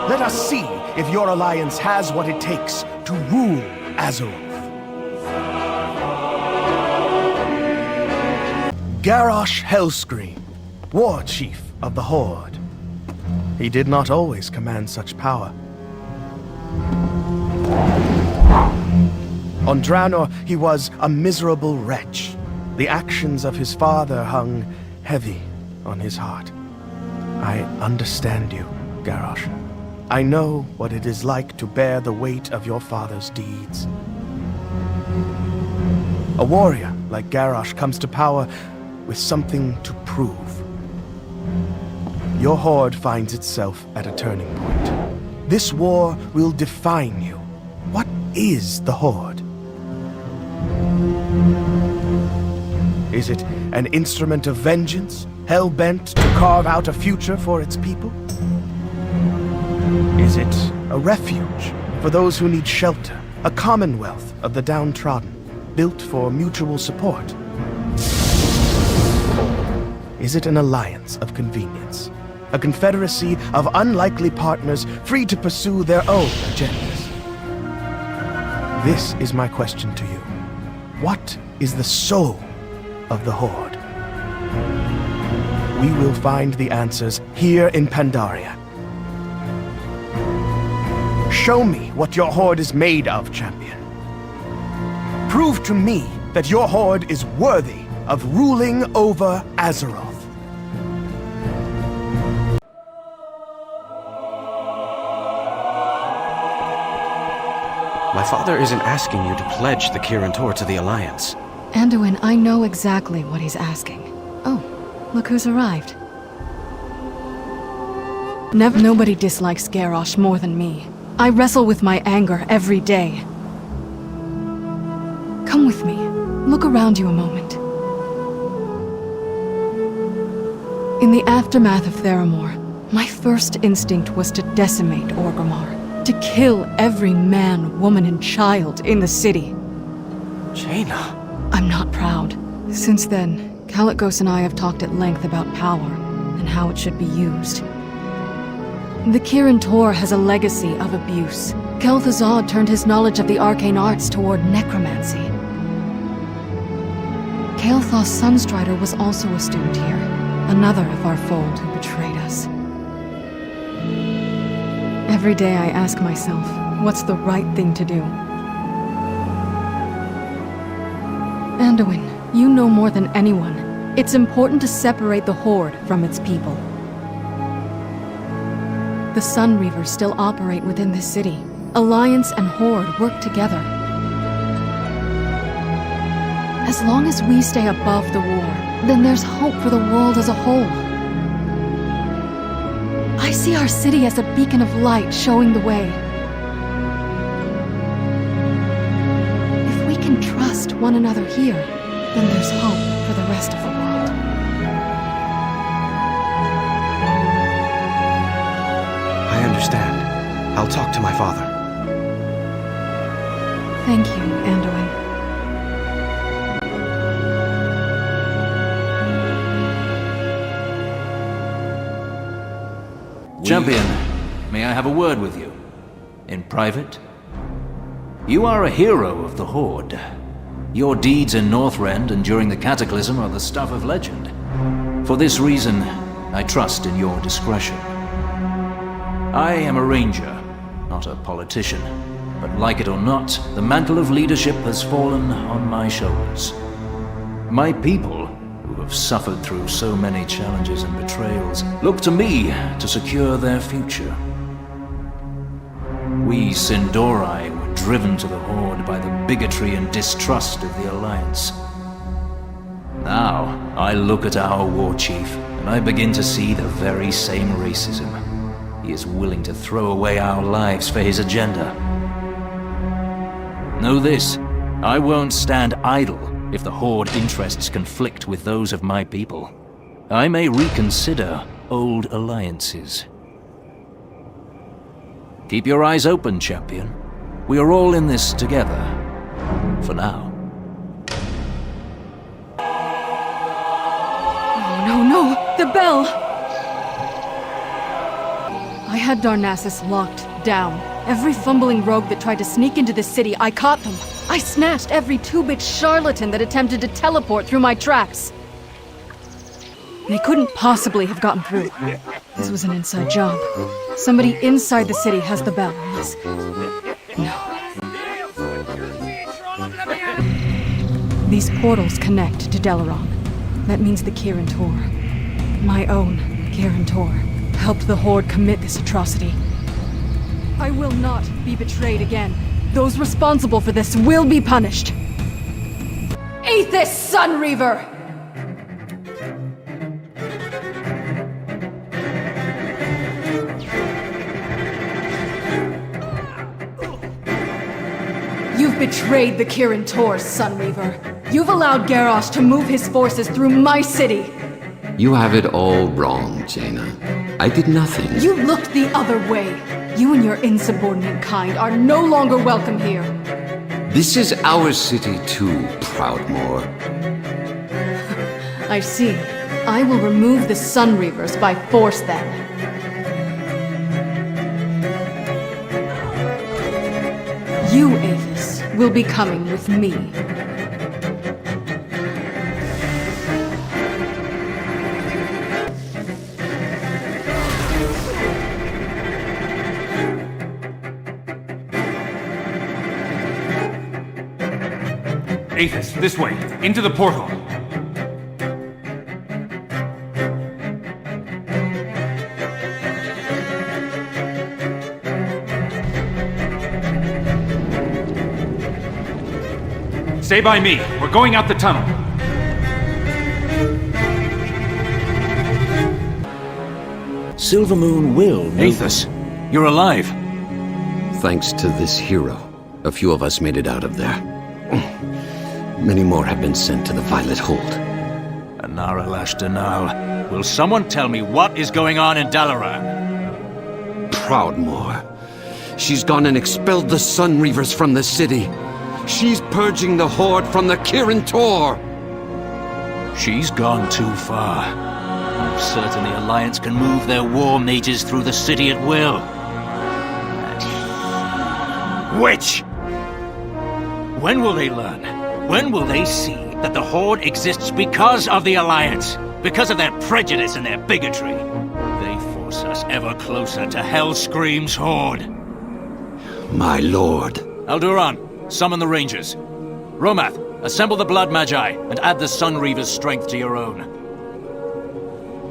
Speaker 15: Let us see if your alliance has what it takes to rule Azeroth. Garrosh Hellscream, war chief of the Horde. He did not always command such power. On Draenor, he was a miserable wretch. The actions of his father hung heavy on his heart. I understand you, Garrosh. I know what it is like to bear the weight of your father's deeds. A warrior like Garrosh comes to power with something to prove. Your Horde finds itself at a turning point. This war will define you. What is the Horde? Is it an instrument of vengeance, hell-bent to carve out a future for its people? Is it a refuge for those who need shelter, a commonwealth of the downtrodden, built for mutual support? Is it an alliance of convenience, a confederacy of unlikely partners free to pursue their own agendas? This is my question to you. What is the soul of the Horde? We will find the answers here in Pandaria. Show me what your Horde is made of, champion. Prove to me that your Horde is worthy of ruling over Azeroth.
Speaker 4: My father isn't asking you to pledge the Kirin Tor to the Alliance.
Speaker 11: Anduin, I know exactly what he's asking. Oh, look who's arrived. Nobody dislikes Garrosh more than me. I wrestle with my anger every day. Come with me. Look around you a moment. In the aftermath of Theramore, my first instinct was to decimate Orgrimmar. To kill every man, woman, and child in the city.
Speaker 4: Jaina.
Speaker 11: I'm not proud. Since then, Kalecgos and I have talked at length about power and how it should be used. The Kirin Tor has a legacy of abuse. Kel'Thuzad turned his knowledge of the arcane arts toward necromancy. Kael'thas Sunstrider was also a student here, another of our fold who betrayed us. Every day I ask myself, what's the right thing to do? Anduin, you know more than anyone. It's important to separate the Horde from its people. The Sun Reavers still operate within this city. Alliance and Horde work together. As long as we stay above the war, then there's hope for the world as a whole. I see our city as a beacon of light showing the way. If we can trust one another here, then there's hope for the rest of the world.
Speaker 4: I understand. I'll talk to my father.
Speaker 11: Thank you, Anduin.
Speaker 6: Champion, may I have a word with you? In private? You are a hero of the Horde. Your deeds in Northrend and during the Cataclysm are the stuff of legend. For this reason, I trust in your discretion. I am a ranger, not a politician. But like it or not, the mantle of leadership has fallen on my shoulders. My people, who have suffered through so many challenges and betrayals, look to me to secure their future. We Sin'dorei were driven to the Horde by the bigotry and distrust of the Alliance. Now, I look at our war chief, and I begin to see the very same racism. He is willing to throw away our lives for his agenda. Know this, I won't stand idle if the Horde interests conflict with those of my people. I may reconsider old alliances. Keep your eyes open, champion. We are all in this together. For now.
Speaker 11: Oh, no! The bell! I had Darnassus locked down. Every fumbling rogue that tried to sneak into the city, I caught them. I snatched every two-bit charlatan that attempted to teleport through my tracks. They couldn't possibly have gotten through. This was an inside job. Somebody inside the city has the bell. No. These portals connect to Dalaran. That means the Kirin Tor, my own Kirin Tor, helped the Horde commit this atrocity. I will not be betrayed again. Those responsible for this will be punished. Aethys Sunreaver! You've betrayed the Kirin Tor, Sunreaver. You've allowed Garrosh to move his forces through my city.
Speaker 17: You have it all wrong, Jaina. I did nothing.
Speaker 11: You looked the other way. You and your insubordinate kind are no longer welcome here.
Speaker 17: This is our city too, Proudmoore.
Speaker 11: I see. I will remove the Sunreavers by force then. You, Aethys, will be coming with me.
Speaker 21: Aethys, this way, into the portal. Stay by me. We're going out the tunnel.
Speaker 6: Silvermoon will move.
Speaker 17: Aethys,
Speaker 6: you're alive.
Speaker 17: Thanks to this hero, a few of us made it out of there. Many more have been sent to the Violet Hold.
Speaker 6: Anara Lashtanal, will someone tell me what is going on in Dalaran?
Speaker 17: Proudmoore. She's gone and expelled the Sunreavers from the city. She's purging the Horde from the Kirin Tor.
Speaker 6: She's gone too far. I'm certain the Alliance can move their war mages through the city at will. Which? When will they learn? When will they see that the Horde exists because of the Alliance? Because of their prejudice and their bigotry? They force us ever closer to Hellscream's Horde.
Speaker 17: My lord.
Speaker 6: Alduran, summon the Rangers. Romath, assemble the Blood Magi and add the Sunreaver's strength to your own.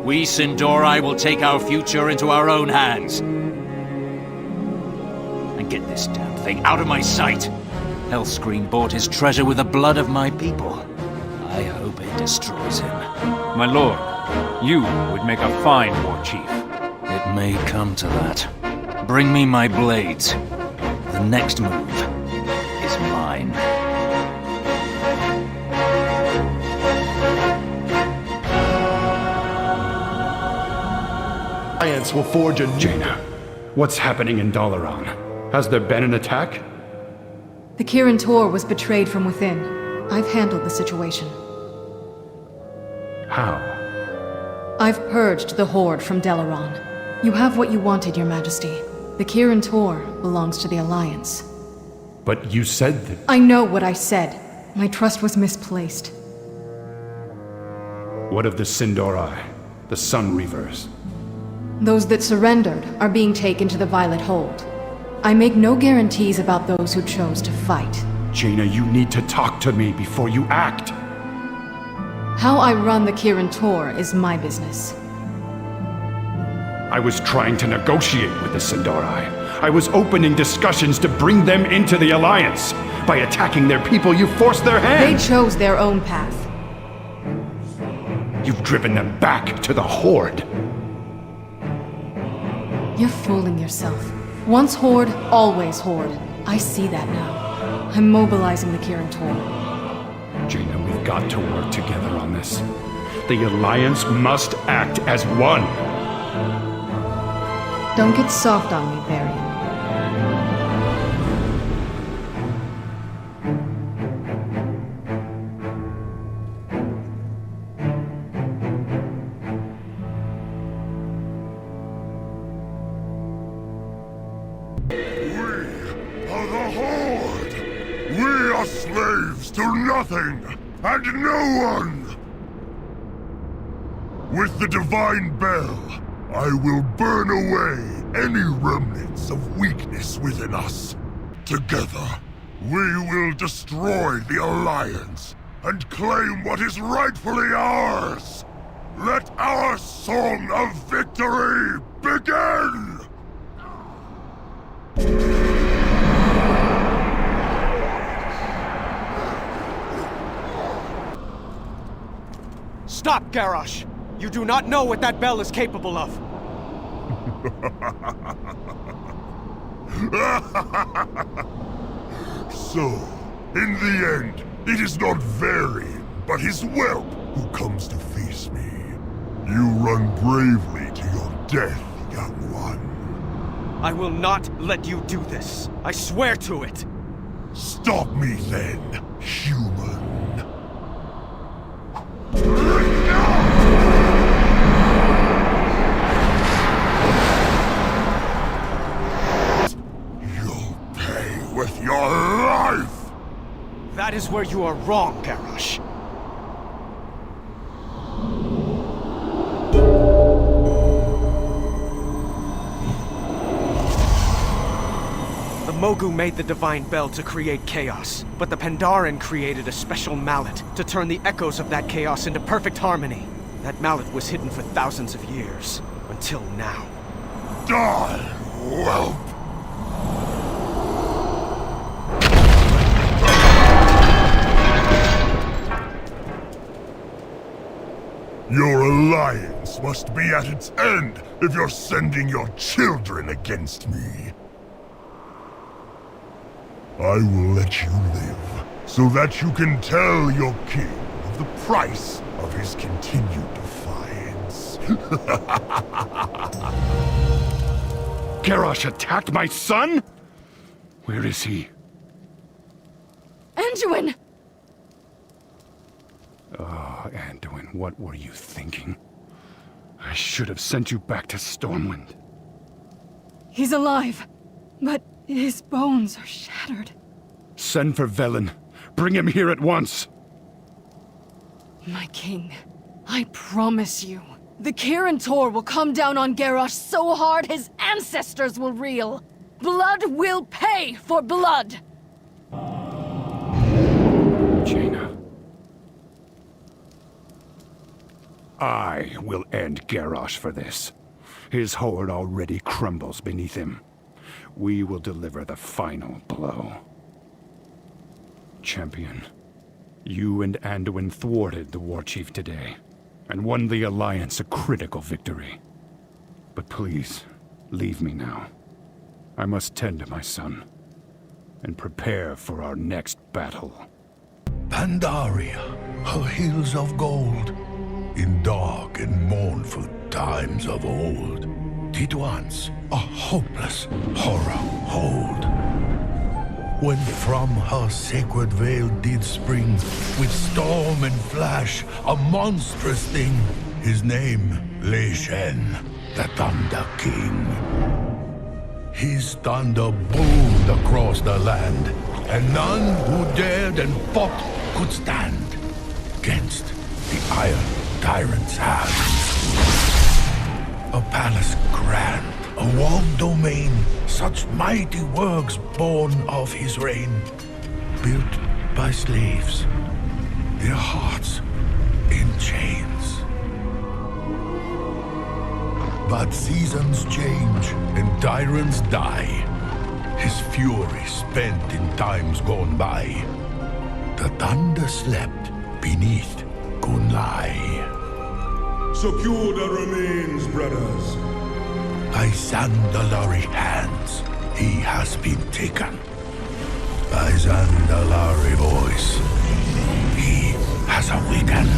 Speaker 6: We Sin'dorei will take our future into our own hands. And get this damn thing out of my sight. Hellscream bought his treasure with the blood of my people. I hope it destroys him.
Speaker 21: My lord, you would make a fine war chief.
Speaker 6: It may come to that. Bring me my blades. The next move is mine.
Speaker 7: Alliance will forge a Jaina. What's happening in Dalaran? Has there been an attack?
Speaker 11: The Kirin Tor was betrayed from within. I've handled the situation.
Speaker 7: How?
Speaker 11: I've purged the Horde from Dalaran. You have what you wanted, Your Majesty. The Kirin Tor belongs to the Alliance.
Speaker 7: But you said that...
Speaker 11: I know what I said. My trust was misplaced.
Speaker 7: What of the Sindorai? The Sun Reavers?
Speaker 11: Those that surrendered are being taken to the Violet Hold. I make no guarantees about those who chose to fight.
Speaker 7: Jaina, you need to talk to me before you act.
Speaker 11: How I run the Kirin Tor is my business.
Speaker 7: I was trying to negotiate with the Sindorai. I was opening discussions to bring them into the Alliance. By attacking their people, you forced their hand!
Speaker 11: They chose their own path.
Speaker 7: You've driven them back to the Horde.
Speaker 11: You're fooling yourself. Once Horde, always Horde. I see that now. I'm mobilizing the Kirin Tor.
Speaker 7: Jaina, we've got to work together on this. The Alliance must act as one.
Speaker 11: Don't get soft on me, Varian.
Speaker 16: Slaves to nothing and no one! With the Divine Bell, I will burn away any remnants of weakness within us. Together, we will destroy the Alliance and claim what is rightfully ours! Let our song of victory begin!
Speaker 4: Stop, Garrosh! You do not know what that bell is capable of!
Speaker 16: So, in the end, it is not Varian, but his whelp who comes to face me. You run bravely to your death, young one.
Speaker 4: I will not let you do this. I swear to it!
Speaker 16: Stop me then, human. You'll pay with your life!
Speaker 4: That is where you are wrong, Garrosh. The Mogu made the Divine Bell to create chaos, but the Pandaren created a special mallet to turn the echoes of that chaos into perfect harmony. That mallet was hidden for thousands of years, until now.
Speaker 16: Die, whelp! Your alliance must be at its end if you're sending your children against me. I will let you live, so that you can tell your king of the price of his continued defiance.
Speaker 7: Garrosh attacked my son? Where is he?
Speaker 11: Anduin!
Speaker 7: Oh, Anduin, what were you thinking? I should have sent you back to Stormwind.
Speaker 11: He's alive, but his bones are shattered.
Speaker 7: Send for Velen. Bring him here at once.
Speaker 11: My king, I promise you, the Kirin Tor will come down on Garrosh so hard his ancestors will reel. Blood will pay for blood!
Speaker 7: Jaina. I will end Garrosh for this. His horde already crumbles beneath him. We will deliver the final blow. Champion, you and Anduin thwarted the War Chief today, and won the Alliance a critical victory. But please, leave me now. I must tend to my son, and prepare for our next battle.
Speaker 16: Pandaria, her hills of gold, in dark and mournful times of old, did once a hopeless horror hold. When from her sacred veil did spring, with storm and flash, a monstrous thing, his name, Wrathion, the Thunder King. His thunder boomed across the land, and none who dared and fought could stand against the Iron Tyrant's hands. A palace grand, a walled domain, such mighty works born of his reign, built by slaves, their hearts in chains. But seasons change and tyrants die, his fury spent in times gone by. The thunder slept beneath Kunlai.
Speaker 19: Secure the remains, brothers.
Speaker 16: By Zandalari hands, he has been taken. By Zandalari voice, he has awakened.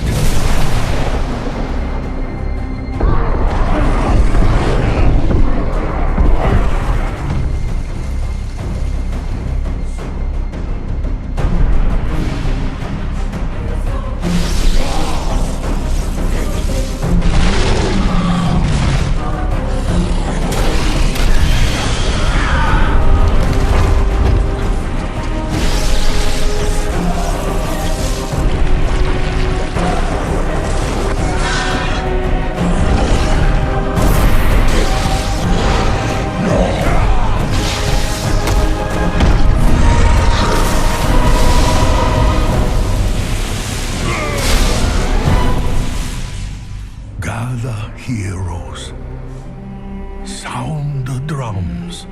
Speaker 16: Heroes, sound the drums.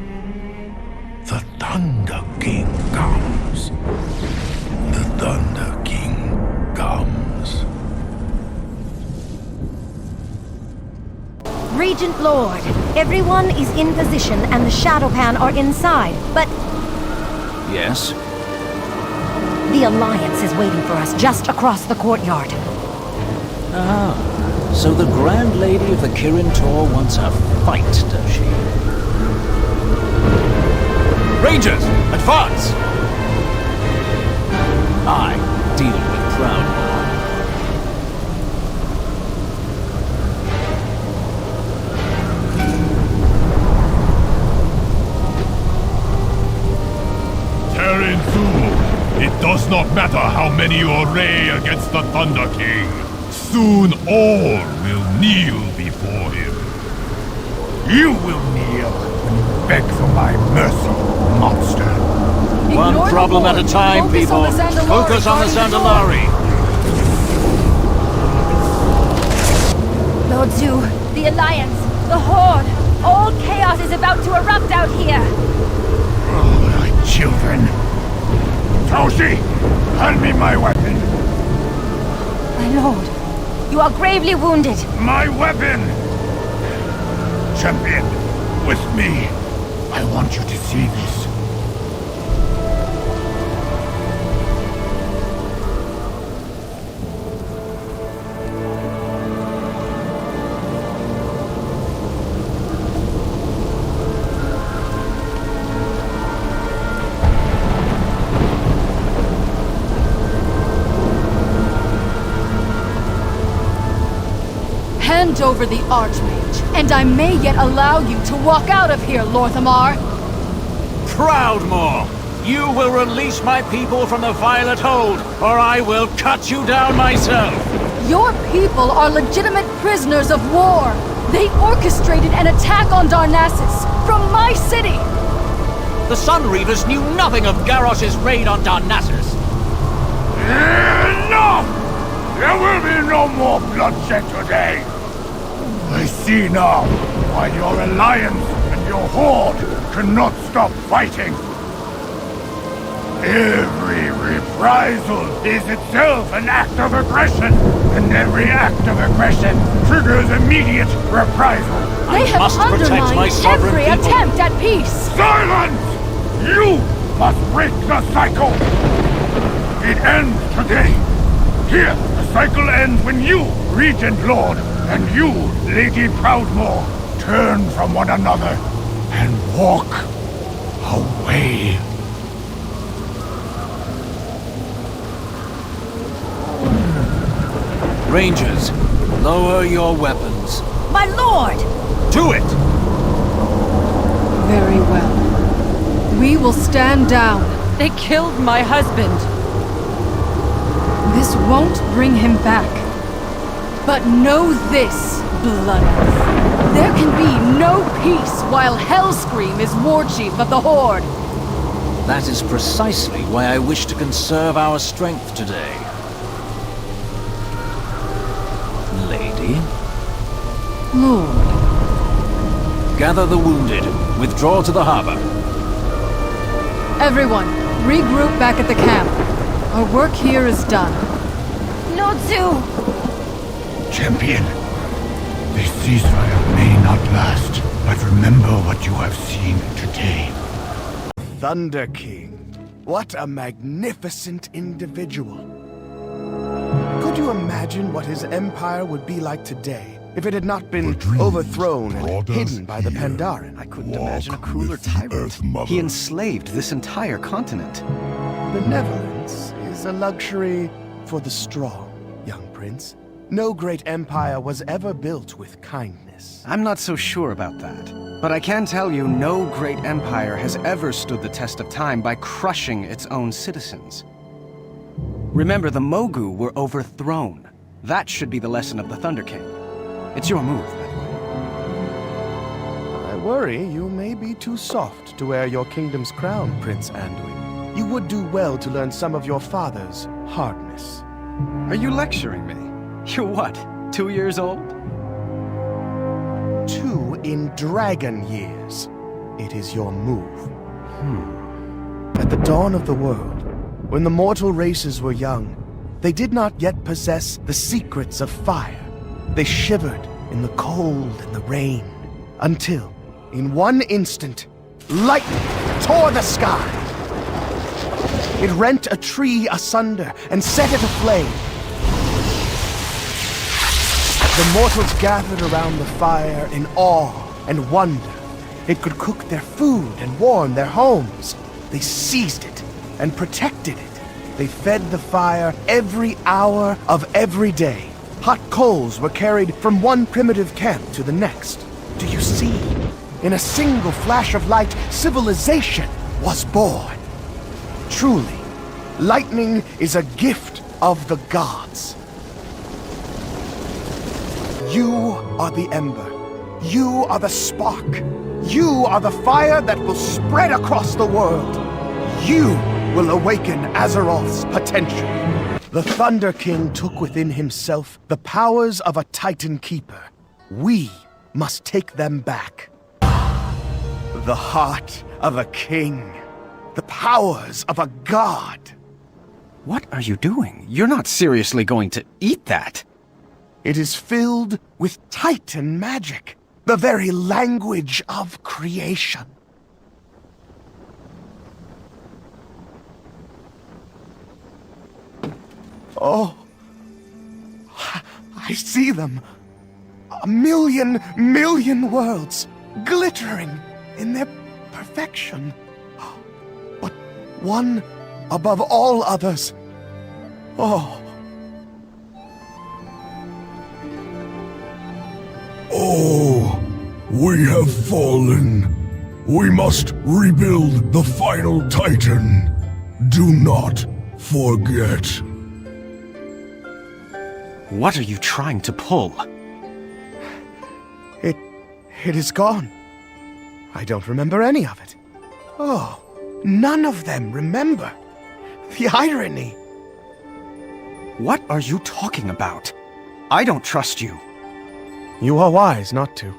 Speaker 16: The Thunder King comes. The Thunder King comes.
Speaker 10: Regent Lord, everyone is in position and the Shadowpan are inside, but
Speaker 6: Yes?
Speaker 10: the Alliance is waiting for us just across the courtyard.
Speaker 6: Ah, so the Grand Lady of the Kirin Tor wants a fight, does she? Rangers, advance! I deal with Proudmoore.
Speaker 19: Terran Thule, it does not matter how many you array against the Thunder King. Soon all will kneel before him.
Speaker 22: You will kneel when you beg for my mercy, monster.
Speaker 6: One problem at a time, people. Focus on the Zandalari.
Speaker 10: Lord Zoo, the Alliance, the Horde, all chaos is about to erupt out here.
Speaker 22: Oh, my children. Toshi, hand me my weapon.
Speaker 10: My lord, you are gravely wounded.
Speaker 22: My weapon! Champion, with me. I want you to see this.
Speaker 11: Hand over the Archmage, and I may yet allow you to walk out of here, Lorthamar.
Speaker 6: Proudmoore, you will release my people from the Violet Hold, or I will cut you down myself.
Speaker 11: Your people are legitimate prisoners of war. They orchestrated an attack on Darnassus from my city.
Speaker 6: The Sunreavers knew nothing of Garrosh's raid on Darnassus.
Speaker 22: Enough! There will be no more bloodshed today. I see now why your alliance and your horde cannot stop fighting. Every reprisal is itself an act of aggression, and every act of aggression triggers immediate reprisal.
Speaker 11: They have undermined every attempt at peace!
Speaker 22: Silence! You must break the cycle! It ends today. Here, the cycle ends when you, Regent Lord, and you, Lady Proudmoore, turn from one another and walk away.
Speaker 6: Rangers, lower your weapons.
Speaker 8: My lord!
Speaker 6: Do it!
Speaker 11: Very well. We will stand down. They killed my husband. This won't bring him back. But know this, Blood Elf. There can be no peace while Hellscream is War Chief of the Horde.
Speaker 6: That is precisely why I wish to conserve our strength today. Lady?
Speaker 11: Lord.
Speaker 6: Gather the wounded. Withdraw to the harbor.
Speaker 11: Everyone, regroup back at the camp. Our work here is done.
Speaker 10: Lord Zu!
Speaker 22: Champion, this ceasefire may not last, but remember what you have seen today.
Speaker 15: Thunder King. What a magnificent individual. Could you imagine what his empire would be like today if it had not been overthrown and hidden by the Pandaren?
Speaker 4: I couldn't imagine a cooler tyrant. He enslaved this entire continent.
Speaker 15: Benevolence is a luxury for the strong, young prince. No great empire was ever built with kindness.
Speaker 4: I'm not so sure about that. But I can tell you no great empire has ever stood the test of time by crushing its own citizens. Remember, the Mogu were overthrown. That should be the lesson of the Thunder King. It's your move, by the way.
Speaker 15: I worry you may be too soft to wear your kingdom's crown, Prince Anduin. You would do well to learn some of your father's hardness.
Speaker 4: Are you lecturing me? You're what, 2 years old?
Speaker 15: 2 in dragon years. It is your move. At the dawn of the world, when the mortal races were young, they did not yet possess the secrets of fire. They shivered in the cold and the rain, until, in one instant, lightning tore the sky. It rent a tree asunder and set it aflame. The mortals gathered around the fire in awe and wonder. It could cook their food and warm their homes. They seized it and protected it. They fed the fire every hour of every day. Hot coals were carried from one primitive camp to the next. Do you see? In a single flash of light, civilization was born. Truly, lightning is a gift of the gods. You are the ember. You are the spark. You are the fire that will spread across the world. You will awaken Azeroth's potential. The Thunder King took within himself the powers of a Titan Keeper. We must take them back. The heart of a king. The powers of a god.
Speaker 4: What are you doing? You're not seriously going to eat that.
Speaker 15: It is filled with Titan magic, the very language of creation. Oh, I see them. A million worlds, glittering in their perfection. But one above all others. Oh.
Speaker 16: Oh, we have fallen. We must rebuild the final Titan. Do not forget.
Speaker 4: What are you trying to pull?
Speaker 15: It is gone. I don't remember any of it. Oh, none of them remember. The irony.
Speaker 4: What are you talking about? I don't trust you.
Speaker 15: You are wise not to.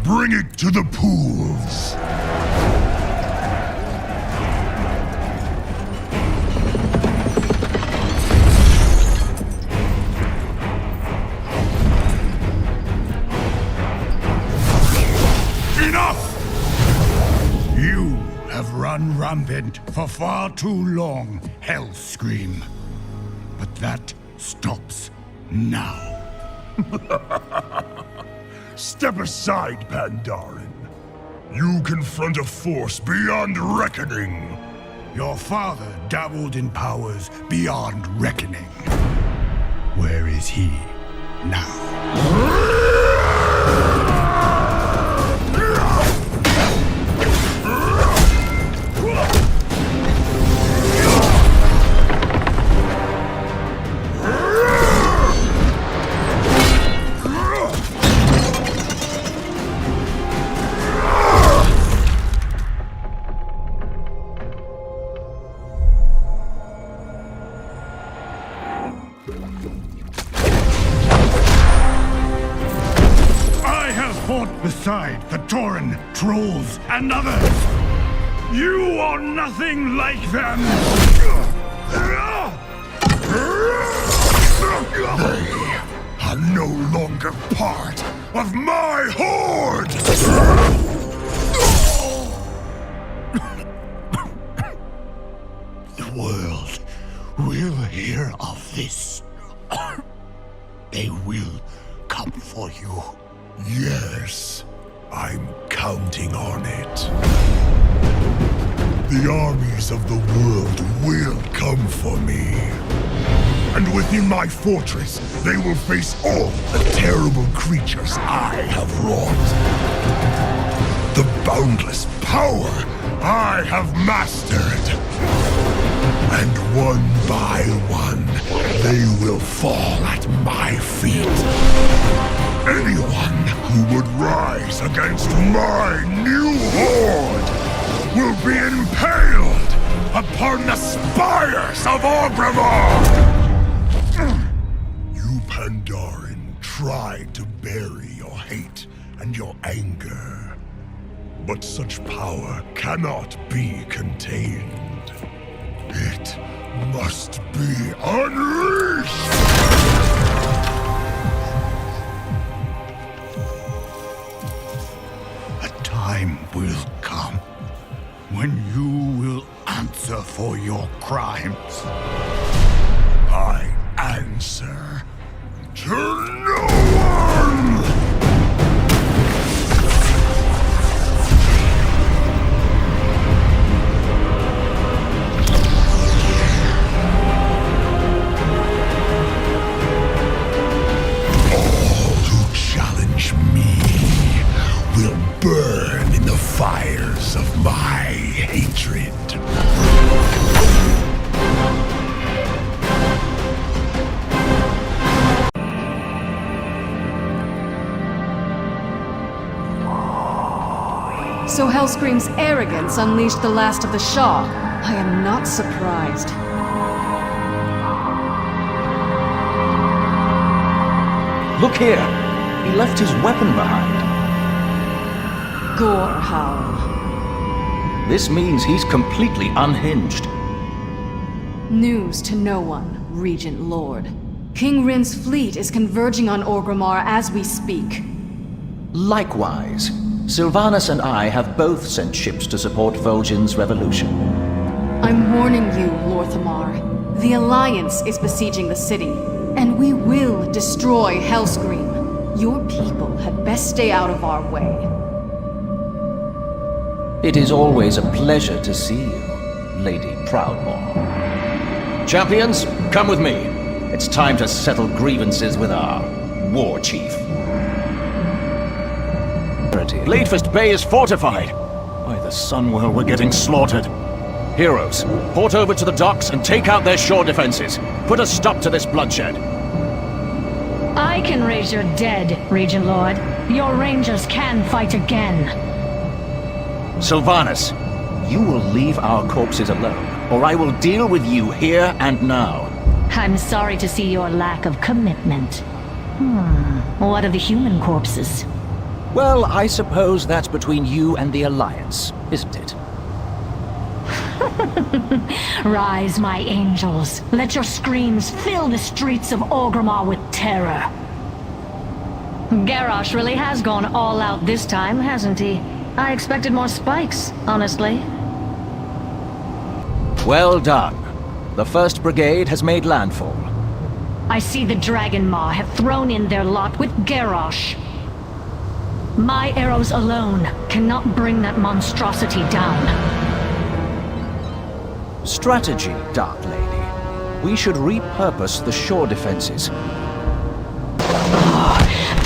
Speaker 16: Bring it to the pools.
Speaker 22: Enough! You have run rampant for far too long, Hellscream. But that stops now.
Speaker 16: Step aside, Pandaren. You confront a force beyond reckoning.
Speaker 22: Your father dabbled in powers beyond reckoning. Where is he now? Beside the Tauren, trolls, and others. You are nothing like them!
Speaker 16: They are no longer part of my horde!
Speaker 22: The world will hear of this. They will come for you.
Speaker 16: Yes, I'm counting on it. The armies of the world will come for me. And within my fortress, they will face all the terrible creatures I have wrought. The boundless power I have mastered. And one by one, they will fall at my feet. Anyone who would rise against my new horde will be impaled upon the spires of Orgrimmar! You Pandaren tried to bury your hate and your anger, but such power cannot be contained. It must be unleashed!
Speaker 22: Time will come when you will answer for your crimes.
Speaker 16: I answer to no one! All who challenge me will burn in the fires of my hatred.
Speaker 11: So Hellscream's arrogance unleashed the last of the Shah. I am not surprised.
Speaker 6: Look here! He left his weapon behind.
Speaker 11: Gorehowl.
Speaker 6: This means he's completely unhinged.
Speaker 11: News to no one, Regent Lord. King Wrynn's fleet is converging on Orgrimmar as we speak.
Speaker 6: Likewise, Sylvanas and I have both sent ships to support Vol'jin's revolution.
Speaker 11: I'm warning you, Lor'themar. The Alliance is besieging the city, and we will destroy Hellscream. Your people had best stay out of our way.
Speaker 6: It is always a pleasure to see you, Lady Proudmoore. Champions, come with me. It's time to settle grievances with our war chief. Ladefist Bay is fortified. By the Sunwell, we're getting slaughtered. Heroes, port over to the docks and take out their shore defenses. Put a stop to this bloodshed.
Speaker 1: I can raise your dead, Regent Lord. Your rangers can fight again.
Speaker 6: Sylvanas, you will leave our corpses alone, or I will deal with you here and now.
Speaker 1: I'm sorry to see your lack of commitment. What of the human corpses?
Speaker 6: Well, I suppose that's between you and the Alliance, isn't it?
Speaker 1: Rise, my angels. Let your screams fill the streets of Orgrimmar with terror. Garrosh really has gone all out this time, hasn't he? I expected more spikes, honestly.
Speaker 6: Well done. The 1st Brigade has made landfall.
Speaker 1: I see the Dragon Maw have thrown in their lot with Garrosh. My arrows alone cannot bring that monstrosity down.
Speaker 6: Strategy, Dark Lady. We should repurpose the shore defenses.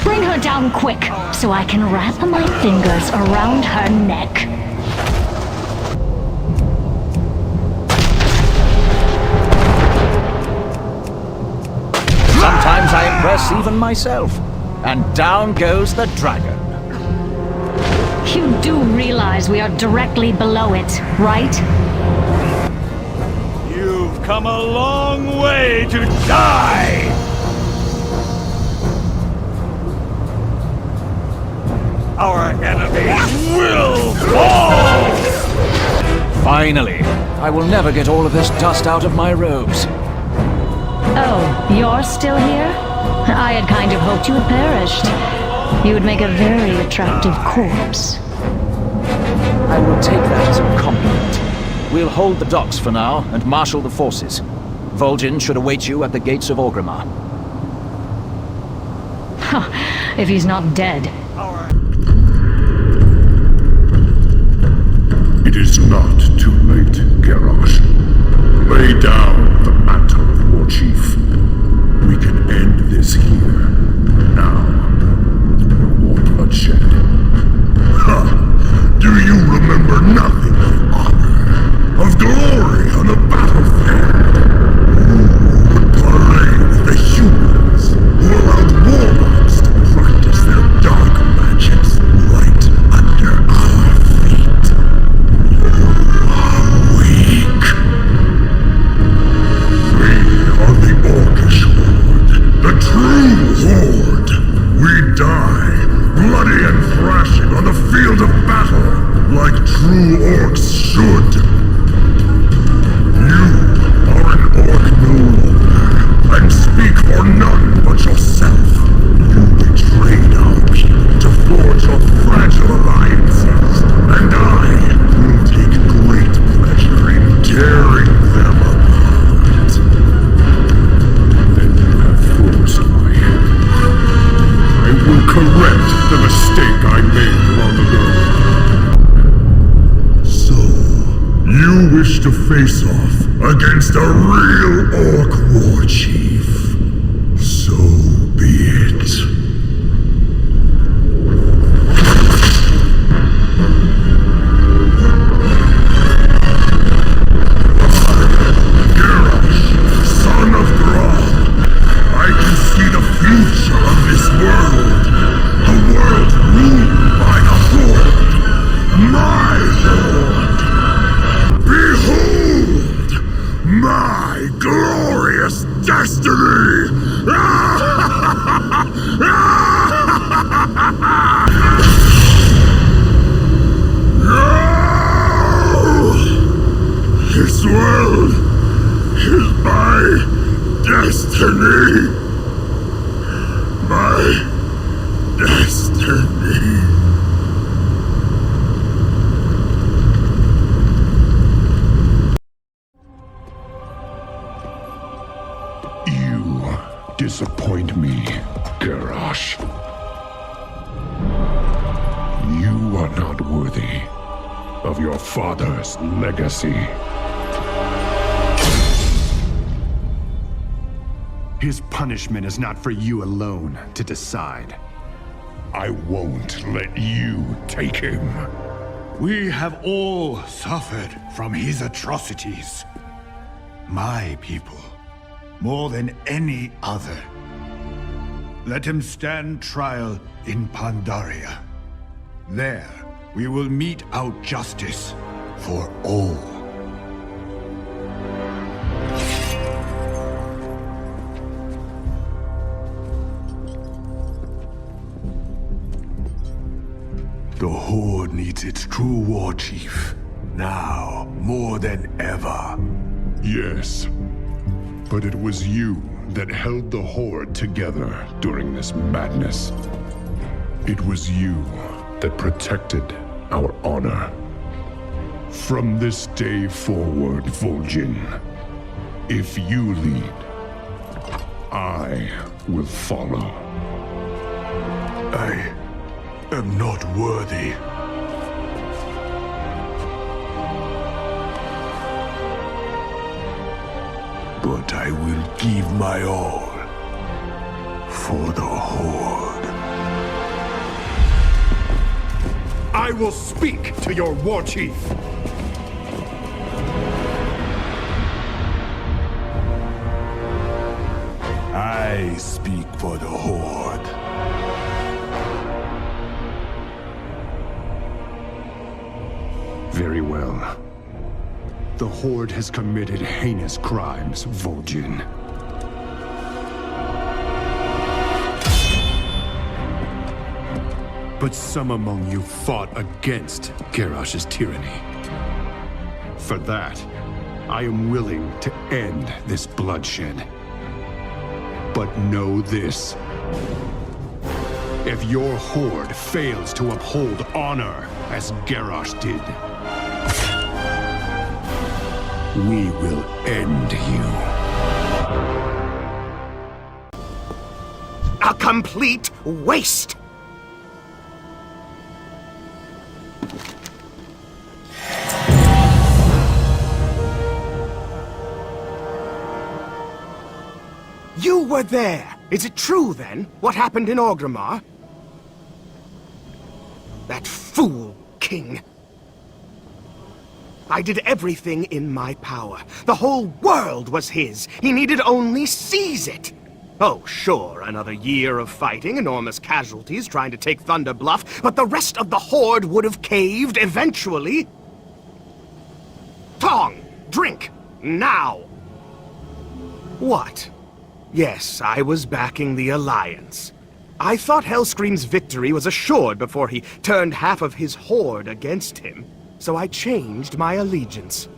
Speaker 1: Bring her down quick, so I can wrap my fingers around her neck.
Speaker 6: Sometimes I impress even myself. And down goes the dragon.
Speaker 1: You do realize we are directly below it, right?
Speaker 19: You've come a long way to die! Our enemies will fall!
Speaker 6: Finally, I will never get all of this dust out of my robes.
Speaker 1: Oh, you're still here? I had kind of hoped you had perished. You would make a very attractive corpse.
Speaker 6: I will take that as a compliment. We'll hold the docks for now and marshal the forces. Vol'jin should await you at the gates of Orgrimmar.
Speaker 1: If he's not dead.
Speaker 16: It is not too late, Garrosh. Lay down the mantle of War Chief. We can end this here, now. No more bloodshed. Ha! Do you remember nothing of honor, of glory on the battlefield? You would parade with the humans who allowed warlocks to practice their dark magics right under our feet. You are weak. We are the Orcish Horde, the true Horde. We die, bloody and thrashing on the field of battle, like true orcs should. You are an orc no longer, and speak for none but yourself. You betrayed our people to forge your fragile alliances, and I will take great pleasure in tearing them apart. Then you have forced my hand. I will correct the mistake I made long ago. So, you wish to face off against a real orc war chief? So be it. Son of Thrall, I can see the future of this world. A world ruled by the Horde. My Horde. Behold my glorious destiny. This world is my destiny. My destiny. You disappoint me, Garrosh. You are not worthy of your father's legacy.
Speaker 7: His punishment is not for you alone to decide.
Speaker 12: I won't let you take him.
Speaker 22: We have all suffered from his atrocities. My people, more than any other. Let him stand trial in Pandaria. There, we will mete out justice for all.
Speaker 16: The Horde needs its true war chief. Now, more than ever.
Speaker 12: Yes. But it was you that held the Horde together during this madness. It was you that protected our honor. From this day forward, Wrathion, if you lead, I will follow.
Speaker 16: I am not worthy. But I will give my all for the Horde.
Speaker 12: I will speak to your war chief.
Speaker 16: I speak for the Horde.
Speaker 12: Very well. The Horde has committed heinous crimes, Wrathion. But some among you fought against Garrosh's tyranny. For that, I am willing to end this bloodshed. But know this. If your Horde fails to uphold honor as Garrosh did, we will end you.
Speaker 4: A complete waste! You were there! Is it true, then, what happened in Orgrimmar? That fool king. I did everything in my power. The whole world was his. He needed only seize it. Oh, sure, another year of fighting, enormous casualties trying to take Thunder Bluff, but the rest of the Horde would have caved eventually. Tong! Drink! Now! What? Yes, I was backing the Alliance. I thought Hellscream's victory was assured before he turned half of his Horde against him, so I changed my allegiance.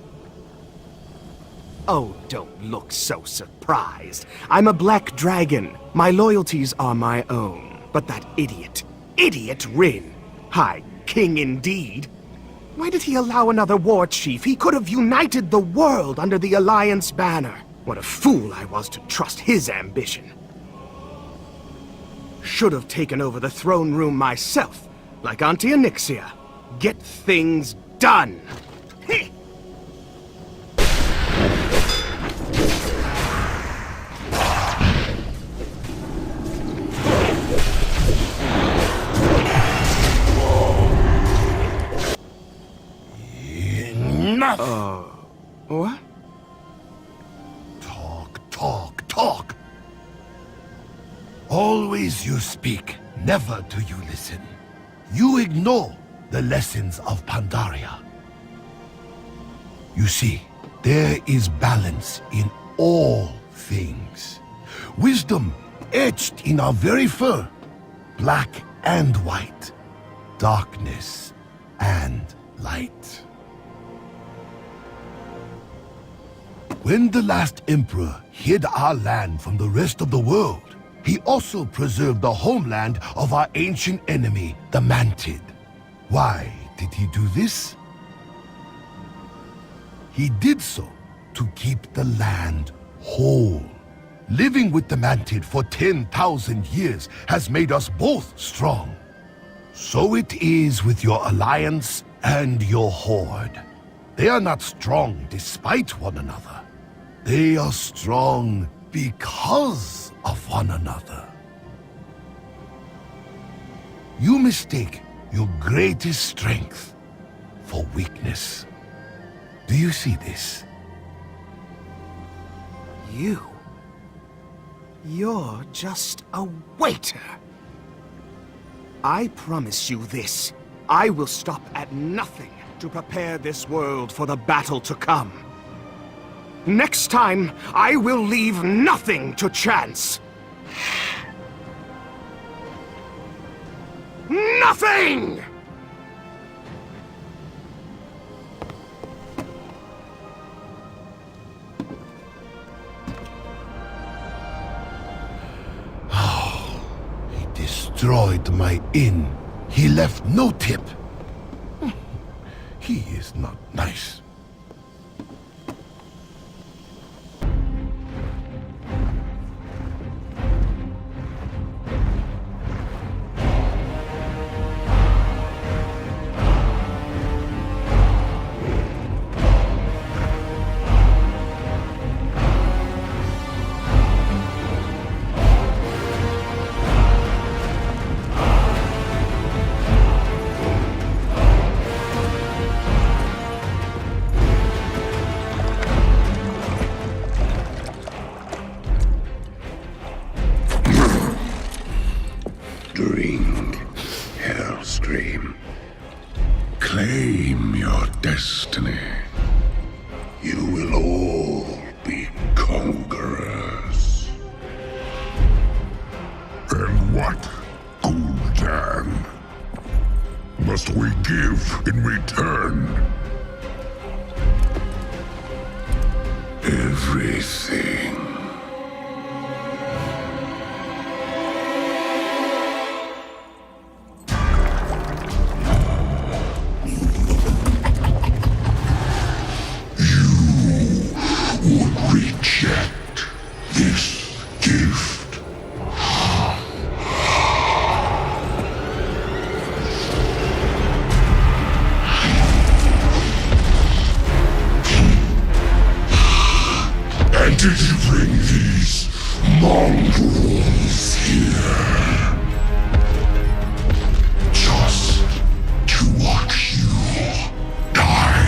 Speaker 4: Oh, don't look so surprised. I'm a black dragon. My loyalties are my own. But that idiot Wrynn, High King indeed. Why did he allow another war chief? He could have united the world under the Alliance banner. What a fool I was to trust his ambition. Should have taken over the throne room myself, like Auntie Onyxia. Get things done. Heh.
Speaker 22: Enough!
Speaker 4: What?
Speaker 22: Talk. Always you speak, never do you listen. You ignore the lessons of Pandaria. You see, there is balance in all things. Wisdom etched in our very fur. Black and white. Darkness and light. When the last emperor hid our land from the rest of the world, he also preserved the homeland of our ancient enemy, the Mantid. Why did he do this? He did so to keep the land whole. Living with the Mantid for 10,000 years has made us both strong. So it is with your alliance and your horde. They are not strong despite one another. They are strong because of one another. You mistake your greatest strength for weakness. Do you see this?
Speaker 4: You're just a waiter. I promise you this. I will stop at nothing to prepare this world for the battle to come. Next time, I will leave nothing to chance. Nothing!
Speaker 16: destroyed my inn. He left no tip. He is not nice.
Speaker 2: Drink, Hellscream. Claim your destiny. You will all be conquerors. And what, Gul'dan, must we give in return? Everything. Reject this gift. And did you bring these mongrels here? Just to watch you die?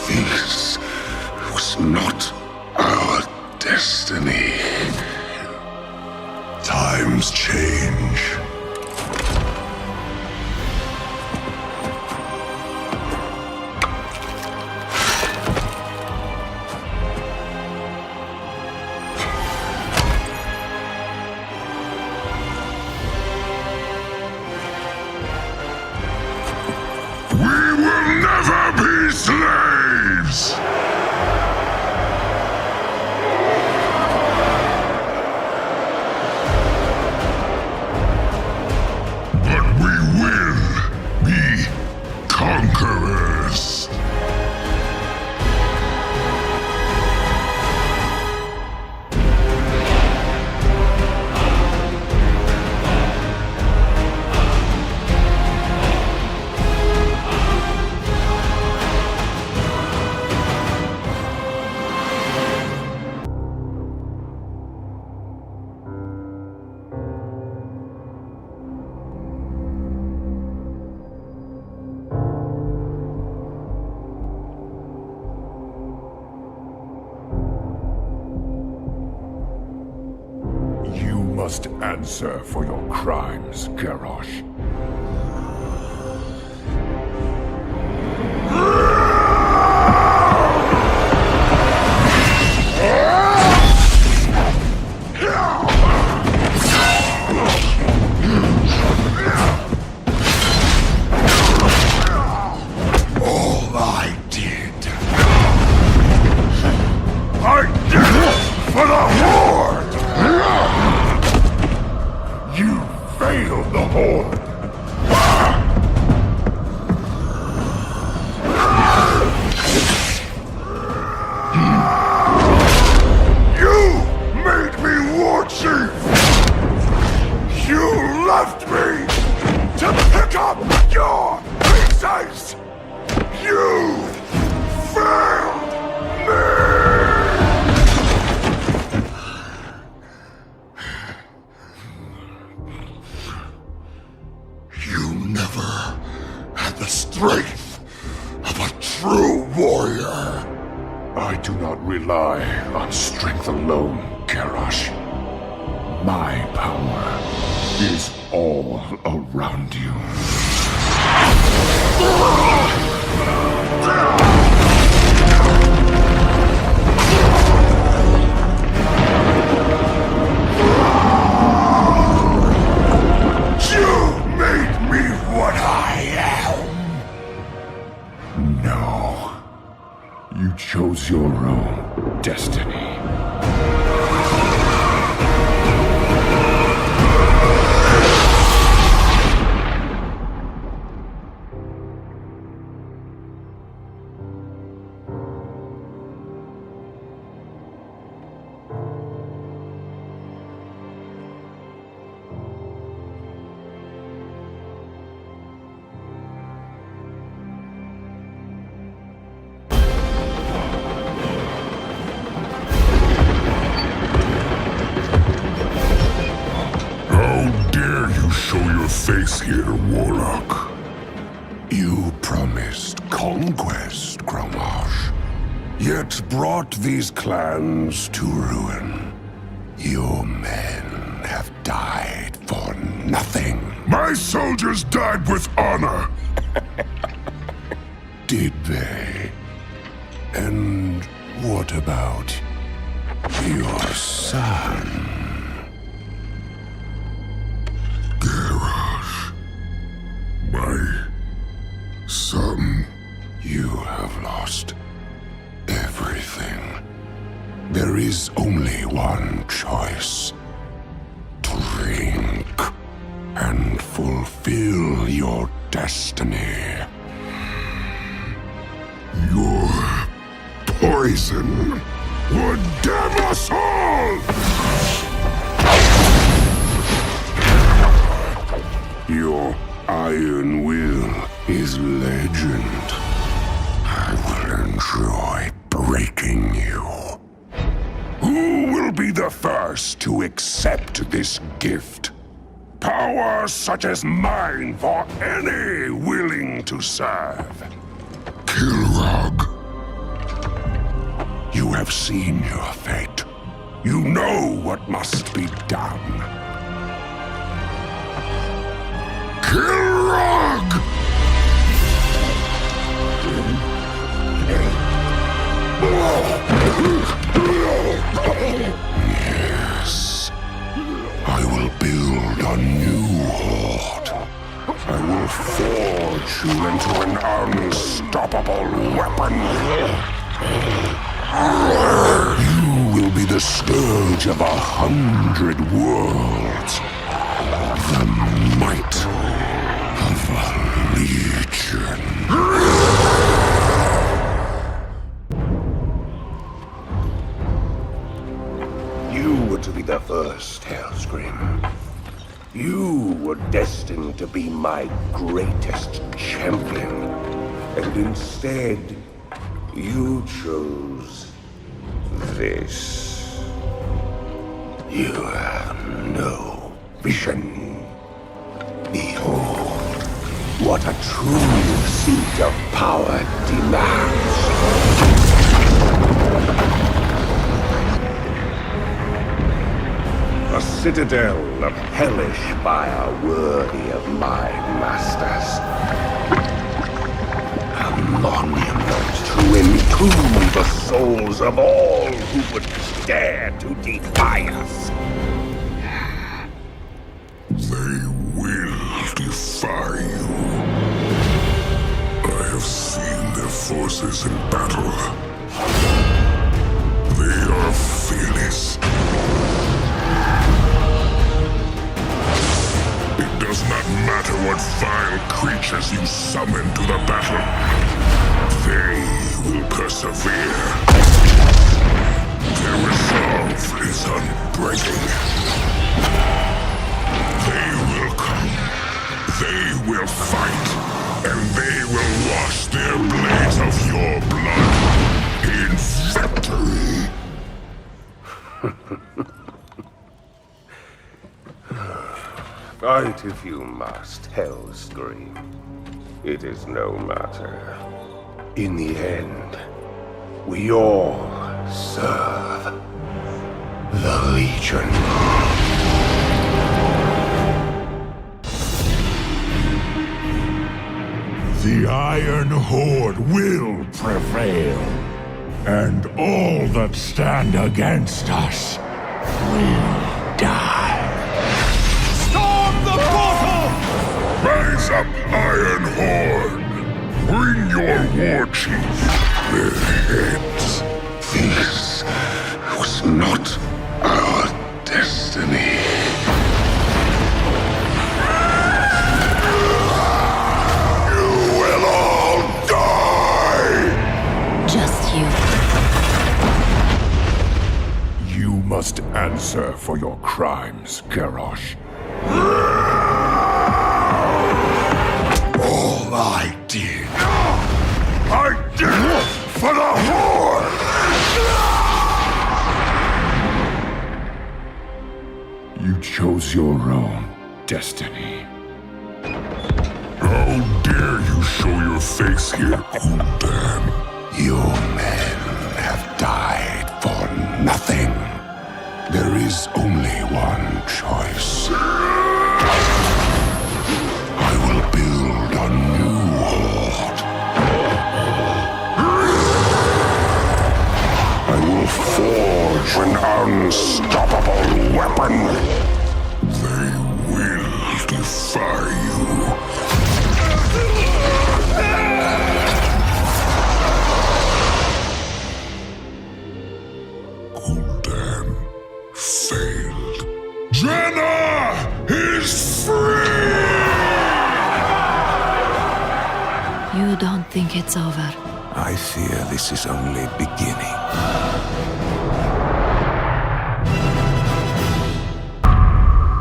Speaker 2: This was not our destiny. Times change. We will never be slaves! But we will be conquerors. You must answer for your crimes, Garrosh.
Speaker 16: warrior.
Speaker 12: I do not rely on strength alone, Garrosh. My power is all around you.
Speaker 16: You made me what I am.
Speaker 12: No. You chose your own destiny.
Speaker 16: Face here, Warlock. You promised conquest, Grommash, yet brought these clans to ruin. Your men have died for nothing. My soldiers died with honor. Did they? And what about your son? My son, you have lost everything. There is only one choice. Drink and fulfill your destiny. Your poison would damn us all! Your iron will is legend. I will enjoy breaking you. Who will be the first to accept this gift? Power such as mine for any willing to serve. Kilrog. You have seen your fate. You know what must be done. Kilrog! Yes. I will build a new horde. I will forge you into an unstoppable weapon. You will be the scourge of 100 worlds. The might of a legion. You were to be the first, Hellscream. You were destined to be my greatest champion. And instead, you chose this. You have no vision. Behold, what a true seat of power demands. A citadel of hellish fire worthy of my masters. A monument to entomb the souls of all who would dare to defy us. They will defy you. I have seen their forces in battle. They are fearless. It does not matter what vile creatures you summon to the battle. They will persevere. Their resolve is unbreaking. They will come. They will fight. And they will wash their blades of your blood in victory. Fight if you must, Hellscream. It is no matter. In the end, we all serve the Legion.
Speaker 19: The Iron Horde will prevail, and all that stand against us will die.
Speaker 12: Storm the portal!
Speaker 19: Rise up, Iron Horde! Bring your war chief their heads.
Speaker 16: This was not our destiny. You will all die!
Speaker 8: Just you.
Speaker 19: You must answer for your crimes, Garrosh.
Speaker 16: All I did for the Horde!
Speaker 19: You chose your own destiny. How dare you show your face here, Gul'dan?
Speaker 16: You men have died for nothing. There is only one choice. I will build a new Horde. I will forge an unstoppable weapon.
Speaker 19: They will defy you.
Speaker 16: Gul'dan failed. Jaina is free!
Speaker 8: You don't think it's over?
Speaker 13: I fear this is only beginning.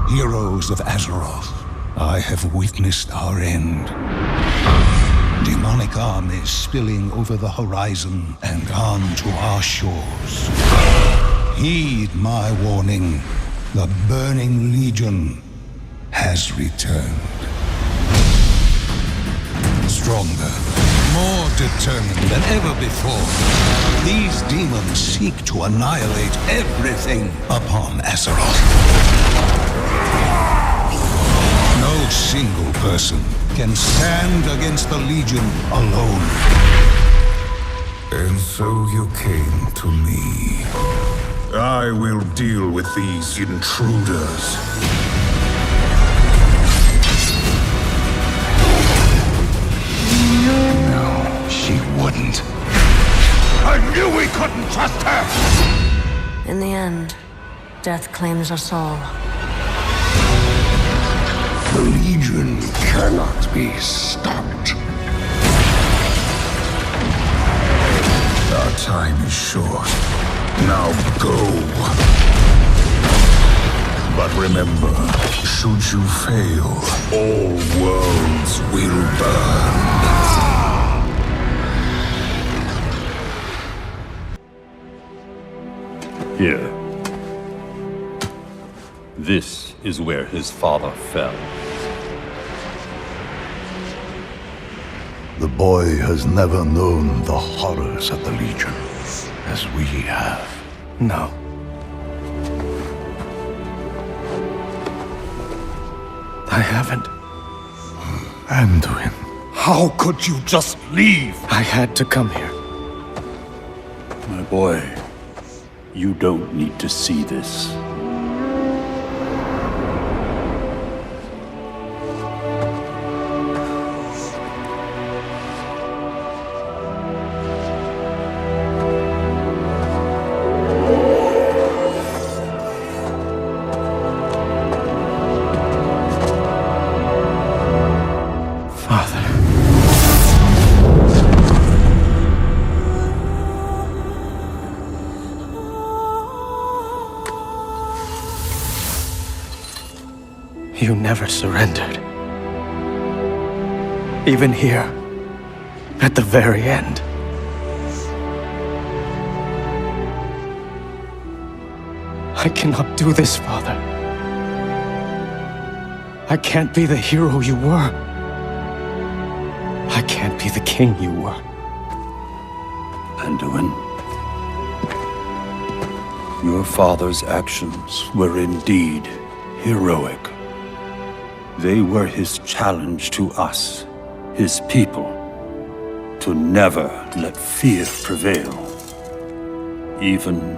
Speaker 13: Heroes of Azeroth, I have witnessed our end. Demonic armies spilling over the horizon and onto our shores. Heed my warning. The Burning Legion has returned. Stronger, more determined than ever before. These demons seek to annihilate everything upon Azeroth. No single person can stand against the Legion alone.
Speaker 19: And so you came to me. I will deal with these intruders.
Speaker 16: No, she wouldn't. I knew we couldn't trust her!
Speaker 8: In the end, death claims us all.
Speaker 16: The Legion cannot be stopped.
Speaker 19: Our time is short. Now go. But remember, should you fail, all worlds will burn.
Speaker 5: Here. This is where his father fell.
Speaker 16: The boy has never known the horrors of the Legion as we have.
Speaker 15: No. I haven't.
Speaker 16: Anduin.
Speaker 12: How could you just leave?
Speaker 15: I had to come here.
Speaker 5: My boy, you don't need to see this.
Speaker 15: You never surrendered. Even here, at the very end. I cannot do this, Father. I can't be the hero you were. I can't be the king you were.
Speaker 5: Anduin. Your father's actions were indeed heroic. They were his challenge to us, his people, to never let fear prevail, even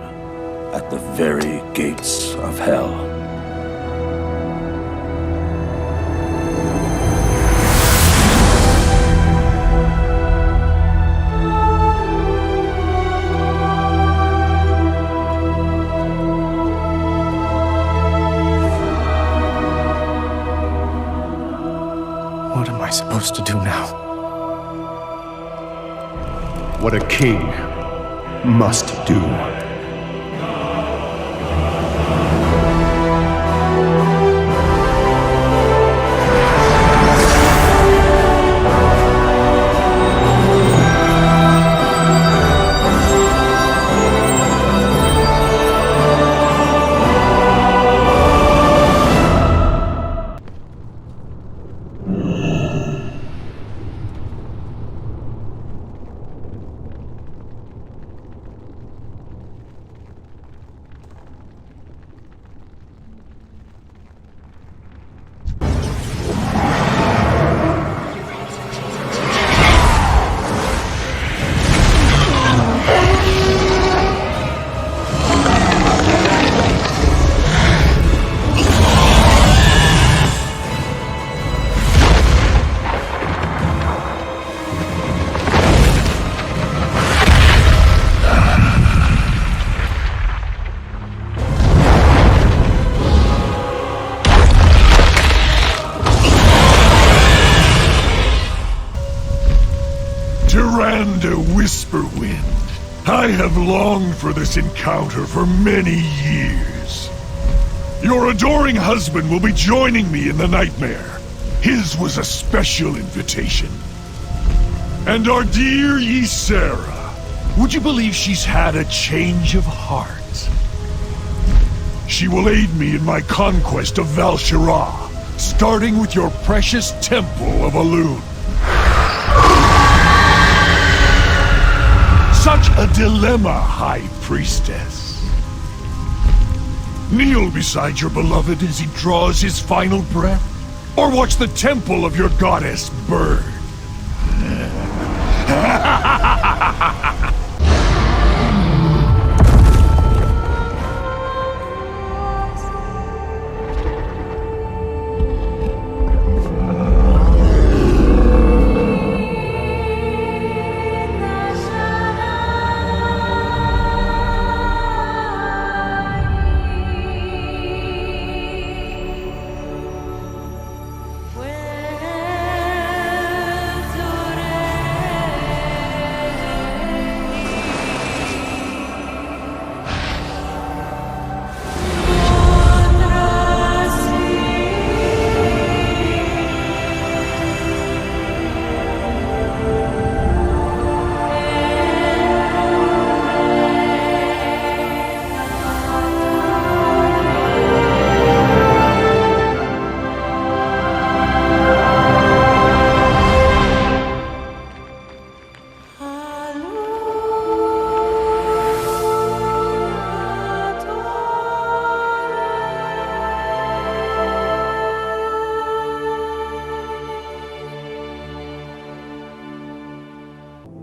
Speaker 5: at the very gates of hell.
Speaker 15: What am I supposed to do now?
Speaker 12: What a king must do.
Speaker 19: 'Miranda Whisperwind. I have longed for this encounter for many years. Your adoring husband will be joining me in the nightmare. His was a special invitation. And our dear Ysera, would you believe she's had a change of heart? She will aid me in my conquest of Val'Shirah, starting with your precious Temple of Elune. Such a dilemma, High Priestess. Kneel beside your beloved as he draws his final breath, or watch the temple of your goddess burn.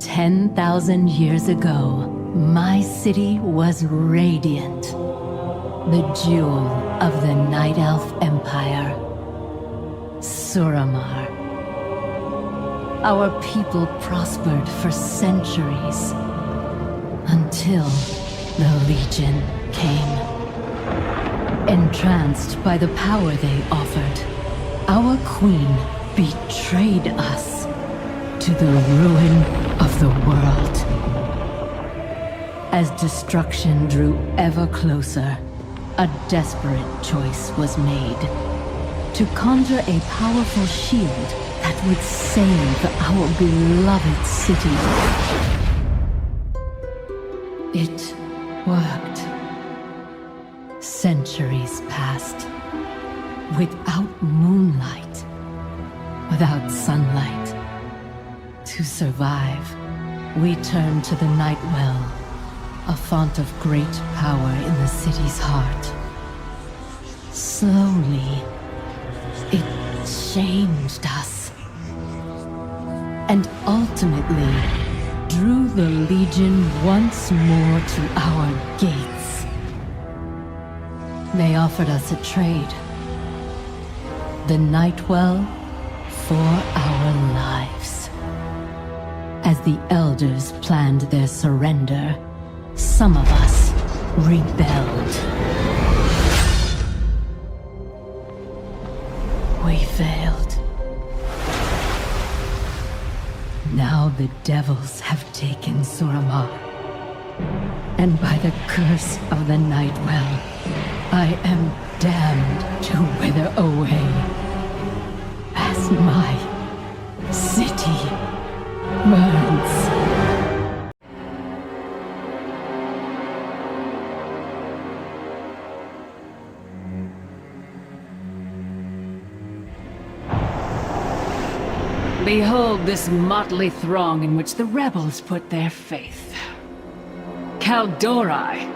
Speaker 3: 10,000 years ago, my city was radiant. The jewel of the Night Elf Empire. Suramar. Our people prospered for centuries. Until the Legion came. Entranced by the power they offered, our queen betrayed us to the ruin of the world. As destruction drew ever closer, a desperate choice was made to conjure a powerful shield that would save our beloved city. It worked. Centuries passed. Without moonlight, without sunlight, to survive, we turn to the Night Well, a font of great power in the city's heart. Slowly, it changed us. And ultimately, drew the Legion once more to our gates. They offered us a trade. The Nightwell for our lives. As the Elders planned their surrender, some of us rebelled. We failed. Now the devils have taken Suramar. And by the curse of the Nightwell, I am damned to wither away. As my city burns.
Speaker 18: Behold this motley throng in which the rebels put their faith. Kaldorai,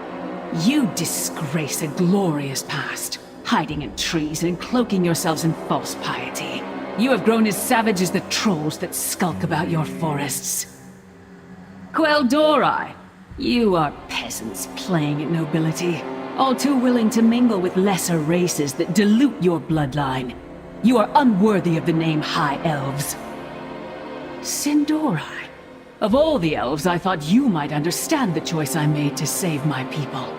Speaker 18: you disgrace a glorious past, hiding in trees and cloaking yourselves in false piety. You have grown as savage as the trolls that skulk about your forests. Queldorai, you are peasants playing at nobility, all too willing to mingle with lesser races that dilute your bloodline. You are unworthy of the name High Elves. Sindorai. Of all the elves, I thought you might understand the choice I made to save my people.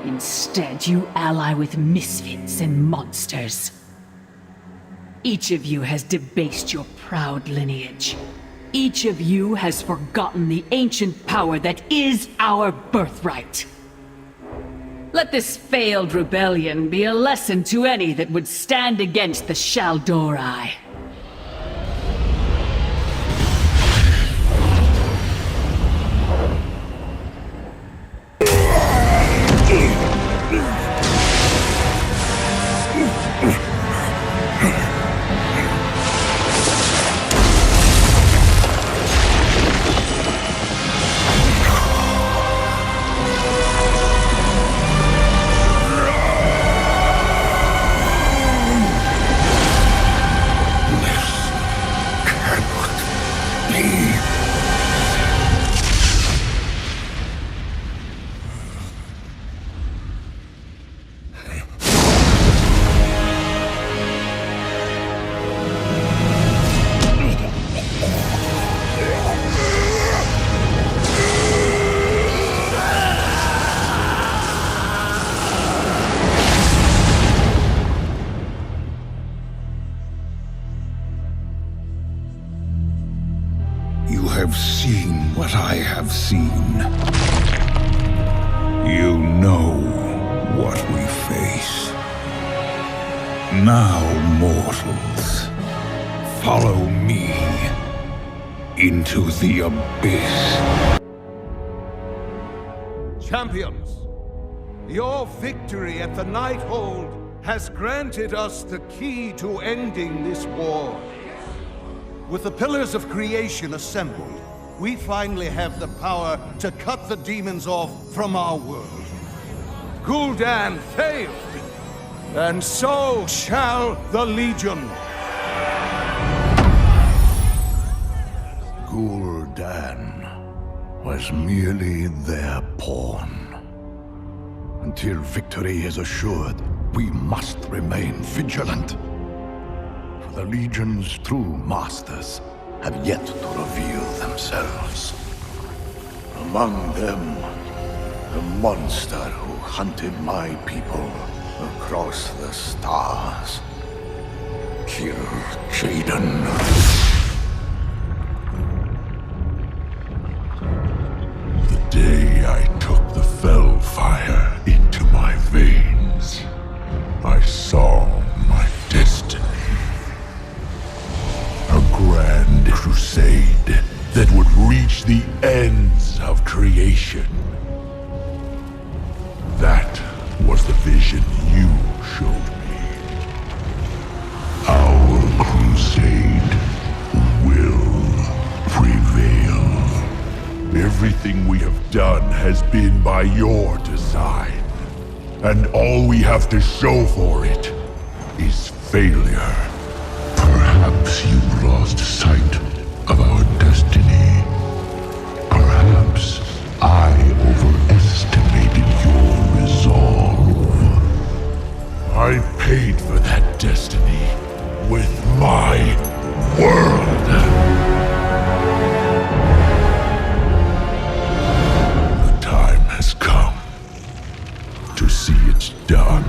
Speaker 18: Instead, you ally with misfits and monsters. Each of you has debased your proud lineage. Each of you has forgotten the ancient power that is our birthright. Let this failed rebellion be a lesson to any that would stand against the Shaldorai.
Speaker 16: What I have seen. You know what we face. Now, mortals, follow me into the abyss.
Speaker 22: Champions, your victory at the Nighthold has granted us the key to ending this war. With the pillars of creation assembled, we finally have the power to cut the demons off from our world. Gul'dan failed, and so shall the Legion.
Speaker 16: Gul'dan was merely their pawn. Until victory is assured, we must remain vigilant. For the Legion's true masters have yet to reveal themselves. Among them, the monster who hunted my people across the stars. Kill Jaden. The day I took the fell fire into my veins, I saw my destiny. A grand crusade that would reach the ends of creation. That was the vision you showed me. Our crusade will prevail. Everything we have done has been by your design. And all we have to show for it is failure. Perhaps you lost sight of our destiny. Perhaps I overestimated your resolve. I paid for that destiny with my world. The time has come to see it done.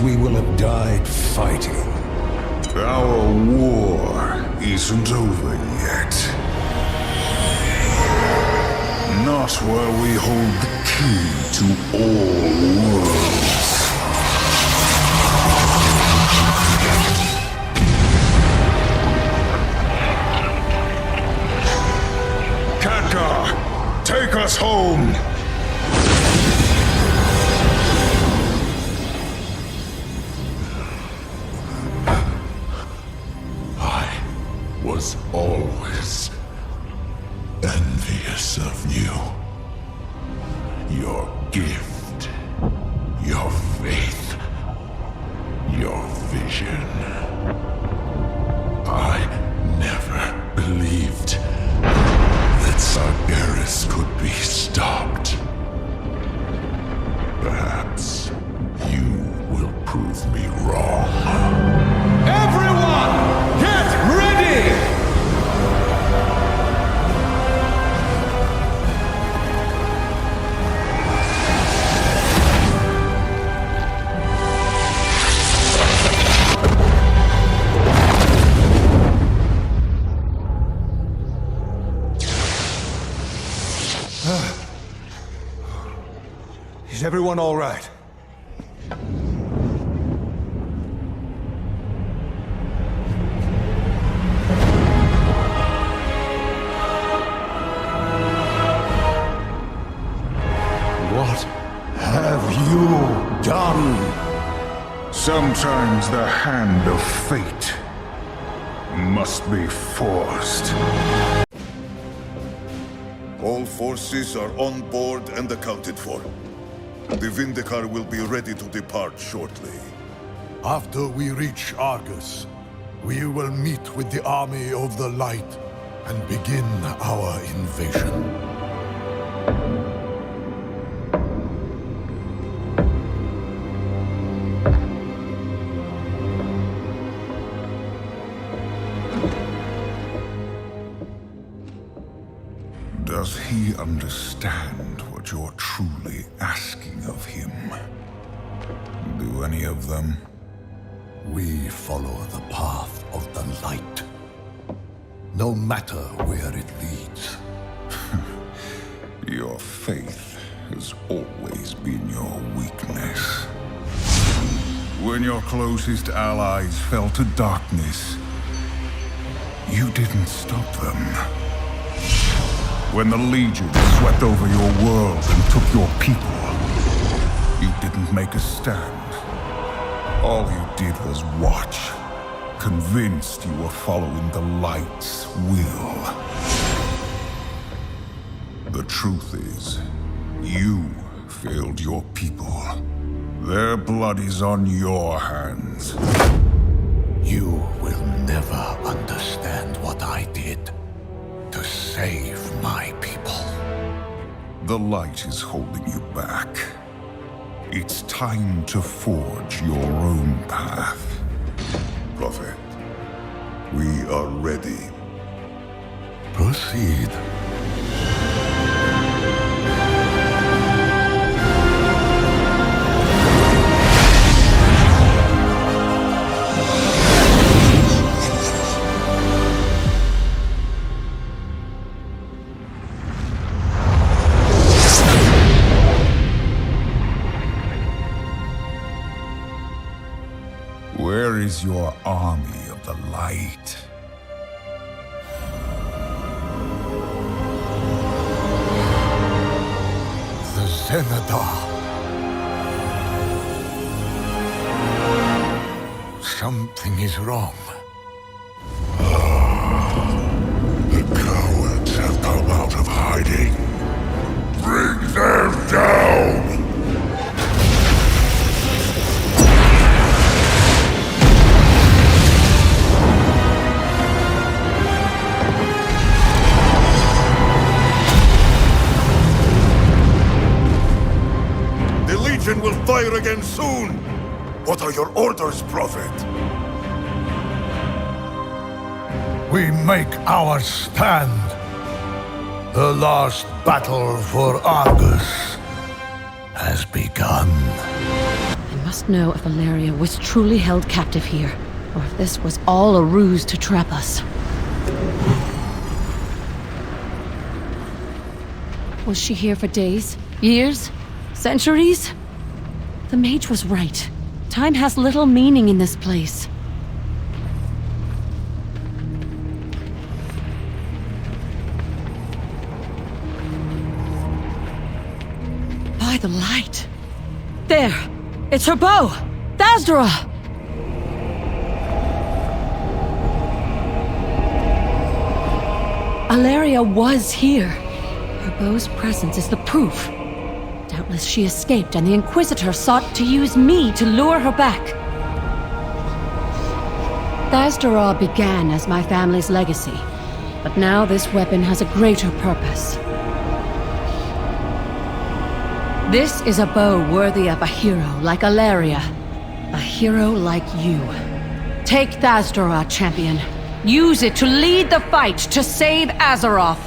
Speaker 13: We will have died fighting. Our war isn't over yet. Not while we hold the key to all worlds. Cata, take us home!
Speaker 16: Was always envious of you. Your gift, your faith, your vision. I never believed that Sargeras could be stopped. Perhaps you will prove me wrong.
Speaker 14: Everyone, get ready!
Speaker 20: Is everyone all right?
Speaker 13: What have you done? Sometimes the hand of fate must be forced.
Speaker 23: All forces are on board and accounted for. The Vindicar will be ready to depart shortly.
Speaker 22: After we reach Argus, we will meet with the army of the light and begin our invasion.
Speaker 13: Does he understand what you're truly asking of him? Do any of them?
Speaker 22: We follow the path of the light, no matter where it leads.
Speaker 13: Your faith has always been your weakness. When your closest allies fell to darkness, you didn't stop them. When the Legion swept over your world and took your people, you didn't make a stand. All you did was watch, convinced you were following the Light's will. The truth is, you failed your people. Their blood is on your hands.
Speaker 22: You will never understand what I did to save my people.
Speaker 13: The light is holding you back. It's time to forge your own path.
Speaker 23: Prophet, we are ready.
Speaker 22: Proceed.
Speaker 13: is your army of the light? The Zenadar. Something is wrong.
Speaker 16: The cowards have come out of hiding. Bring them down!
Speaker 23: The Legion will fire again soon! What are your orders, Prophet?
Speaker 13: We make our stand. The last battle for Argus has begun.
Speaker 3: I must know if Valeria was truly held captive here, or if this was all a ruse to trap us. Was she here for days? Years? Centuries? The mage was right. Time has little meaning in this place. By the light. There! It's her bow! Thasdora! Alaria was here. Her bow's presence is the proof. Doubtless she escaped, and the Inquisitor sought to use me to lure her back. Thasdora began as my family's legacy, but now this weapon has a greater purpose. This is a bow worthy of a hero like Alaria. A hero like you. Take Thasdora, champion. Use it to lead the fight to save Azeroth.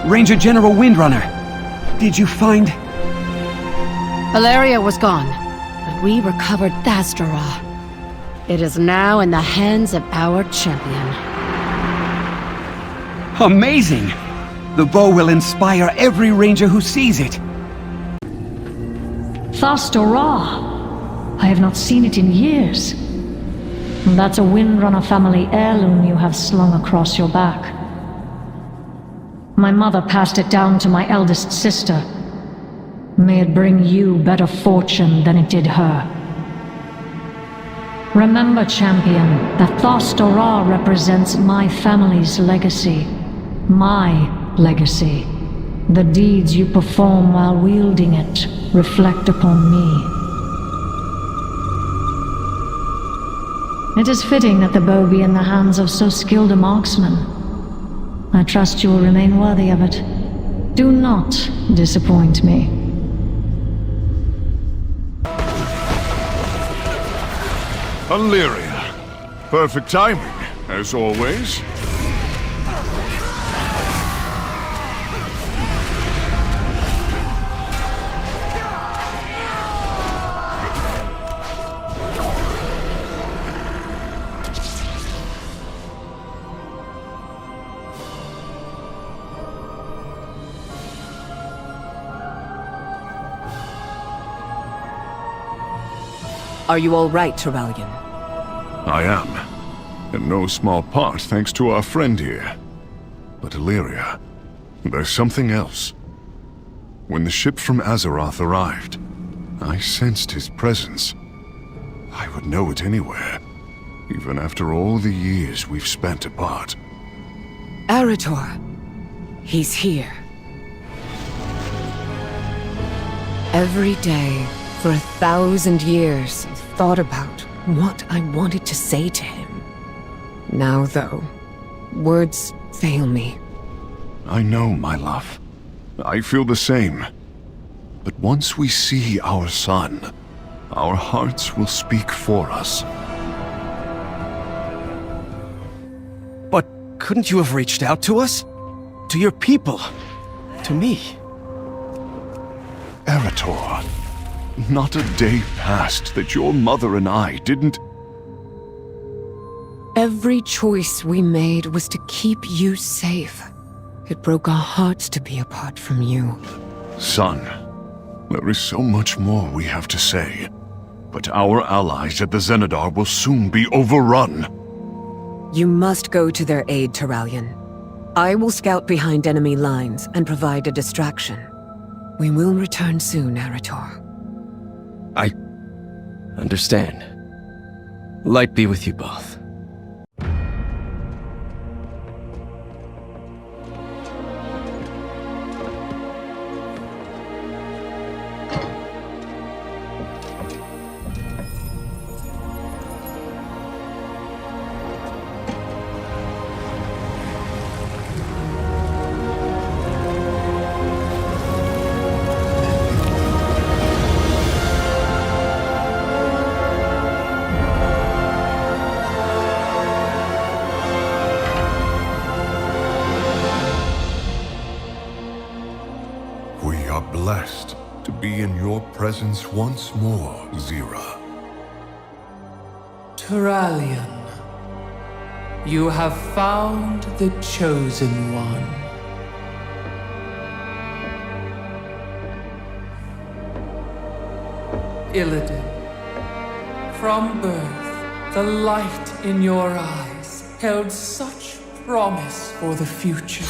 Speaker 4: Ranger General Windrunner, did you find...
Speaker 3: Alaria was gone, but we recovered Thasdora. It is now in the hands of our champion.
Speaker 4: Amazing! The bow will inspire every ranger who sees it.
Speaker 1: Thasdora! I have not seen it in years. That's a Windrunner family heirloom you have slung across your back. My mother passed it down to my eldest sister. May it bring you better fortune than it did her. Remember, champion, that Thasdora represents my family's legacy. My legacy. The deeds you perform while wielding it reflect upon me. It is fitting that the bow be in the hands of so skilled a marksman. I trust you will remain worthy of it. Do not disappoint me.
Speaker 12: Illyria. Perfect timing, as always.
Speaker 9: Are you all right, Turalyon?
Speaker 12: I am. In no small part thanks to our friend here. But Illyria, there's something else. When the ship from Azeroth arrived, I sensed his presence. I would know it anywhere, even after all the years we've spent apart.
Speaker 9: Arator. He's here. Every day, for 1,000 years, I've thought about what I wanted to say to him. Now, though, words fail me.
Speaker 12: I know, my love. I feel the same. But once we see our son, our hearts will speak for us.
Speaker 4: But couldn't you have reached out to us? To your people? To me?
Speaker 17: Eretor, not a day passed that your mother and I didn't...
Speaker 9: Every choice we made was to keep you safe. It broke our hearts to be apart from you.
Speaker 17: Son, there is so much more we have to say, but our allies at the Zenadar will soon be overrun.
Speaker 9: You must go to their aid, Turalyon. I will scout behind enemy lines and provide a distraction. We will return soon, Eretor.
Speaker 20: I understand. Light be with you both.
Speaker 16: Blessed to be in your presence once more, Zira.
Speaker 21: Turalyon, you have found the Chosen One. Illidan, from birth, the light in your eyes held such promise for the future.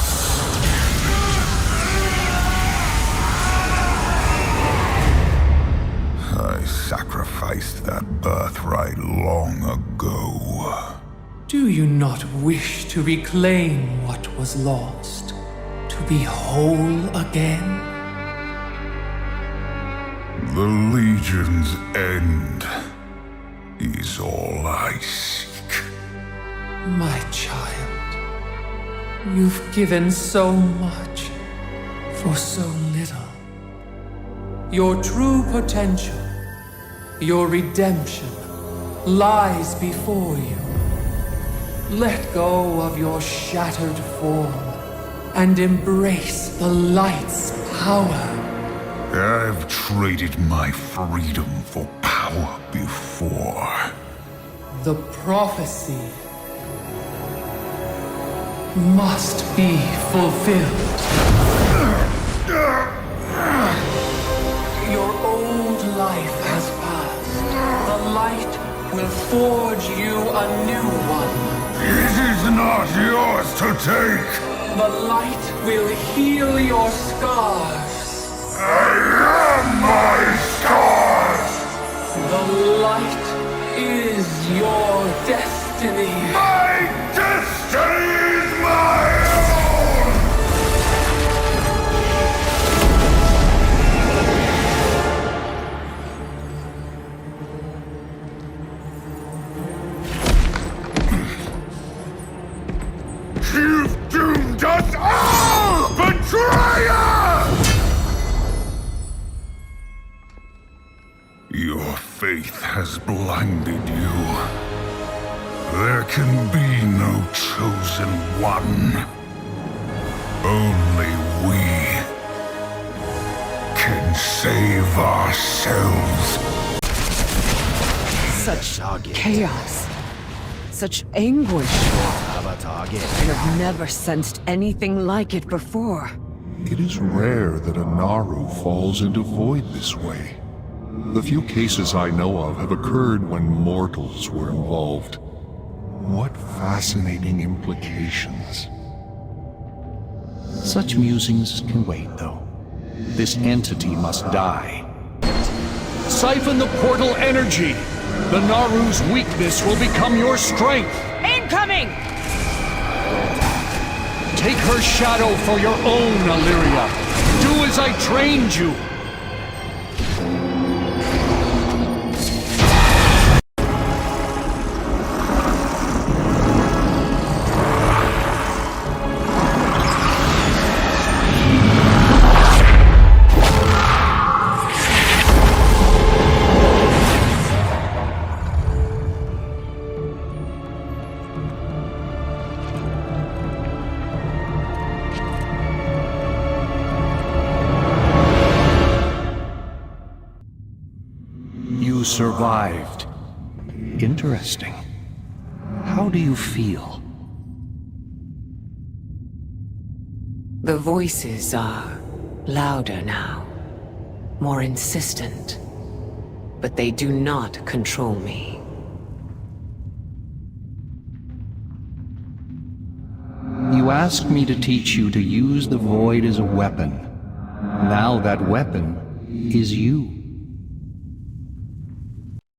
Speaker 16: I sacrificed that birthright long ago.
Speaker 21: Do you not wish to reclaim what was lost? To be whole again?
Speaker 16: The Legion's end is all I seek.
Speaker 21: My child, you've given so much for so little. Your true potential, your redemption, lies before you. Let go of your shattered form and embrace the light's power.
Speaker 16: I've traded my freedom for power before.
Speaker 21: The prophecy must be fulfilled. Your old life has passed. The light will forge you a new one.
Speaker 16: It is not yours to take.
Speaker 21: The light will heal your scars.
Speaker 16: I am my scars!
Speaker 21: The light is your destiny.
Speaker 16: My destiny is my own! You've doomed us all, betrayer! Your faith has blinded you. There can be no chosen one. Only we can save ourselves.
Speaker 9: Such chaos. Such anguish. I have never sensed anything like it before.
Speaker 2: It is rare that a Naru falls into void this way. The few cases I know of have occurred when mortals were involved. What fascinating implications.
Speaker 5: Such musings can wait, though. This entity must die.
Speaker 14: Siphon the portal energy! The Naru's weakness will become your strength!
Speaker 18: Incoming!
Speaker 14: Take her shadow for your own, Illyria! Do as I trained you!
Speaker 5: survived. Interesting. How do you feel?
Speaker 9: The voices are louder now, more insistent, but they do not control me.
Speaker 5: You asked me to teach you to use the Void as a weapon. Now that weapon is you.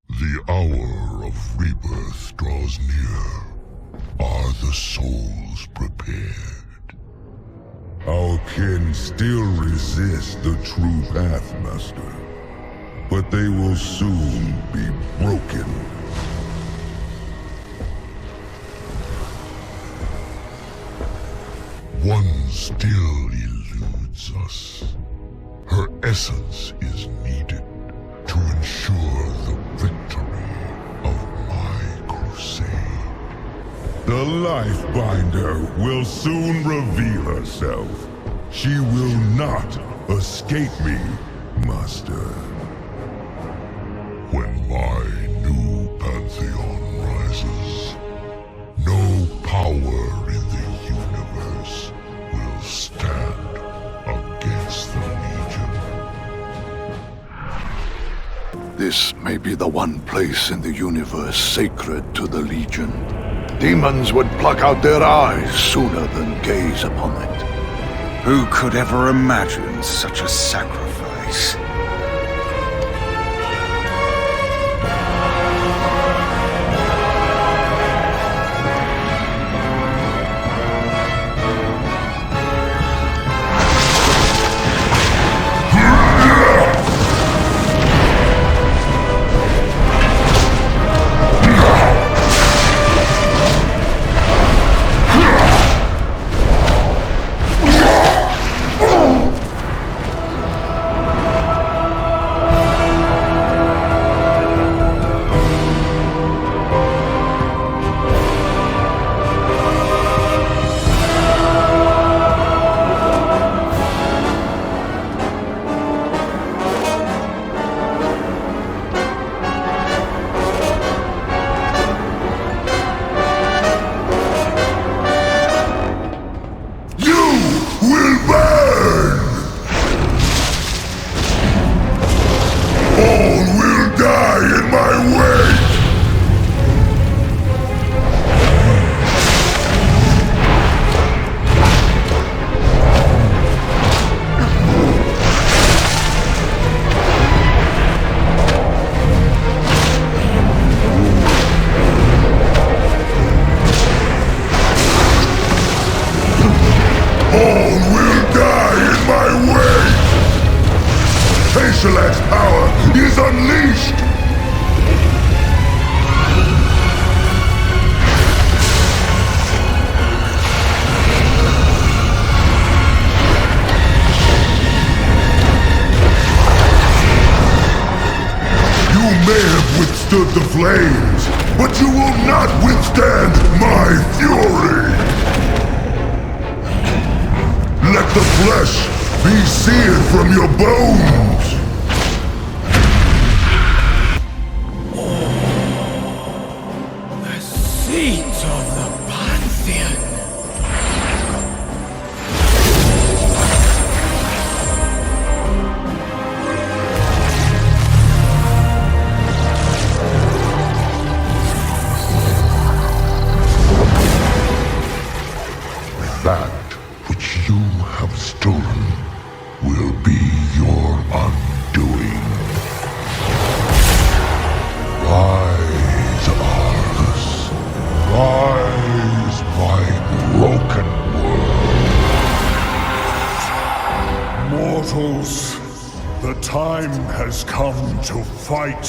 Speaker 16: The hour of rebirth draws near. Are the souls prepared? Our kin still resist the true path, Master. But they will soon be broken. One still eludes us. Her essence is needed to ensure the victory of my crusade. The Lifebinder will soon reveal herself. She will not escape me, Master. When my new pantheon rises, no power in the universe will stand against the Legion.
Speaker 2: This may be the one place in the universe sacred to the Legion. Demons would pluck out their eyes sooner than gaze upon it.
Speaker 6: Who could ever imagine such a sacrifice?
Speaker 16: Shellac's power is unleashed! You may have withstood the flames, but you will not withstand my fury! Let the flesh be seared from your bones!
Speaker 21: Seeds of the Pantheon!
Speaker 16: That which you have stolen will be your undoing. Rise, Argus. Rise, my broken world.
Speaker 19: Mortals, the time has come to fight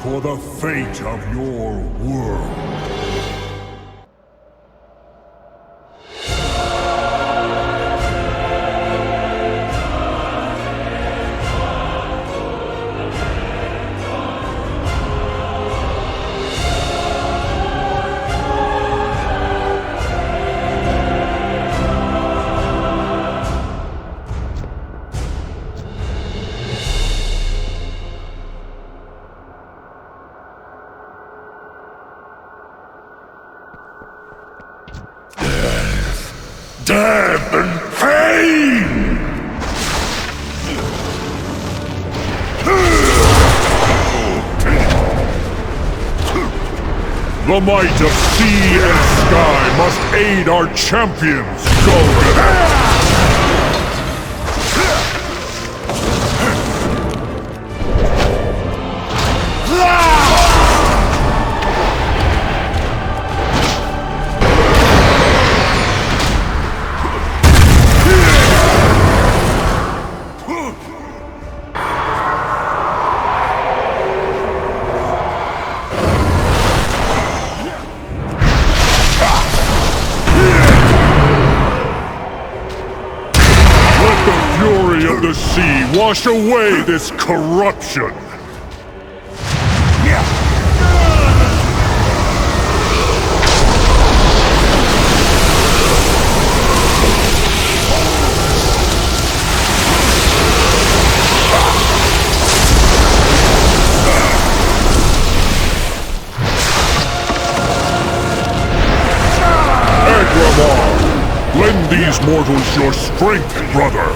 Speaker 19: for the fate of your world. death and pain! The might of sea and sky must aid our champions, Golden! The sea wash away this corruption! Agramar! Lend these mortals your strength, brother!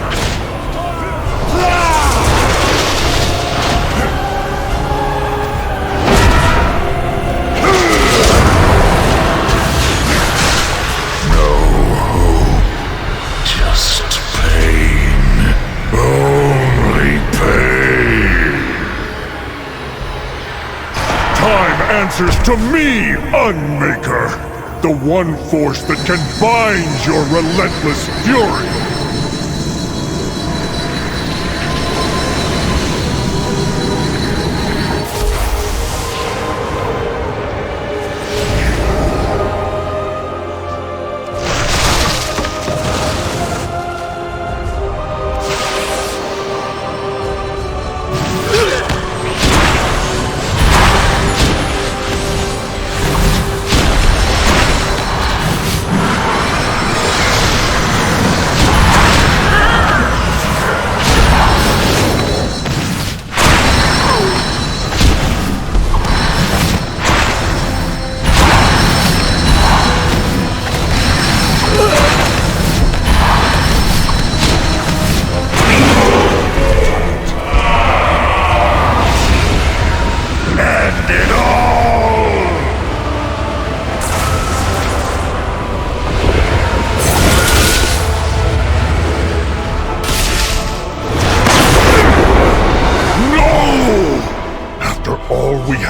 Speaker 19: Answers to me, Unmaker! The one force that can bind your relentless fury!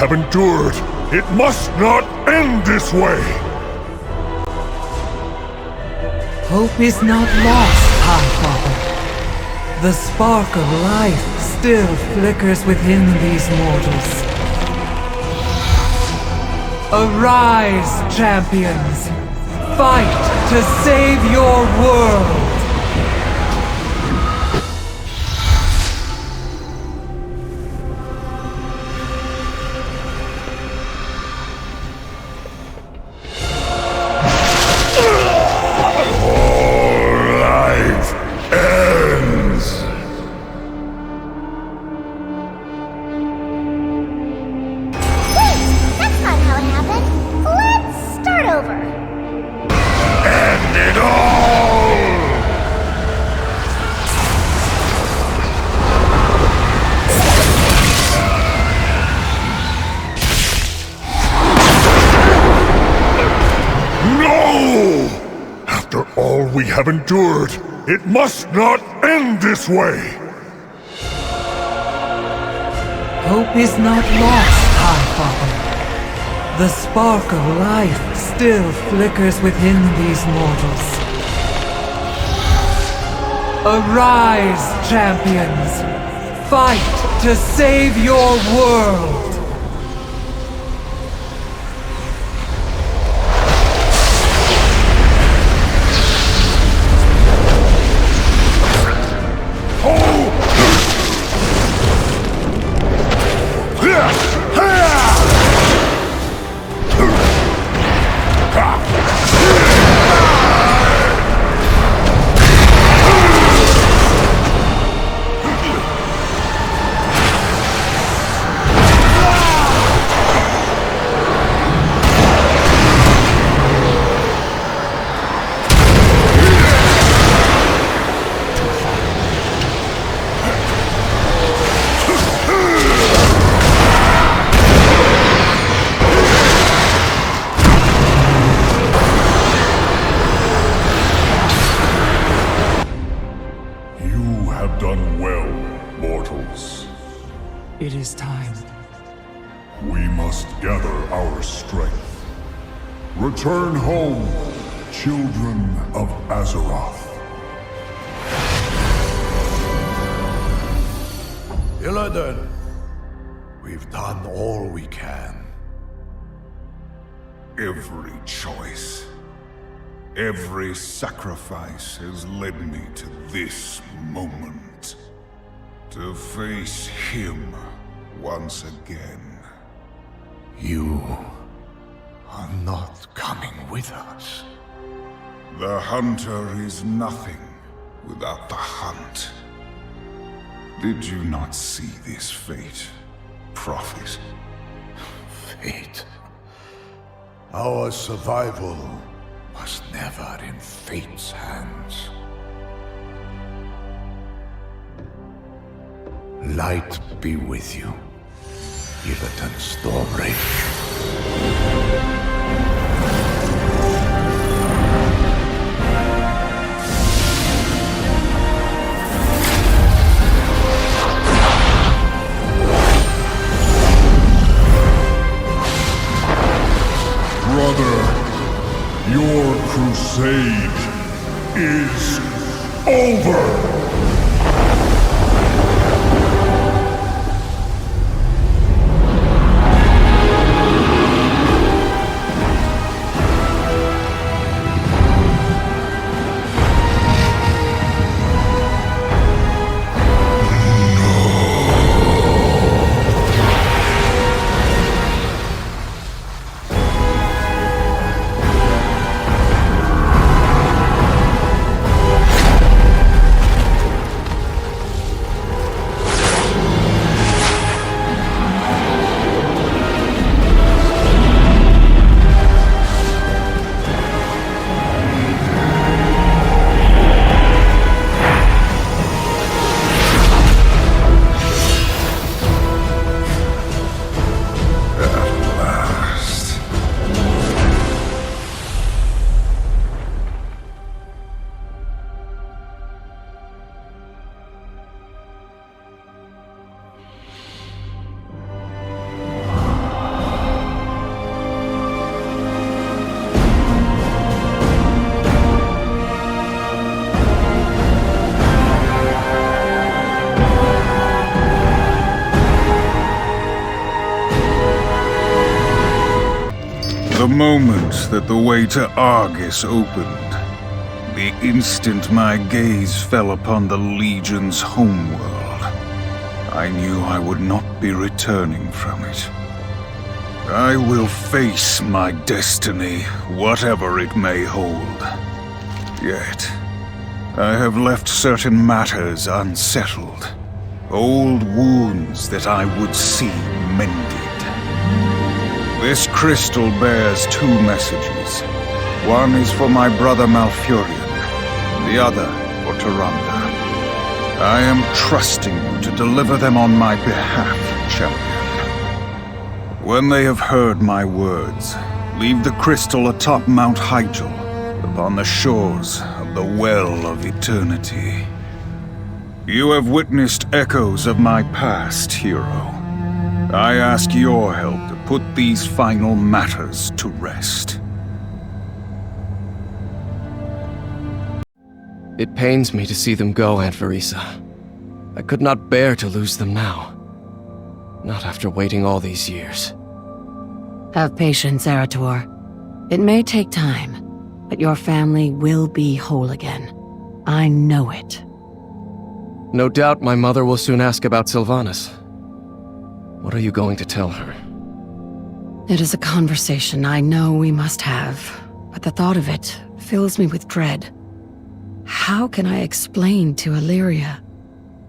Speaker 19: Have endured. It must not end this way!
Speaker 21: Hope is not lost, High Father. The spark of life still flickers within these mortals. Arise, champions! Fight to save your world!
Speaker 19: We have endured. It must not end this way!
Speaker 21: Hope is not lost, High Father. The spark of life still flickers within these mortals. Arise, champions! Fight to save your world! It is time.
Speaker 16: We must gather our strength. Return home, children of Azeroth.
Speaker 22: Illidan, we've done all we can.
Speaker 6: Every choice, every sacrifice has led me to this moment. To face him once again.
Speaker 22: You are not coming with us.
Speaker 6: The hunter is nothing without the hunt. Did you not see this fate, prophet?
Speaker 22: Fate. Our survival was never in fate's hands. Light be with you, Illidan Stormwraith.
Speaker 16: Brother, your crusade is over!
Speaker 6: The moment that the way to Argus opened, the instant my gaze fell upon the Legion's homeworld, I knew I would not be returning from it. I will face my destiny, whatever it may hold. Yet, I have left certain matters unsettled. Old wounds that I would see mended. This crystal bears two messages. One is for my brother Malfurion, the other for Tyrande. I am trusting you to deliver them on my behalf, champion. When they have heard my words, leave the crystal atop Mount Hyjal, upon the shores of the Well of Eternity. You have witnessed echoes of my past, hero. I ask your help to put these final matters to rest.
Speaker 20: It pains me to see them go, Aunt Verisa. I could not bear to lose them now. Not after waiting all these years.
Speaker 3: Have patience, Erator. It may take time, but your family will be whole again. I know it.
Speaker 20: No doubt my mother will soon ask about Sylvanas. What are you going to tell her?
Speaker 3: It is a conversation I know we must have, but the thought of it fills me with dread. How can I explain to Illyria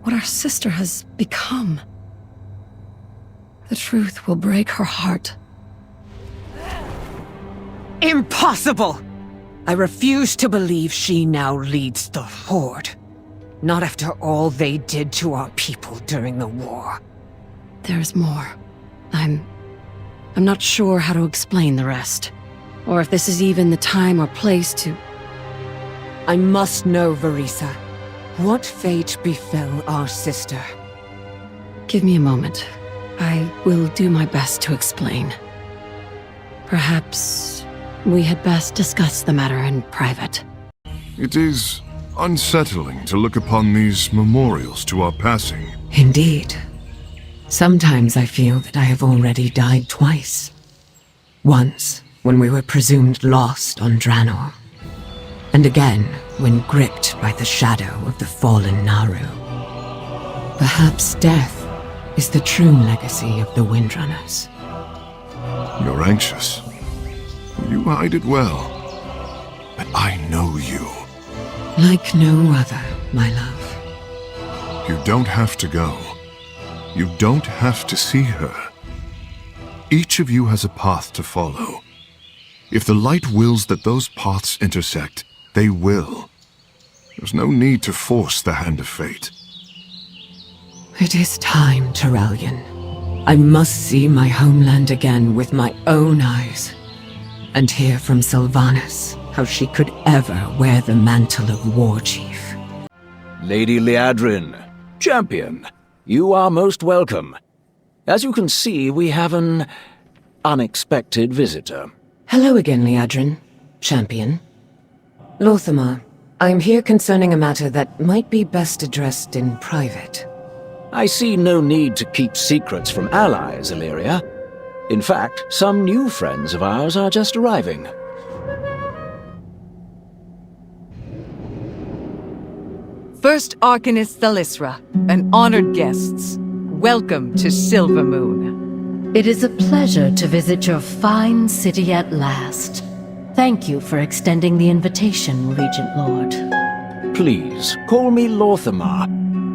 Speaker 3: what our sister has become? The truth will break her heart.
Speaker 9: Impossible! I refuse to believe she now leads the Horde. Not after all they did to our people during the war.
Speaker 3: There's more. I'm not sure how to explain the rest. Or if this is even the time or place to...
Speaker 9: I must know, Verisa. What fate befell our sister?
Speaker 3: Give me a moment.
Speaker 9: I will do my best to explain. Perhaps we had best discuss the matter in private.
Speaker 17: It is unsettling to look upon these memorials to our passing.
Speaker 9: Indeed. Sometimes I feel that I have already died twice. Once, when we were presumed lost on Draenor. And again, when gripped by the shadow of the fallen Naru. Perhaps death is the true legacy of the Windrunners.
Speaker 17: You're anxious. You hide it well. But I know you.
Speaker 9: Like no other, my love.
Speaker 17: You don't have to go. You don't have to see her. Each of you has a path to follow. If the light wills that those paths intersect, they will. There's no need to force the hand of fate.
Speaker 9: It is time, Terrellian. I must see my homeland again with my own eyes. And hear from Sylvanas how she could ever wear the mantle of War Chief.
Speaker 7: Lady Liadrin, champion, you are most welcome. As you can see, we have an unexpected visitor.
Speaker 9: Hello again, Liadrin, champion. Lorthamar, I'm here concerning a matter that might be best addressed in private.
Speaker 7: I see no need to keep secrets from allies, Illyria. In fact, some new friends of ours are just arriving.
Speaker 10: First Arcanist Thalyssra, and honored guests, welcome to Silvermoon.
Speaker 3: It is a pleasure to visit your fine city at last. Thank you for extending the invitation, Regent Lord.
Speaker 7: Please, call me Lorthamar.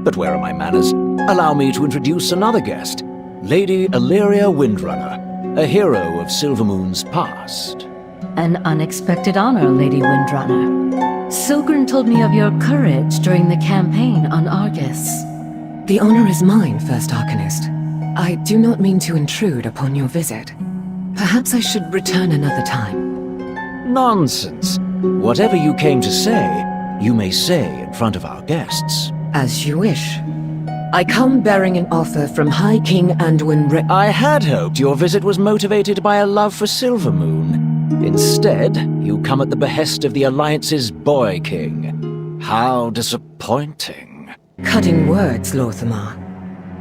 Speaker 7: But where are my manners? Allow me to introduce another guest, Lady Illyria Windrunner, a hero of Silvermoon's past.
Speaker 3: An unexpected honor, Lady Windrunner. Silgrin told me of your courage during the campaign on Argus.
Speaker 9: The honor is mine, First Arcanist. I do not mean to intrude upon your visit. Perhaps I should return another time.
Speaker 7: Nonsense. Whatever you came to say, you may say in front of our guests.
Speaker 9: As you wish. I come bearing an offer from High King Anduin Wrynn.
Speaker 7: I had hoped your visit was motivated by a love for Silvermoon. Instead, you come at the behest of the Alliance's Boy King. How disappointing.
Speaker 9: Cutting words, Lorthamar.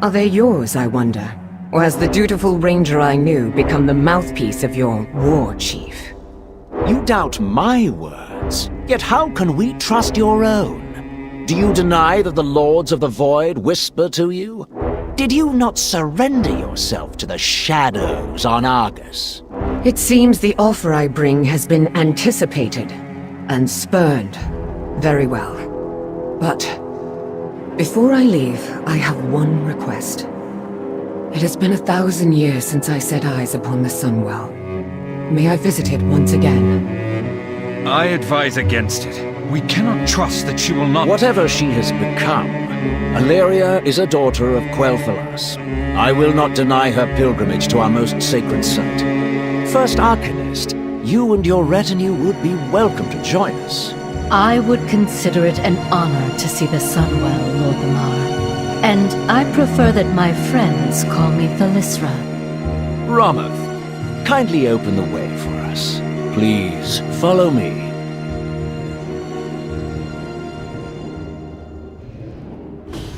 Speaker 9: Are they yours, I wonder? Or has the dutiful ranger I knew become the mouthpiece of your war chief?
Speaker 7: You doubt my words, yet how can we trust your own? Do you deny that the Lords of the Void whisper to you? Did you not surrender yourself to the shadows on Argus?
Speaker 9: It seems the offer I bring has been anticipated and spurned. Very well. But before I leave, I have one request. It has been 1,000 years since I set eyes upon the Sunwell. May I visit it once again?
Speaker 14: I advise against it. We cannot trust that she will not—
Speaker 7: Whatever she has become, Illyria is a daughter of Quel'Thalas. I will not deny her pilgrimage to our most sacred site. First Arcanist, you and your retinue would be welcome to join us.
Speaker 3: I would consider it an honor to see the Sunwell, Lorthamar. And I prefer that my friends call me Thalyssra.
Speaker 7: Romoth, kindly open the way for us. Please, follow me.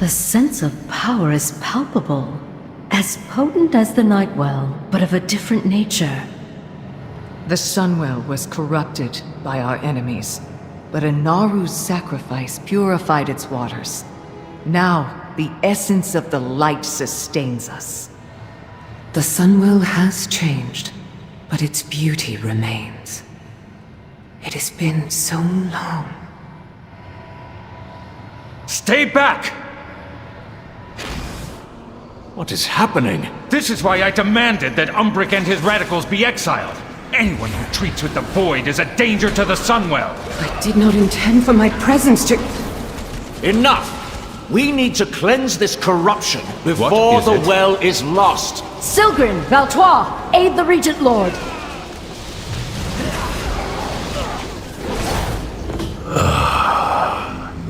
Speaker 3: The sense of power is palpable. As potent as the Nightwell, but of a different nature.
Speaker 10: The Sunwell was corrupted by our enemies, but a Naru's sacrifice purified its waters. Now, the essence of the light sustains us.
Speaker 9: The Sunwell has changed, but its beauty remains. It has been so long.
Speaker 14: Stay back!
Speaker 7: What is happening?
Speaker 14: This is why I demanded that Umbric and his radicals be exiled. Anyone who treats with the Void is a danger to the Sunwell.
Speaker 9: I did not intend for my presence to—
Speaker 7: Enough! We need to cleanse this corruption before the well is lost.
Speaker 1: Silgrin, Valtois, aid the Regent Lord.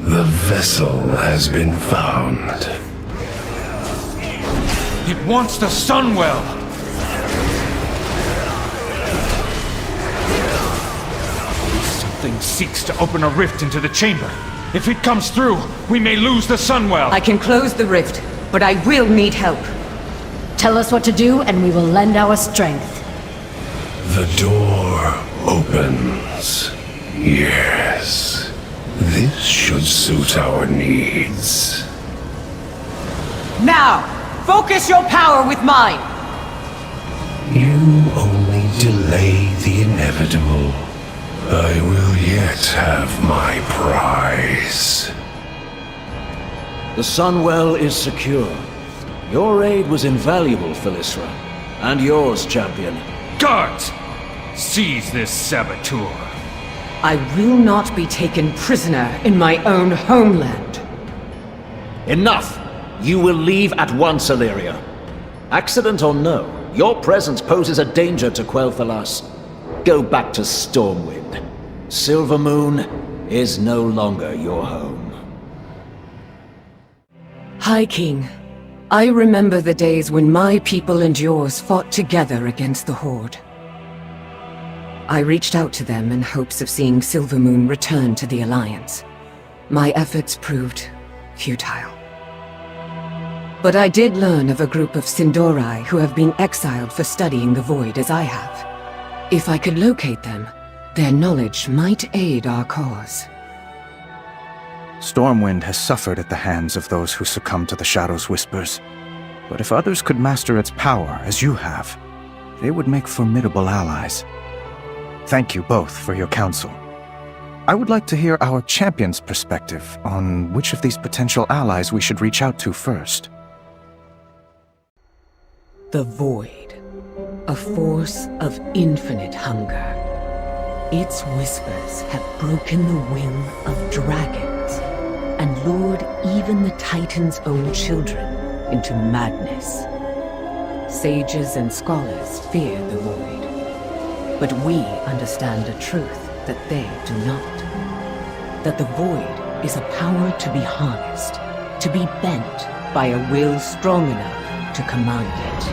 Speaker 13: The vessel has been found.
Speaker 14: It wants the Sunwell! Something seeks to open a rift into the chamber. If it comes through, we may lose the Sunwell.
Speaker 9: I can close the rift, but I will need help.
Speaker 1: Tell us what to do, and we will lend our strength.
Speaker 13: The door opens. Yes. This should suit our needs.
Speaker 9: Now, focus your power with mine!
Speaker 13: You only delay the inevitable. I will yet have my prize.
Speaker 7: The Sunwell is secure. Your aid was invaluable, Philisra. And yours, champion.
Speaker 14: Guards! Seize this saboteur.
Speaker 9: I will not be taken prisoner in my own homeland.
Speaker 7: Enough! You will leave at once, Illyria. Accident or no, your presence poses a danger to Quel'Thalas. Go back to Stormwind. Silvermoon is no longer your home.
Speaker 9: High King, I remember the days when my people and yours fought together against the Horde. I reached out to them in hopes of seeing Silvermoon return to the Alliance. My efforts proved futile. But I did learn of a group of Sin'dorei who have been exiled for studying the Void as I have. If I could locate them, their knowledge might aid our cause.
Speaker 8: Stormwind has suffered at the hands of those who succumb to the Shadow's whispers. But if others could master its power, as you have, they would make formidable allies. Thank you both for your counsel. I would like to hear our champion's perspective on which of these potential allies we should reach out to first.
Speaker 9: The Void, a force of infinite hunger. Its whispers have broken the will of dragons and lured even the Titan's own children into madness. Sages and scholars fear the Void, but we understand a truth that they do not. That the Void is a power to be harnessed, to be bent by a will strong enough to command it.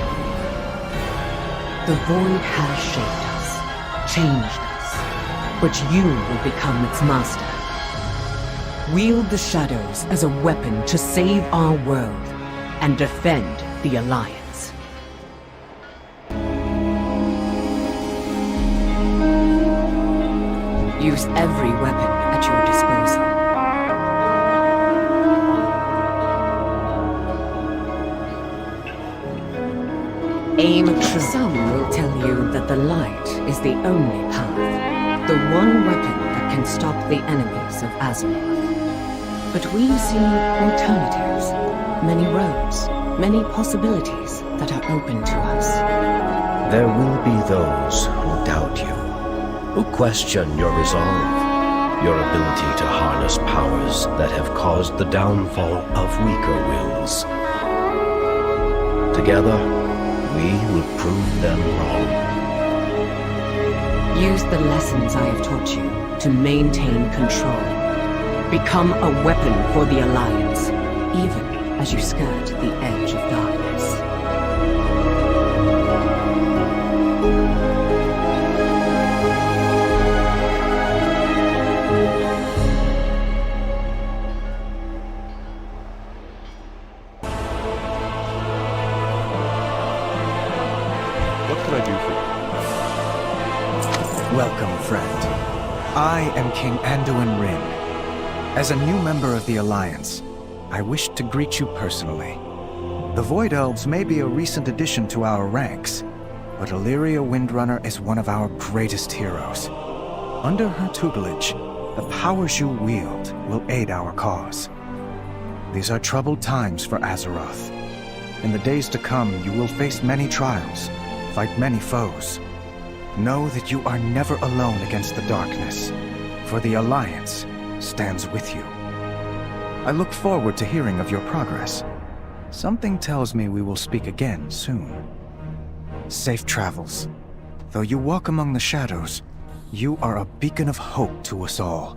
Speaker 9: The Void has shaped us, changed us, but you will become its master. Wield the shadows as a weapon to save our world and defend the Alliance. Use every weapon at your disposal. Aim true. Some will tell you that the light is the only path, the one weapon that can stop the enemies of Azeroth. But we see alternatives, many roads, many possibilities that are open to us.
Speaker 11: There will be those who doubt you, who question your resolve, your ability to harness powers that have caused the downfall of weaker wills. Together, we will prove them wrong.
Speaker 9: Use the lessons I have taught you to maintain control. Become a weapon for the Alliance, even as you skirt the edge of darkness.
Speaker 15: What can I do for you?
Speaker 8: Welcome, friend. I am King Anduin Wrynn. As a new member of the Alliance, I wish to greet you personally. The Void Elves may be a recent addition to our ranks, but Illyria Windrunner is one of our greatest heroes. Under her tutelage, the powers you wield will aid our cause. These are troubled times for Azeroth. In the days to come, you will face many trials, fight many foes. Know that you are never alone against the darkness, for the Alliance stands with you. I look forward to hearing of your progress. Something tells me we will speak again soon. Safe travels. Though you walk among the shadows, you are a beacon of hope to us all.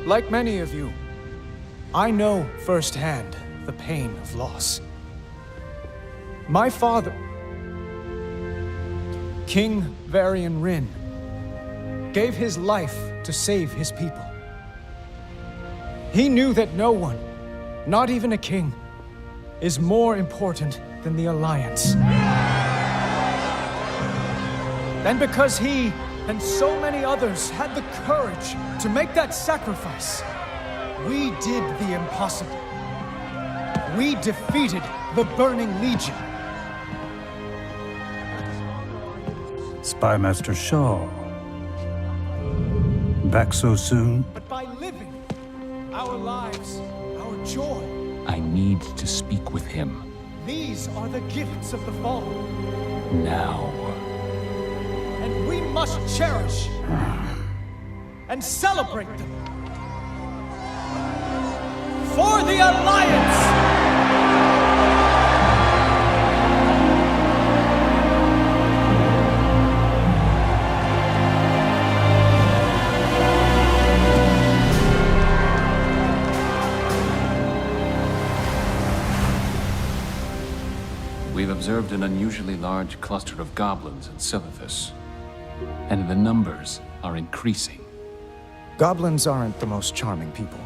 Speaker 4: Like many of you, I know firsthand the pain of loss. My father, King Anduin Wrynn, gave his life to save his people. He knew that no one, not even a king, is more important than the Alliance. And because he and so many others had the courage to make that sacrifice, we did the impossible. We defeated the Burning Legion.
Speaker 12: Spymaster Shaw. Back so soon?
Speaker 4: But by living our lives, our joy,
Speaker 23: I need to speak with him.
Speaker 4: these are the gifts of the fallen.
Speaker 23: Now.
Speaker 4: And we must cherish and celebrate them. For the Alliance!
Speaker 23: We've observed an unusually large cluster of goblins in Sylvanas, and the numbers are increasing.
Speaker 4: Goblins aren't the most charming people,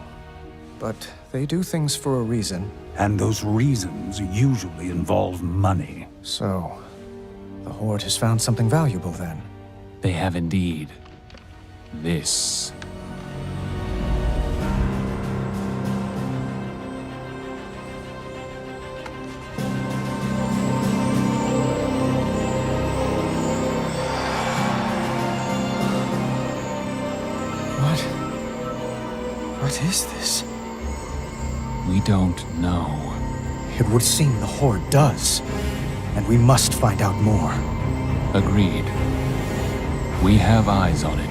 Speaker 4: but they do things for a reason.
Speaker 12: And those reasons usually involve money.
Speaker 4: So, the Horde has found something valuable then?
Speaker 23: They have indeed. This.
Speaker 4: What is this?
Speaker 23: We don't know.
Speaker 4: It would seem the Horde does, and we must find out more.
Speaker 23: Agreed. We have eyes on it.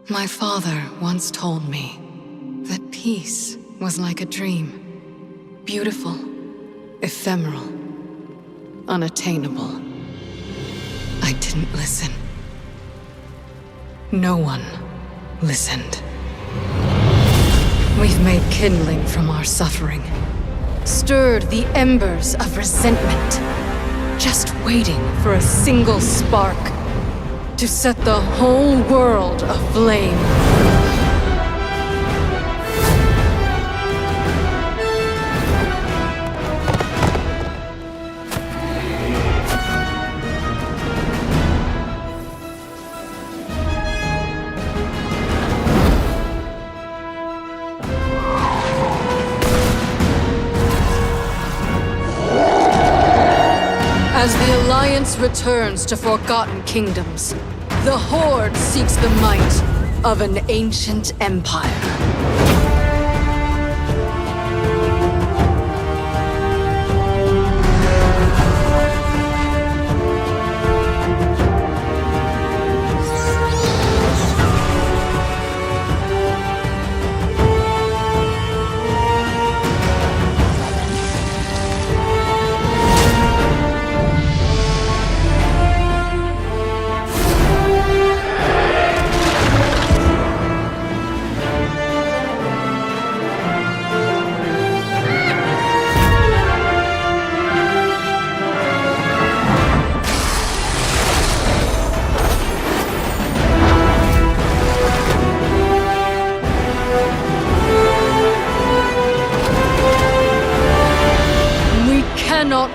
Speaker 9: My father once told me that peace was like a dream. Beautiful, ephemeral, unattainable. I didn't listen. No one listened. We've made kindling from our suffering, stirred the embers of resentment, just waiting for a single spark to set the whole world aflame. As the Alliance returns to forgotten kingdoms, the Horde seeks the might of an ancient empire.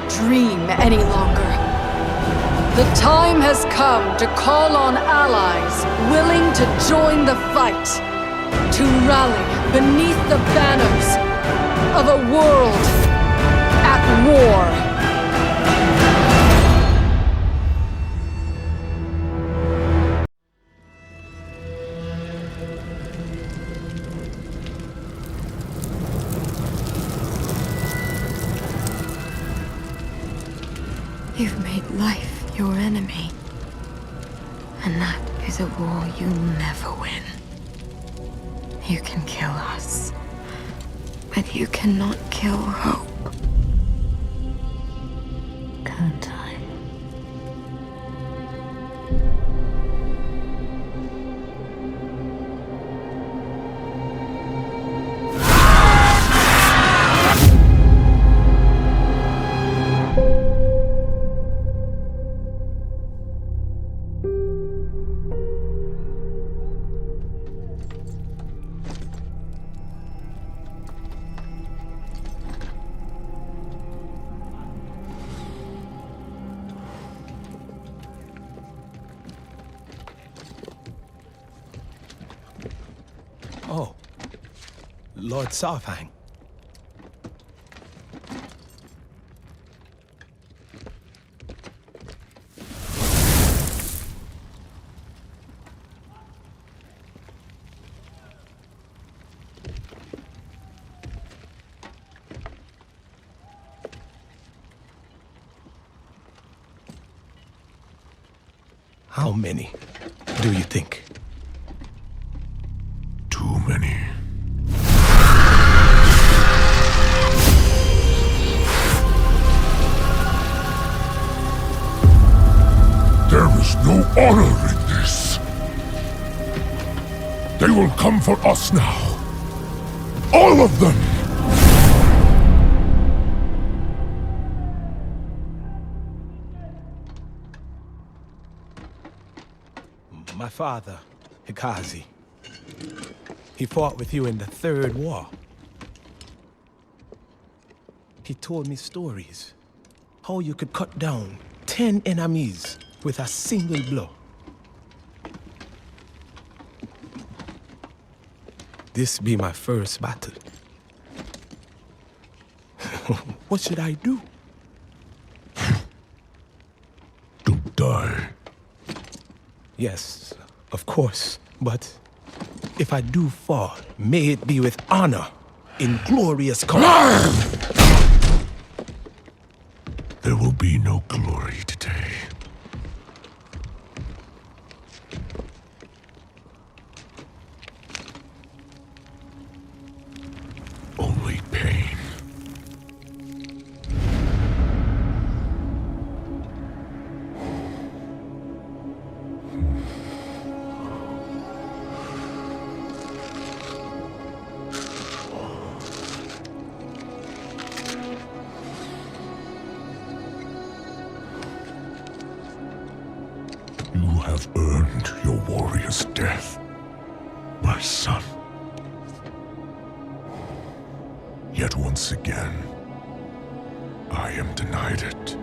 Speaker 9: Dream any longer. The time has come to call on allies willing to join the fight, to rally beneath the banners of a world at war. You've made life your enemy. And that is a war you'll never win. You can kill us, but you cannot kill hope.
Speaker 1: Can't I?
Speaker 2: Oh, Lord Sarfang. How many do you think?
Speaker 16: Too many. There is no honor in this. They will come for us now. All of them!
Speaker 2: My father, Hikazi. He fought with you in the Third War. He told me stories. How you could cut down 10 enemies with a single blow. This be my first battle. What should I do?
Speaker 16: Don't die.
Speaker 2: Yes, of course, but if I do fall, may it be with honor, in glorious color.
Speaker 16: There will be no glory today. Only pain. You have earned your warrior's death, my son. Yet once again, I am denied it.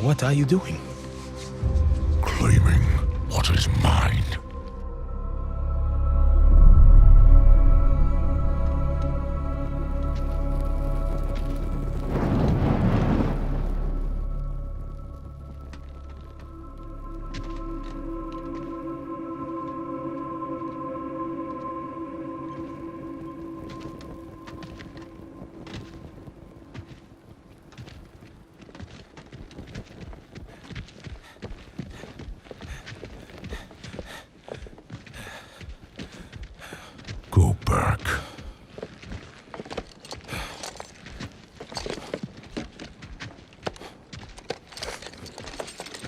Speaker 2: What are you doing?
Speaker 16: Claiming what is mine. Go back.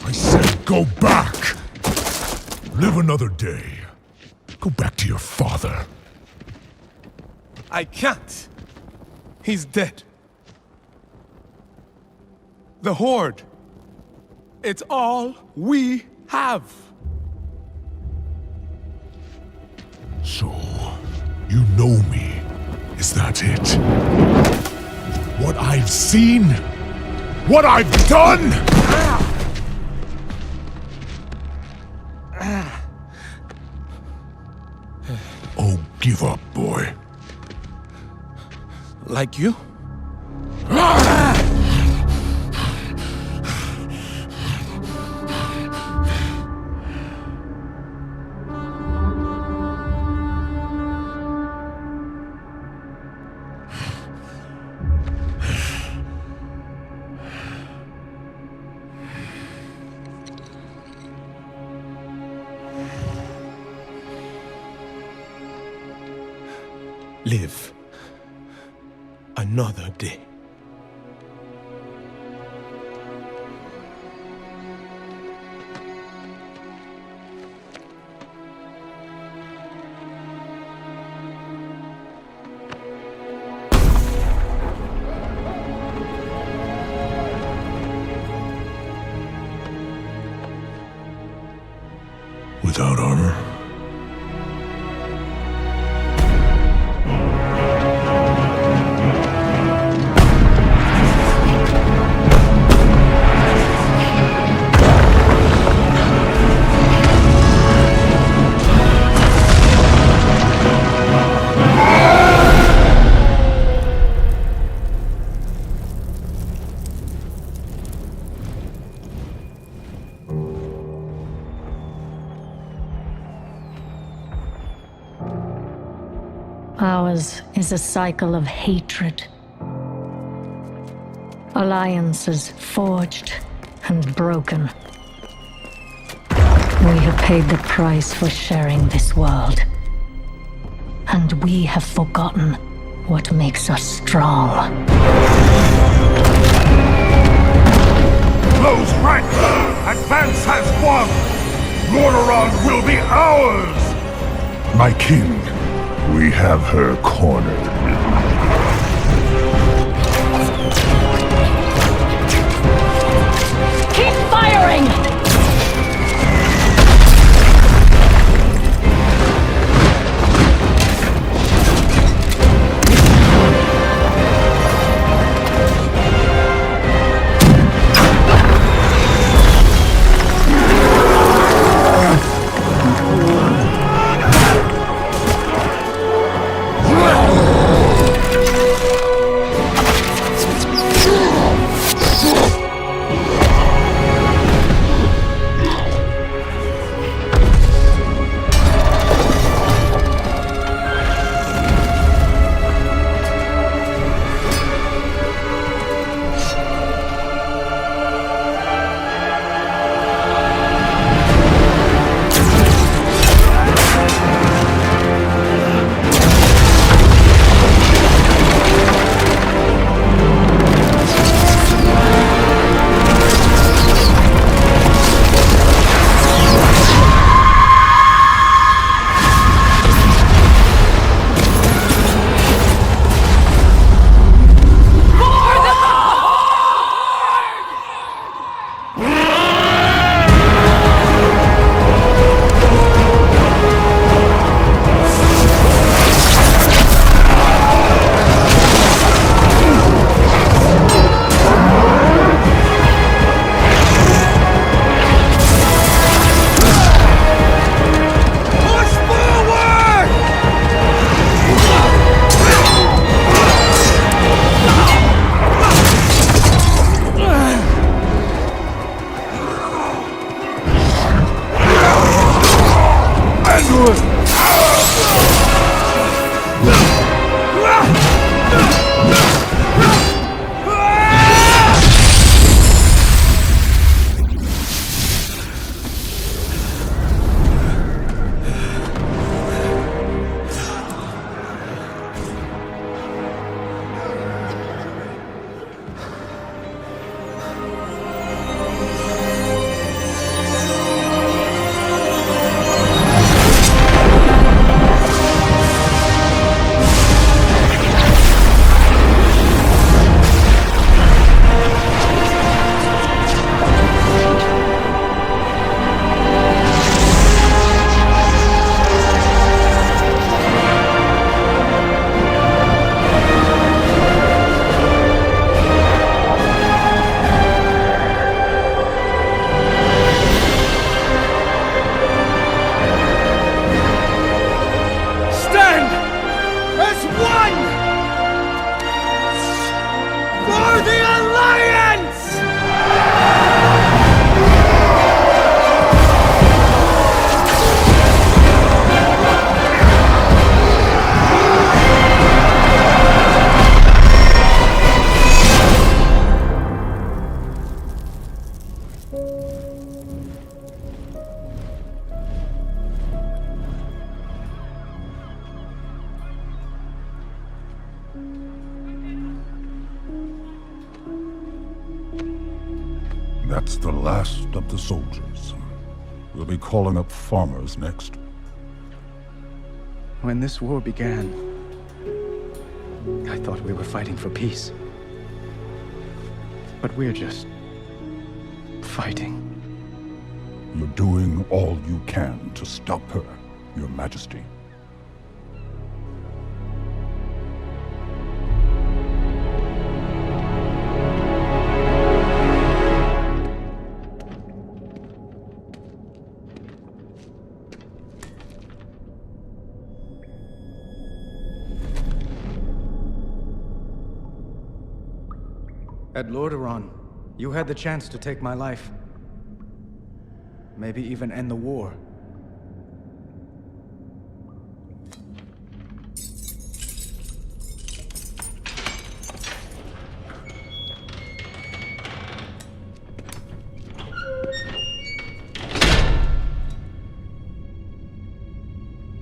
Speaker 16: I said go back! Live another day. Go back to your father.
Speaker 2: I can't. He's dead. The Horde. It's all we have.
Speaker 16: So, you know me. Is that it? What I've seen? What I've done? Oh, give up, boy.
Speaker 2: Like you? live another day.
Speaker 16: Without honor,
Speaker 1: Ours is a cycle of hatred. Alliances forged and broken. We have paid the price for sharing this world. And we have forgotten what makes us strong.
Speaker 22: Close ranks! Advance has won! Lordaeron will be ours!
Speaker 16: my king, we have her cornered.
Speaker 1: Keep firing!
Speaker 12: That's the last of the soldiers. We'll be calling up farmers next.
Speaker 8: When this war began, I thought we were fighting for peace. But we're just fighting.
Speaker 12: You're doing all you can to stop her, Your Majesty.
Speaker 8: At Lordaeron, you had the chance to take my life. Maybe even end the war.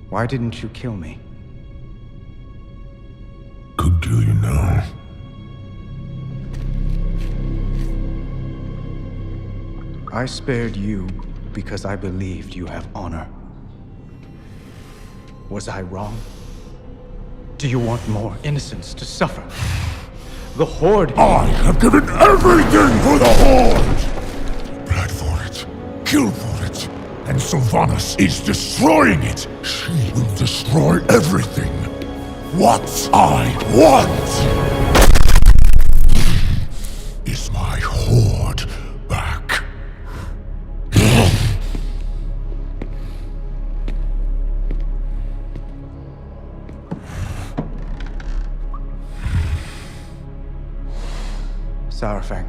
Speaker 8: Why didn't you kill me?
Speaker 16: Good do you know?
Speaker 8: I spared you because I believed you have honor. Was I wrong? Do you want more innocents to suffer? The Horde...
Speaker 16: I have given everything for the Horde! Bled for it, killed for it, and Sylvanas is destroying it! She will destroy everything! What I want is my Horde back.
Speaker 8: Saurfang,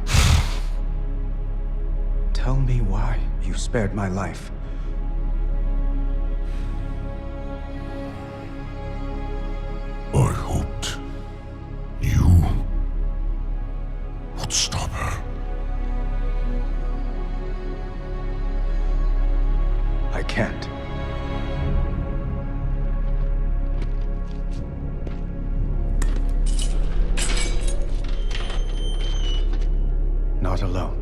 Speaker 8: tell me why you spared my life.
Speaker 16: I hoped you would stop her.
Speaker 8: I can't. Not alone.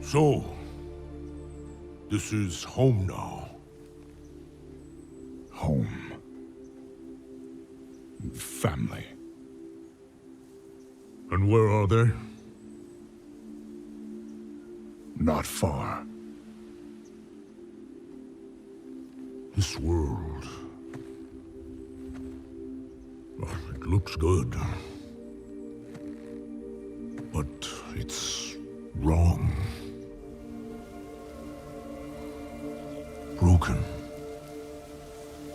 Speaker 16: So, this is home now.
Speaker 12: Home. Family.
Speaker 16: And where are they?
Speaker 12: Not far.
Speaker 16: This world... well, it looks good. But it's wrong. Broken.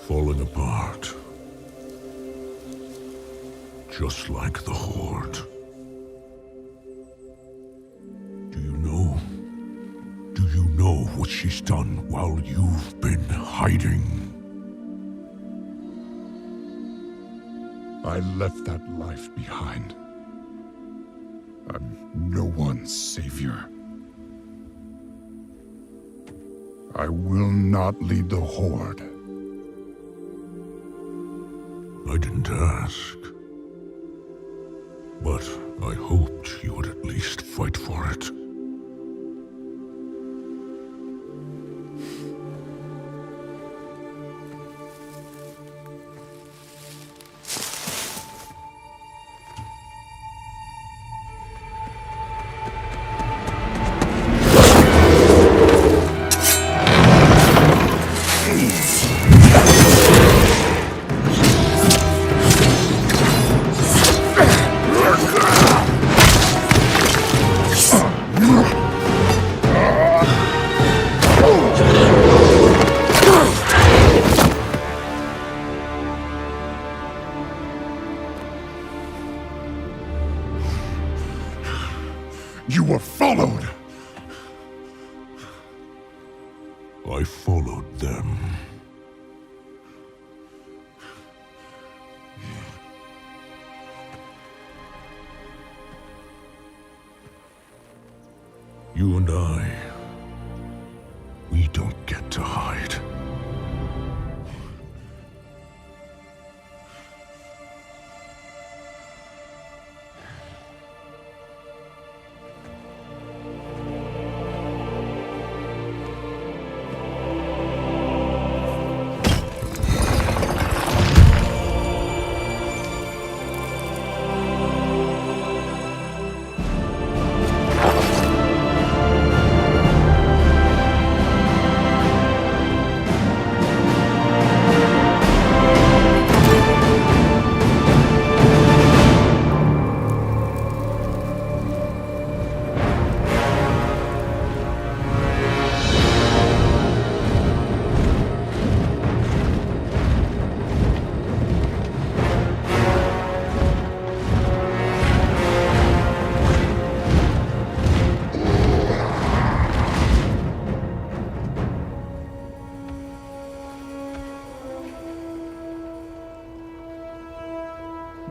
Speaker 16: Falling apart. Just like the Horde. Do you know? Do you know what she's done while you've been hiding?
Speaker 12: I left that life behind. I'm no one's savior. I will not lead the Horde.
Speaker 16: I didn't ask. But I hoped you would at least fight for it.
Speaker 12: You were followed!
Speaker 16: I followed them. You and I, we don't get to hide.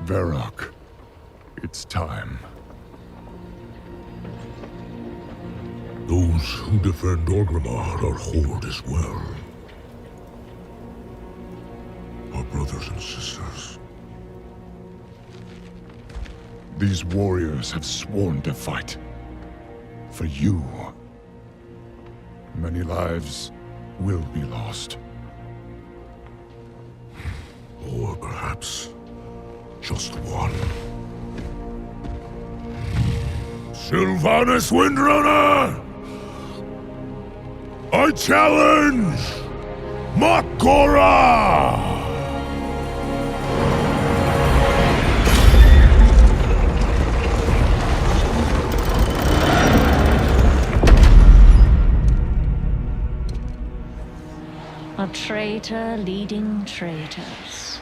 Speaker 12: Varrock, it's time.
Speaker 16: Those who defend Orgrimmar are Horde as well. Our brothers and sisters.
Speaker 12: These warriors have sworn to fight. For you. Many lives will be lost.
Speaker 16: Or perhaps just one. Sylvanas Windrunner! I challenge Makora!
Speaker 1: A traitor leading traitors.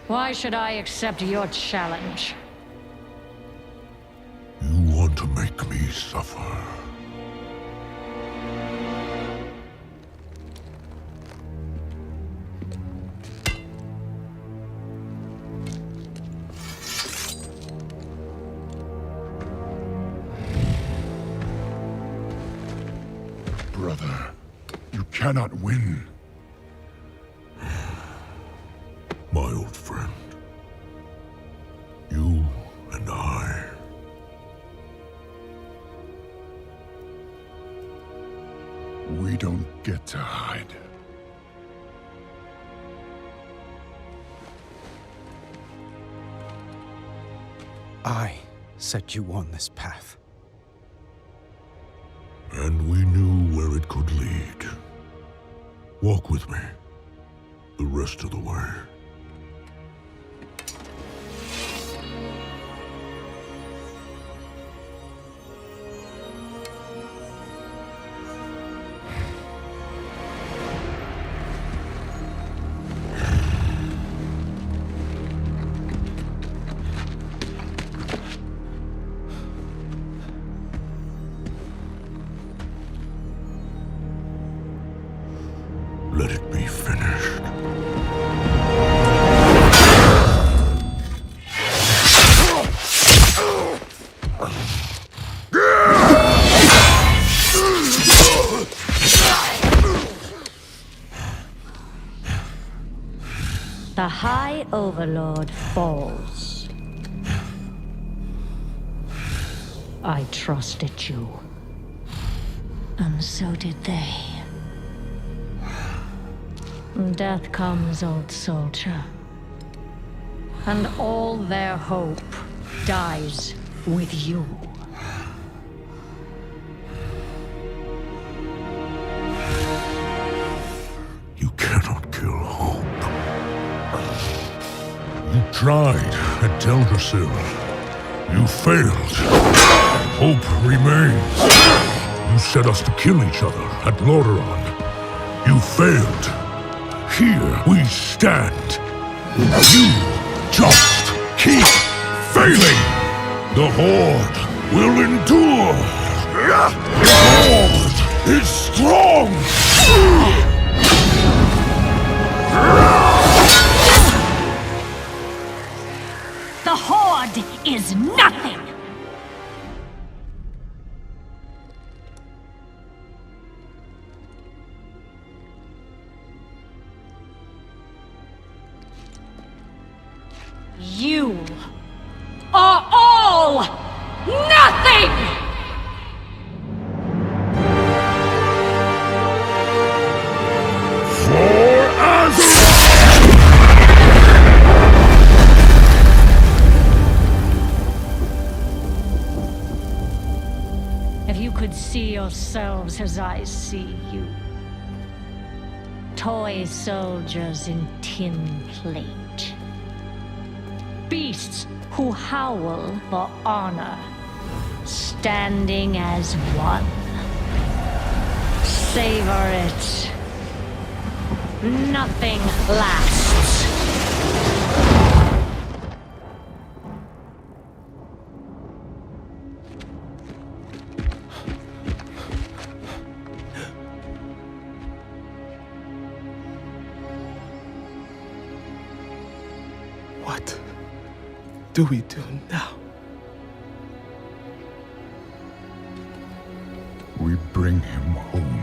Speaker 1: Why should I accept your challenge?
Speaker 16: You want to make me suffer.
Speaker 12: Brother, you cannot win.
Speaker 16: My old friend. You and I.
Speaker 12: We don't get to hide.
Speaker 8: I set you on this path.
Speaker 16: And we knew where it could lead. Walk with me. The rest of the way. Let it be finished.
Speaker 1: The High Overlord falls. I trusted you. And so did they. Death comes, old soldier. And all their hope dies with you.
Speaker 16: You cannot kill hope. You tried at Teldrassil. You failed. Hope remains. You set us to kill each other at Lordaeron. You failed. Here we stand. You just keep failing. The Horde
Speaker 22: will endure. The Horde is strong!
Speaker 1: The Horde is nothing! You are all nothing!
Speaker 22: For us!
Speaker 1: If you could see yourselves as I see you. Toy soldiers in tin plate. Beasts who howl for honor, standing as one. Savor it. Nothing lasts.
Speaker 2: What do we do now?
Speaker 12: We bring him home.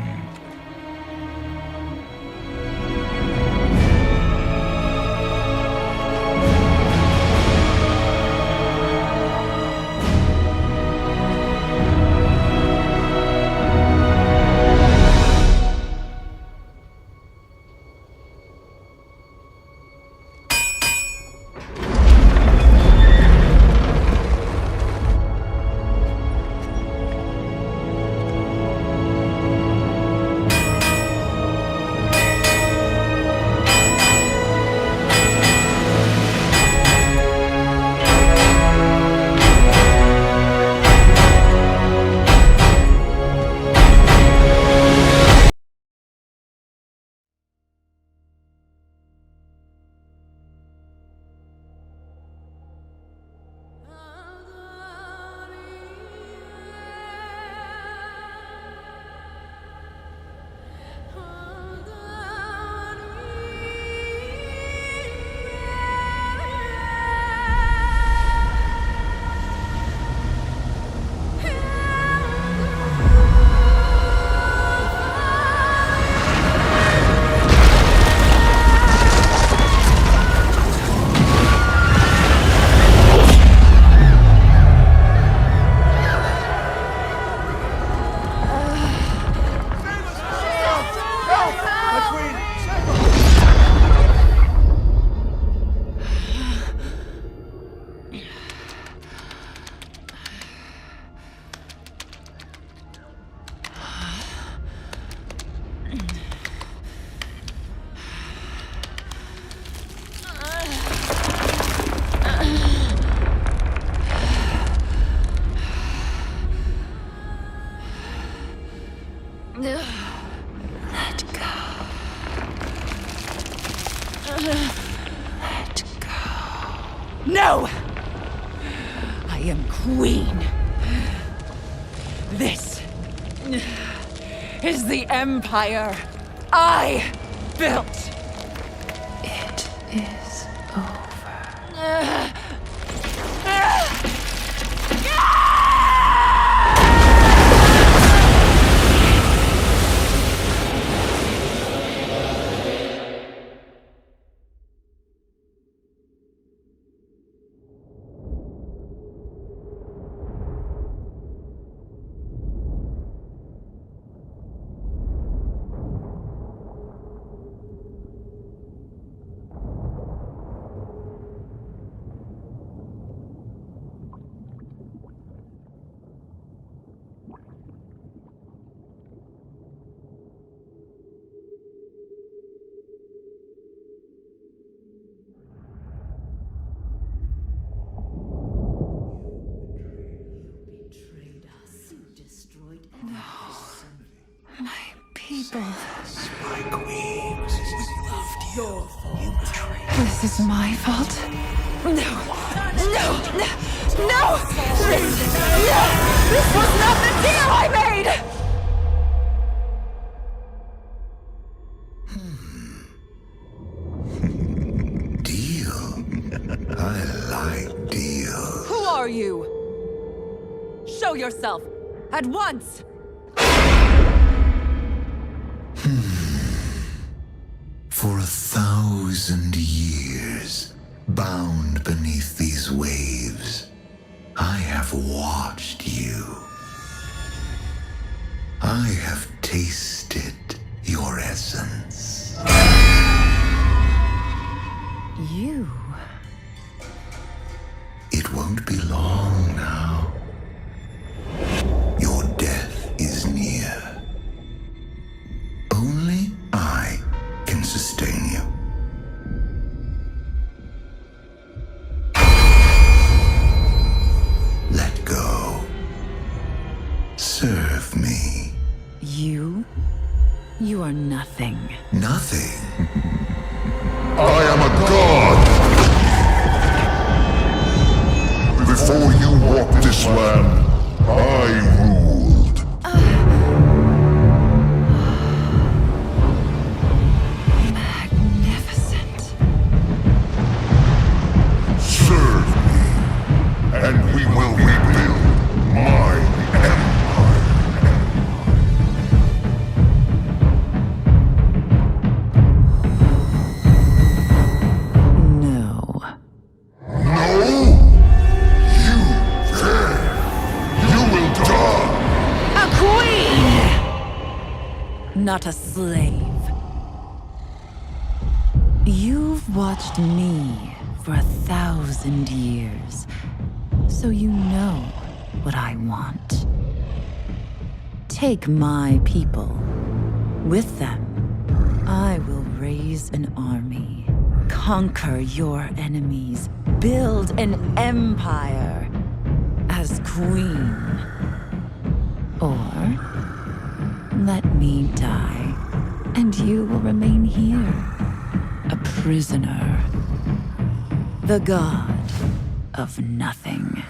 Speaker 5: Let go. Let go. No! I am queen. This is the empire I built.
Speaker 18: It is over.
Speaker 5: People.
Speaker 22: My queen.
Speaker 5: Your fault.
Speaker 22: You betrayed.
Speaker 5: This is my fault. No! No! No! No! Please! No! This was not the deal I made!
Speaker 13: I like deals.
Speaker 5: Who are you? Show yourself! At once!
Speaker 13: For 1,000 years, bound beneath these waves, I have watched you. I have tasted your essence.
Speaker 5: You?
Speaker 13: It won't be long now. Your death is near. Only I can sustain you. Let go. Serve me.
Speaker 3: You? You are nothing.
Speaker 13: Nothing?
Speaker 22: I am a god! Before you walked this land, I ruled.
Speaker 5: Magnificent.
Speaker 22: Serve me, and we will rebuild my empire.
Speaker 3: No.
Speaker 22: No? You there! You will die!
Speaker 5: A queen! Not a slave.
Speaker 3: You've watched me for 1,000 years, so you know what I want. Take my people. With them, I will raise an army, conquer your enemies, build an empire as queen. Or let me die, and you will remain here, a prisoner, the god of nothing.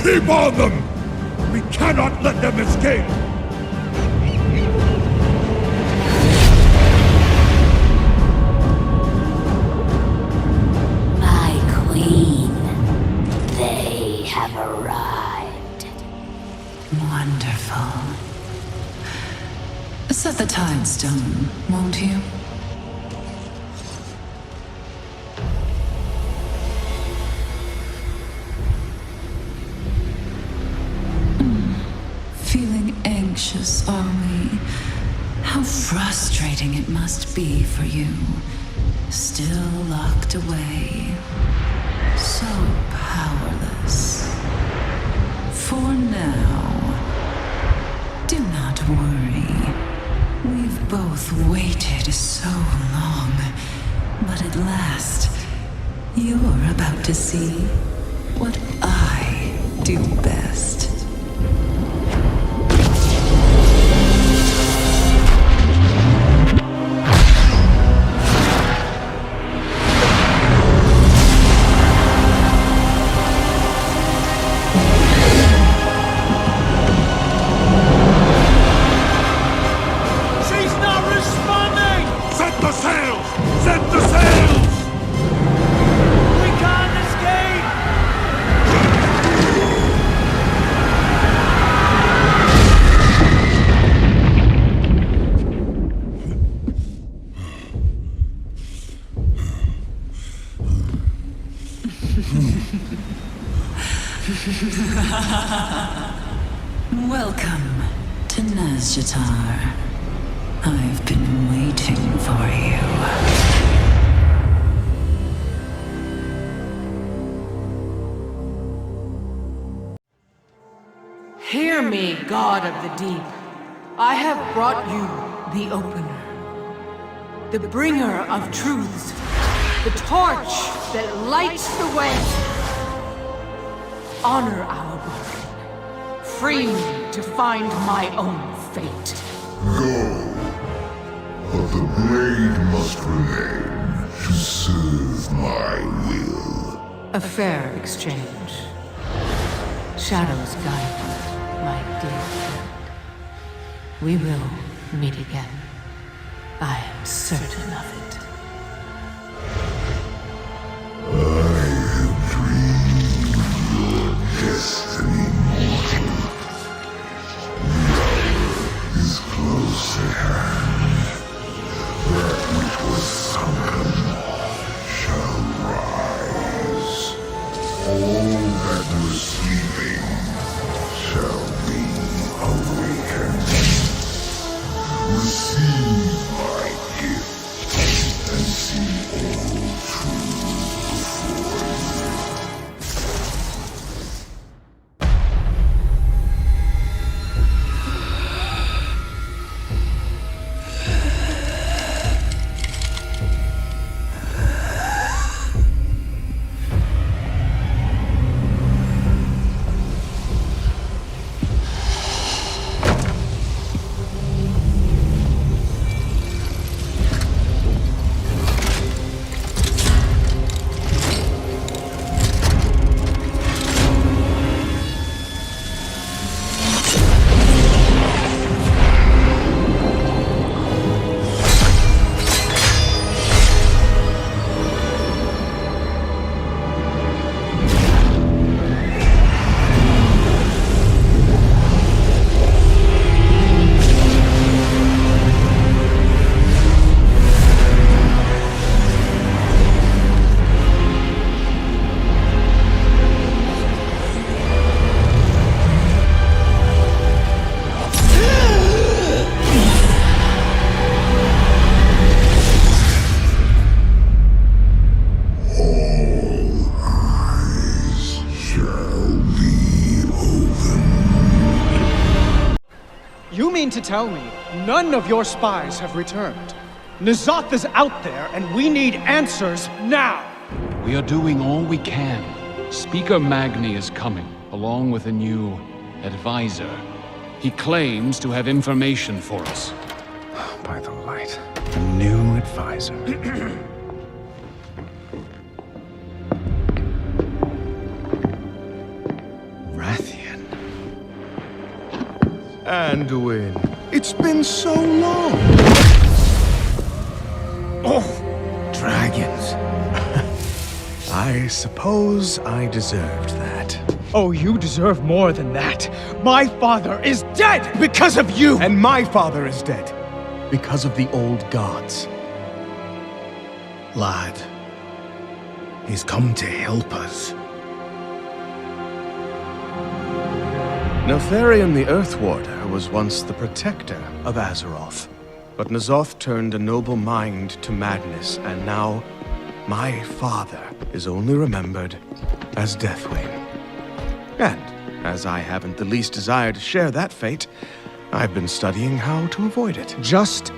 Speaker 22: Keep on them! We cannot let them escape!
Speaker 6: My queen, they have arrived.
Speaker 5: Wonderful. Set the tide stone, won't you?
Speaker 6: frustrating it must be for you. Still locked away. So powerless. For now, do not worry. We've both waited so long, but at last, you're about to see what I do best. Welcome to Nazjatar. I've been waiting for you.
Speaker 10: Hear me, God of the Deep. I have brought you the Opener, the bringer of truths, the torch that lights the way. Honor our burden. Free me to find my own fate.
Speaker 16: Go, but the blade must remain to serve my will.
Speaker 10: A fair exchange. Shadows guide you, my dear friend. We will meet again. I am certain of it.
Speaker 16: I have dreamed your destiny, mortal. The hour is close at hand. That which was sunken shall rise. All that were sleeping shall be awakened. Receive my gift and see all truth before you.
Speaker 4: You mean to tell me none of your spies have returned? N'Zoth is out there, and we need answers now!
Speaker 23: We are doing all we can. Speaker Magni is coming, along with a new advisor. He claims to have information for us.
Speaker 8: By the light. A new advisor.
Speaker 2: Wrathion. Anduin, it's been so long! Oh, dragons. I suppose I deserved that.
Speaker 4: Oh, you deserve more than that. My father is dead because of you!
Speaker 2: And my father is dead because of the old gods. Lad, he's come to help us. Neltharion the Earthwarder was once the protector of Azeroth. But N'Zoth turned a noble mind to madness, and now my father is only remembered as Deathwing. And as I haven't the least desire to share that fate, I've been studying how to avoid it.
Speaker 4: Just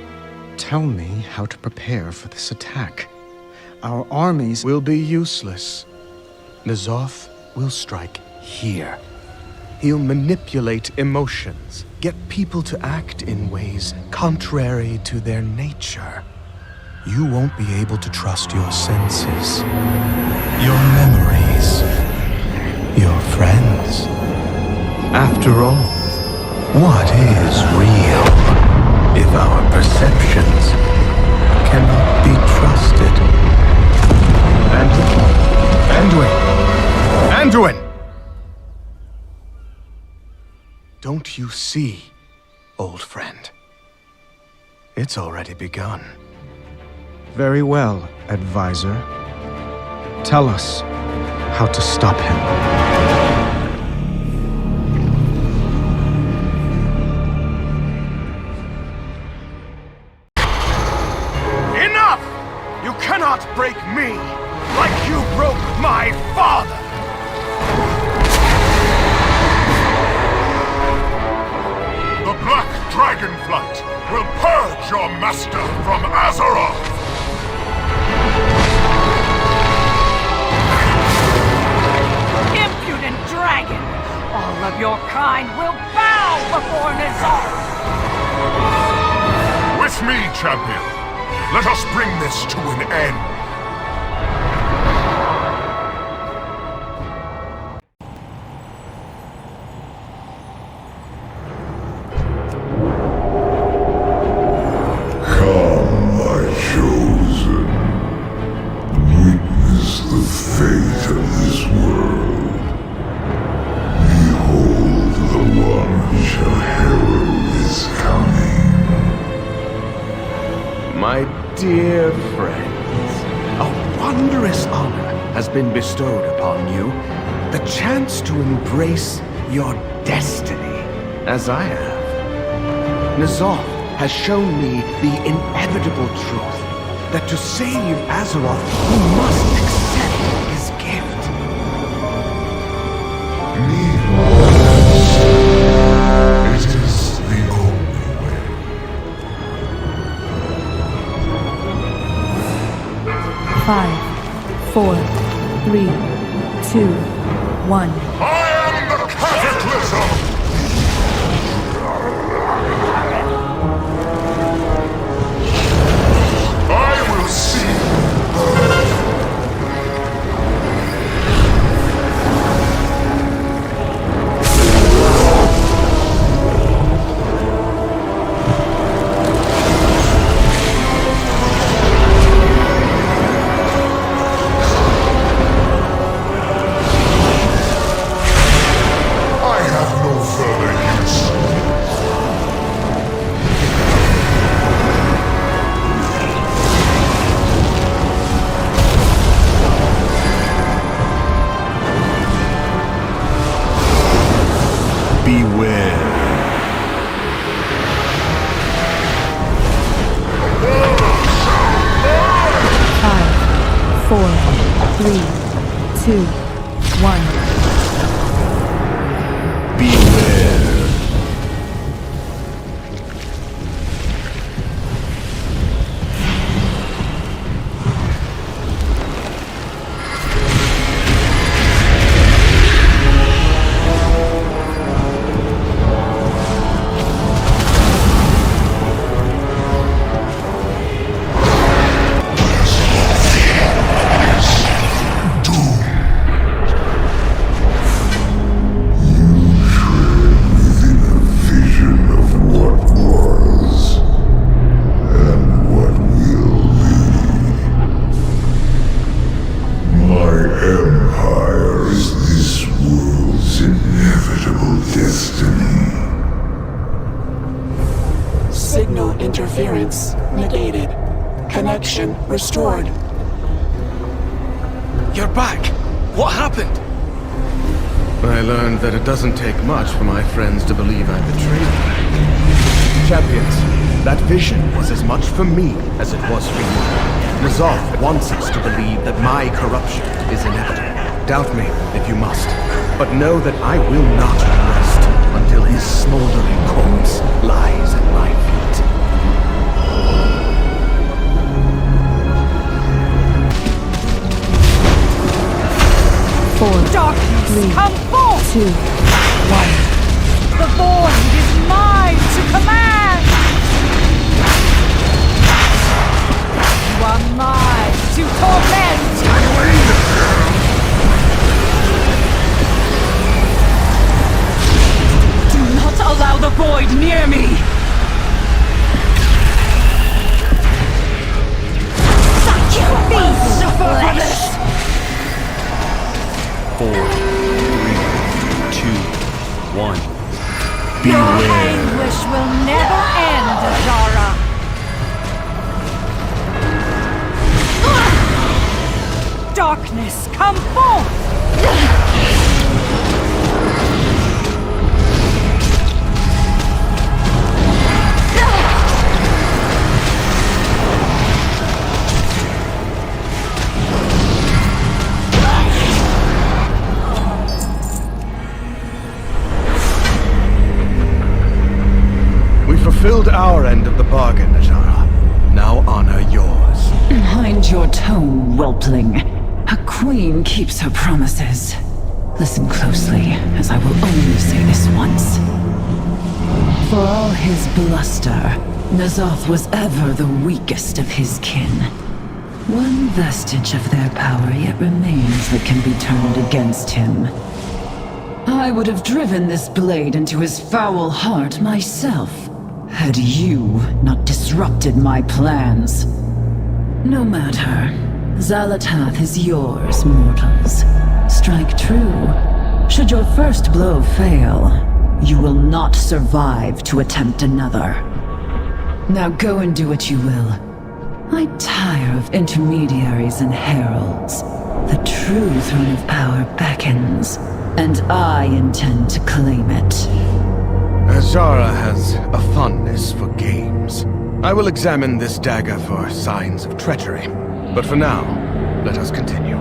Speaker 4: tell me how to prepare for this attack. Our armies
Speaker 2: will be useless. N'Zoth will strike here. He'll manipulate emotions, get people to act in ways contrary to their nature. You won't be able to trust your senses, your memories, your friends. After all, what is real if our perceptions cannot be trusted? Anduin! Don't you see, old friend? It's already begun.
Speaker 4: Very well, advisor. Tell us how to stop him.
Speaker 22: Enough! You cannot break me like you broke my father! The Black Dragonflight will purge your master from Azeroth!
Speaker 19: Impudent dragon! All of your kind will bow before N'Zoth!
Speaker 22: With me, champion! Let us bring this to an end!
Speaker 2: Dear friends, a wondrous honor has been bestowed upon you. The chance to embrace your destiny, as I have. N'Zoth has shown me the inevitable truth that to save Azeroth, you must accept his gift.
Speaker 22: It is the only way.
Speaker 20: 5, 4, 3, 2, 1.
Speaker 22: I am the Cataclysm! I will see.
Speaker 21: Interference negated. Connection restored.
Speaker 2: You're back! What happened? I learned that it doesn't take much for my friends to believe I betrayed them. Champions, That vision was as much for me as it was for you. N'Zoth wants us to believe that my corruption is inevitable. Doubt me if you must, but know that I will not rest until his smoldering corpse lies at my feet.
Speaker 19: Darkness, come forth!
Speaker 20: 2, 1.
Speaker 19: The void is mine to command! You are mine to torment! Do not allow the void near me! Suck your beast of flesh!
Speaker 7: 4, 3, 2, 1.
Speaker 19: Your anguish will never end, Azara! Darkness, come forth!
Speaker 2: Fulfilled our end of the bargain, Azara. Now honor yours.
Speaker 6: Mind your tone, whelpling. A queen keeps her promises. Listen closely, as I will only say this once. For all his bluster, N'Zoth was ever the weakest of his kin. One vestige of their power yet remains that can be turned against him. I would have driven this blade into his foul heart myself, had you not disrupted my plans. No matter. Xal'atath is yours, mortals. Strike true. Should your first blow fail, you will not survive to attempt another. Now go and do what you will. I tire of intermediaries and heralds. The true throne of power beckons, and I intend to claim it.
Speaker 2: Azara has a fondness for games. I will examine this dagger for signs of treachery. But for now, let us continue.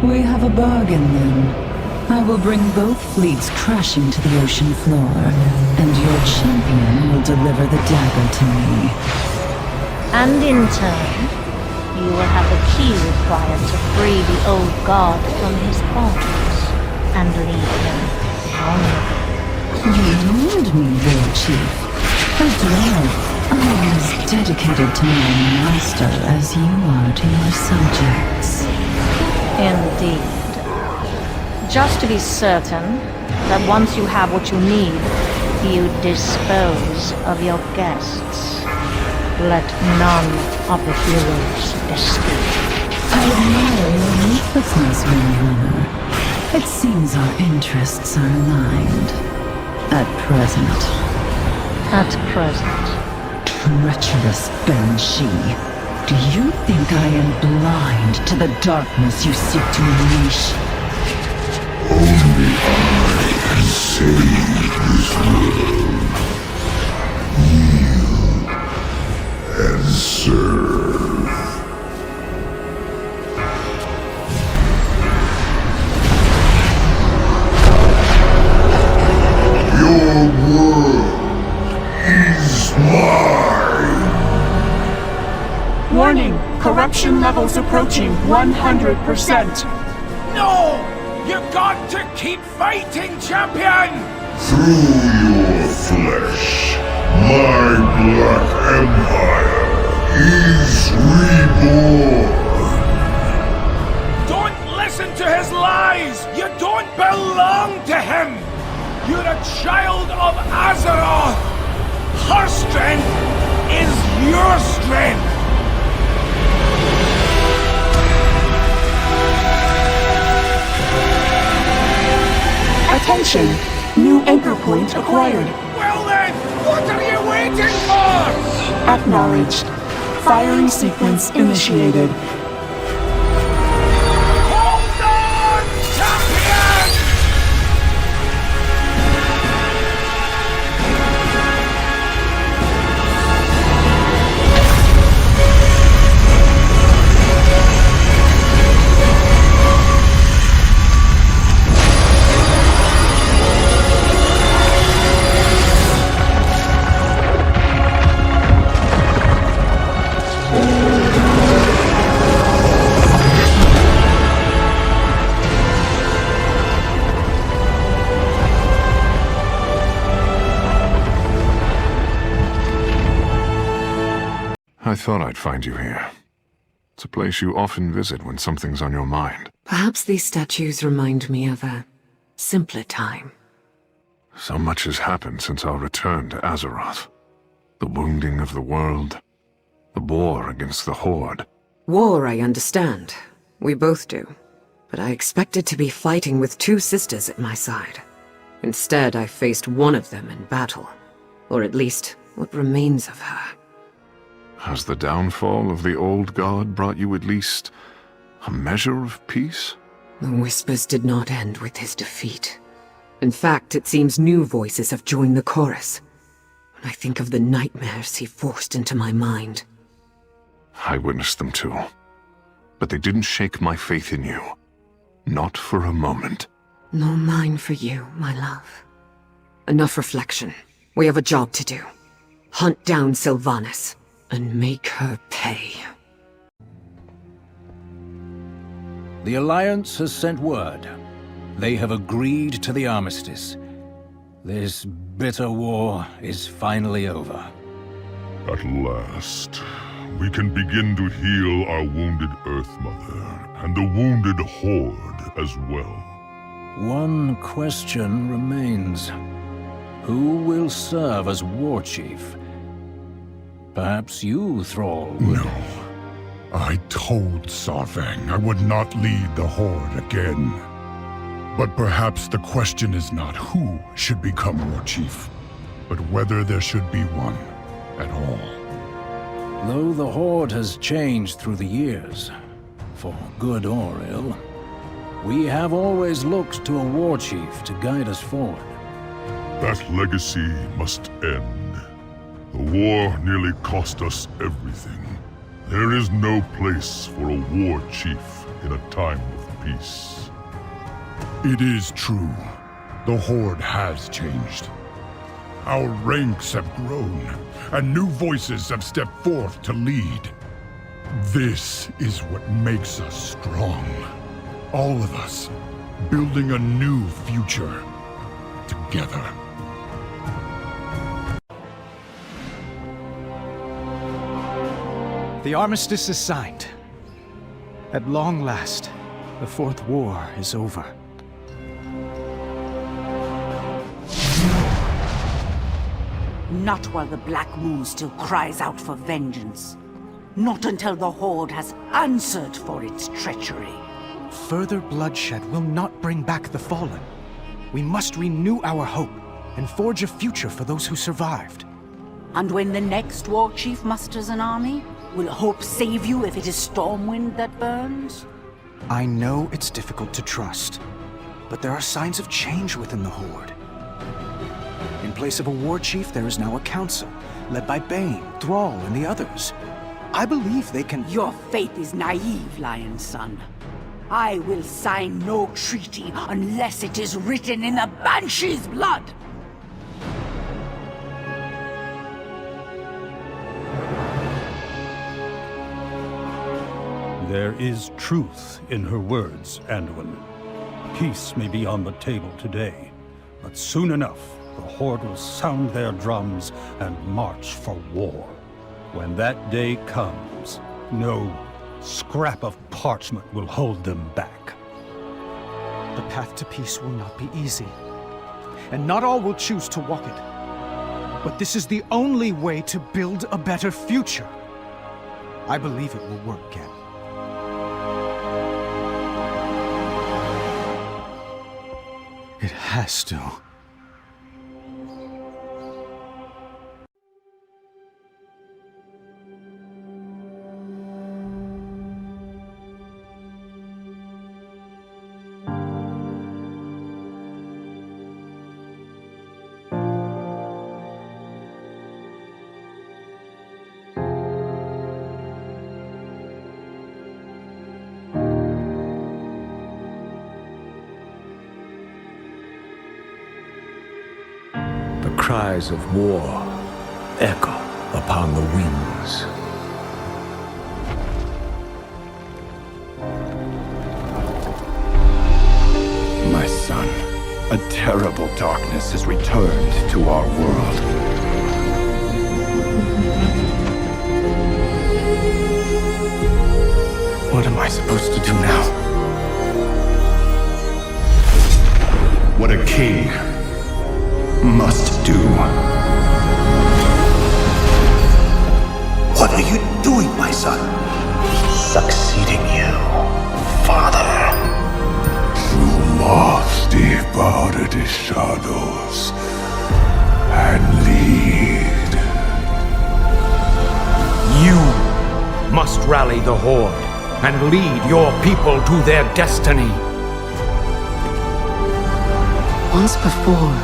Speaker 6: We have a bargain then. I will bring both fleets crashing to the ocean floor, and your champion will deliver the dagger to me.
Speaker 1: And in turn, you will have the key required to free the old god from his bonds and leave him vulnerable.
Speaker 6: You ruled me, War Chief. After all, I am as dedicated to my master as you are to your subjects.
Speaker 1: Indeed. Just to be certain that once you have what you need, you dispose of your guests. Let none of the heroes escape.
Speaker 6: I admire your ruthlessness, Windrunner. It seems our interests are aligned. At present.
Speaker 1: At present.
Speaker 6: Treacherous Banshee. Do you think I am blind to the darkness you seek to unleash?
Speaker 16: Only I can save this world. Yield and serve.
Speaker 21: Condition levels approaching 100%.
Speaker 22: No! You got to keep fighting, champion!
Speaker 16: Through your flesh, my Black Empire is reborn.
Speaker 22: Don't listen to his lies! You don't belong to him! You're a child of Azeroth! Her strength is your strength!
Speaker 21: Attention! New anchor point acquired.
Speaker 22: Well then, what are you waiting for?
Speaker 21: Acknowledged. Firing sequence initiated.
Speaker 22: Hold on, champion!
Speaker 12: I thought I'd find you here. It's a place you often visit when something's on your mind.
Speaker 9: Perhaps these statues remind me of a simpler time.
Speaker 12: So much has happened since our return to Azeroth. The wounding of the world, the war against the Horde.
Speaker 9: War, I understand. We both do. But I expected to be fighting with two sisters at my side. Instead, I faced one of them in battle. Or at least, what remains of her.
Speaker 12: Has the downfall of the old god brought you at least a measure of peace?
Speaker 9: The whispers did not end with his defeat. In fact, it seems new voices have joined the chorus. When I think of the nightmares he forced into my mind.
Speaker 12: I witnessed them too. But they didn't shake my faith in you. Not for a moment.
Speaker 9: Nor mine for you, my love. Enough reflection. We have a job to do. Hunt down Sylvanas. And make her pay.
Speaker 7: The Alliance has sent word. They have agreed to the armistice. This bitter war is finally over.
Speaker 12: At last, we can begin to heal our wounded Earth Mother, and the wounded Horde as well.
Speaker 7: One question remains. Who will serve as War Chief? Perhaps you, Thrall, would...
Speaker 12: No. I told Sarvang I would not lead the Horde again. But perhaps the question is not who should become War Chief, but whether there should be one at all.
Speaker 7: Though the Horde has changed through the years, for good or ill, we have always looked to a War Chief to guide us forward.
Speaker 12: That legacy must end. The war nearly cost us everything. There is no place for a war chief in a time of peace. It is true. The Horde has changed. Our ranks have grown, and new voices have stepped forth to lead. This is what makes us strong. All of us, building a new future, together.
Speaker 4: The armistice is signed. At long last, the Fourth War is over.
Speaker 14: Not while the Black Moon still cries out for vengeance. Not until the Horde has answered for its treachery.
Speaker 4: Further bloodshed will not bring back the fallen. We must renew our hope and forge a future for those who survived.
Speaker 14: And when the next War Chief musters an army, will hope save you if it is Stormwind that burns?
Speaker 4: I know it's difficult to trust, but there are signs of change within the Horde. In place of a War Chief, there is now a council, led by Bane, Thrall, and the others. I believe they can—
Speaker 14: Your faith is naive, Lion's son. I will sign no treaty unless it is written in the Banshee's blood!
Speaker 11: There is truth in her words, Anduin. Peace may be on the table today, but soon enough, the Horde will sound their drums and march for war. When that day comes, no scrap of parchment will hold them back.
Speaker 4: The path to peace will not be easy, and not all will choose to walk it. But this is the only way to build a better future. I believe it will work, Ken. It has to.
Speaker 13: Cries of war echo upon the winds.
Speaker 15: My son, a terrible darkness has returned to our world. What am I supposed to do now? What a king must do.
Speaker 13: What are you doing, my son? Succeeding you, father.
Speaker 16: True moths devoured the shadows and lead.
Speaker 17: You must rally the Horde and lead your people to their destiny.
Speaker 3: Once before,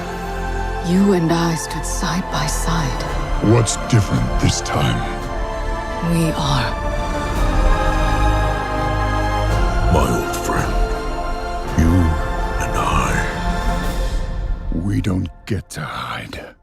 Speaker 3: you and I stood side by side.
Speaker 16: What's different this time?
Speaker 3: We are.
Speaker 16: My old friend, you and I, we don't get to hide.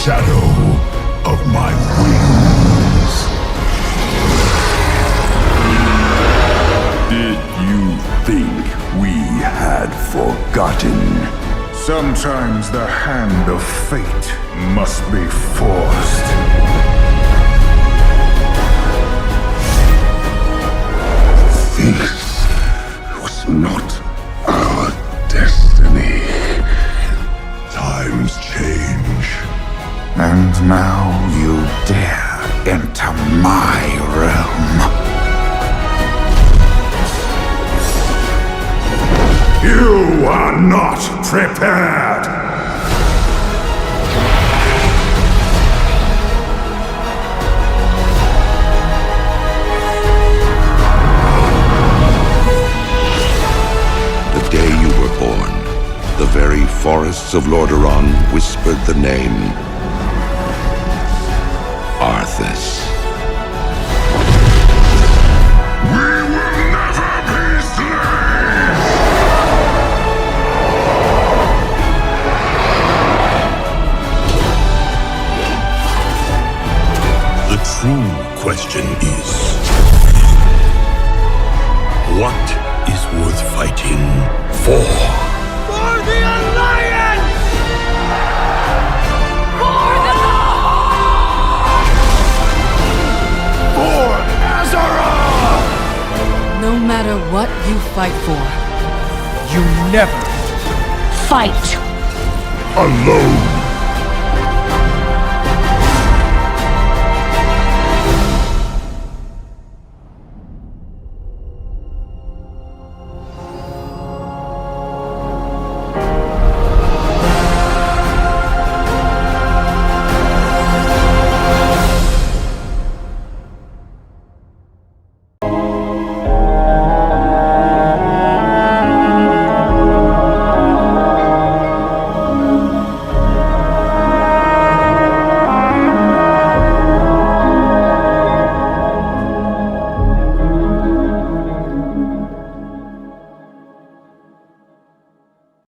Speaker 16: Shadow of my wings. Did you think we had forgotten? Sometimes the hand of fate must be forced. This was not our destiny. Times change. And now you dare enter my realm. You are not prepared!
Speaker 13: The day you were born, the very forests of Lordaeron whispered the name Arthas.
Speaker 16: We will never be slaves! The true question is, what is worth fighting for?
Speaker 19: For the Alliance! For the
Speaker 3: No matter what you fight for,
Speaker 4: you never
Speaker 1: fight
Speaker 16: alone.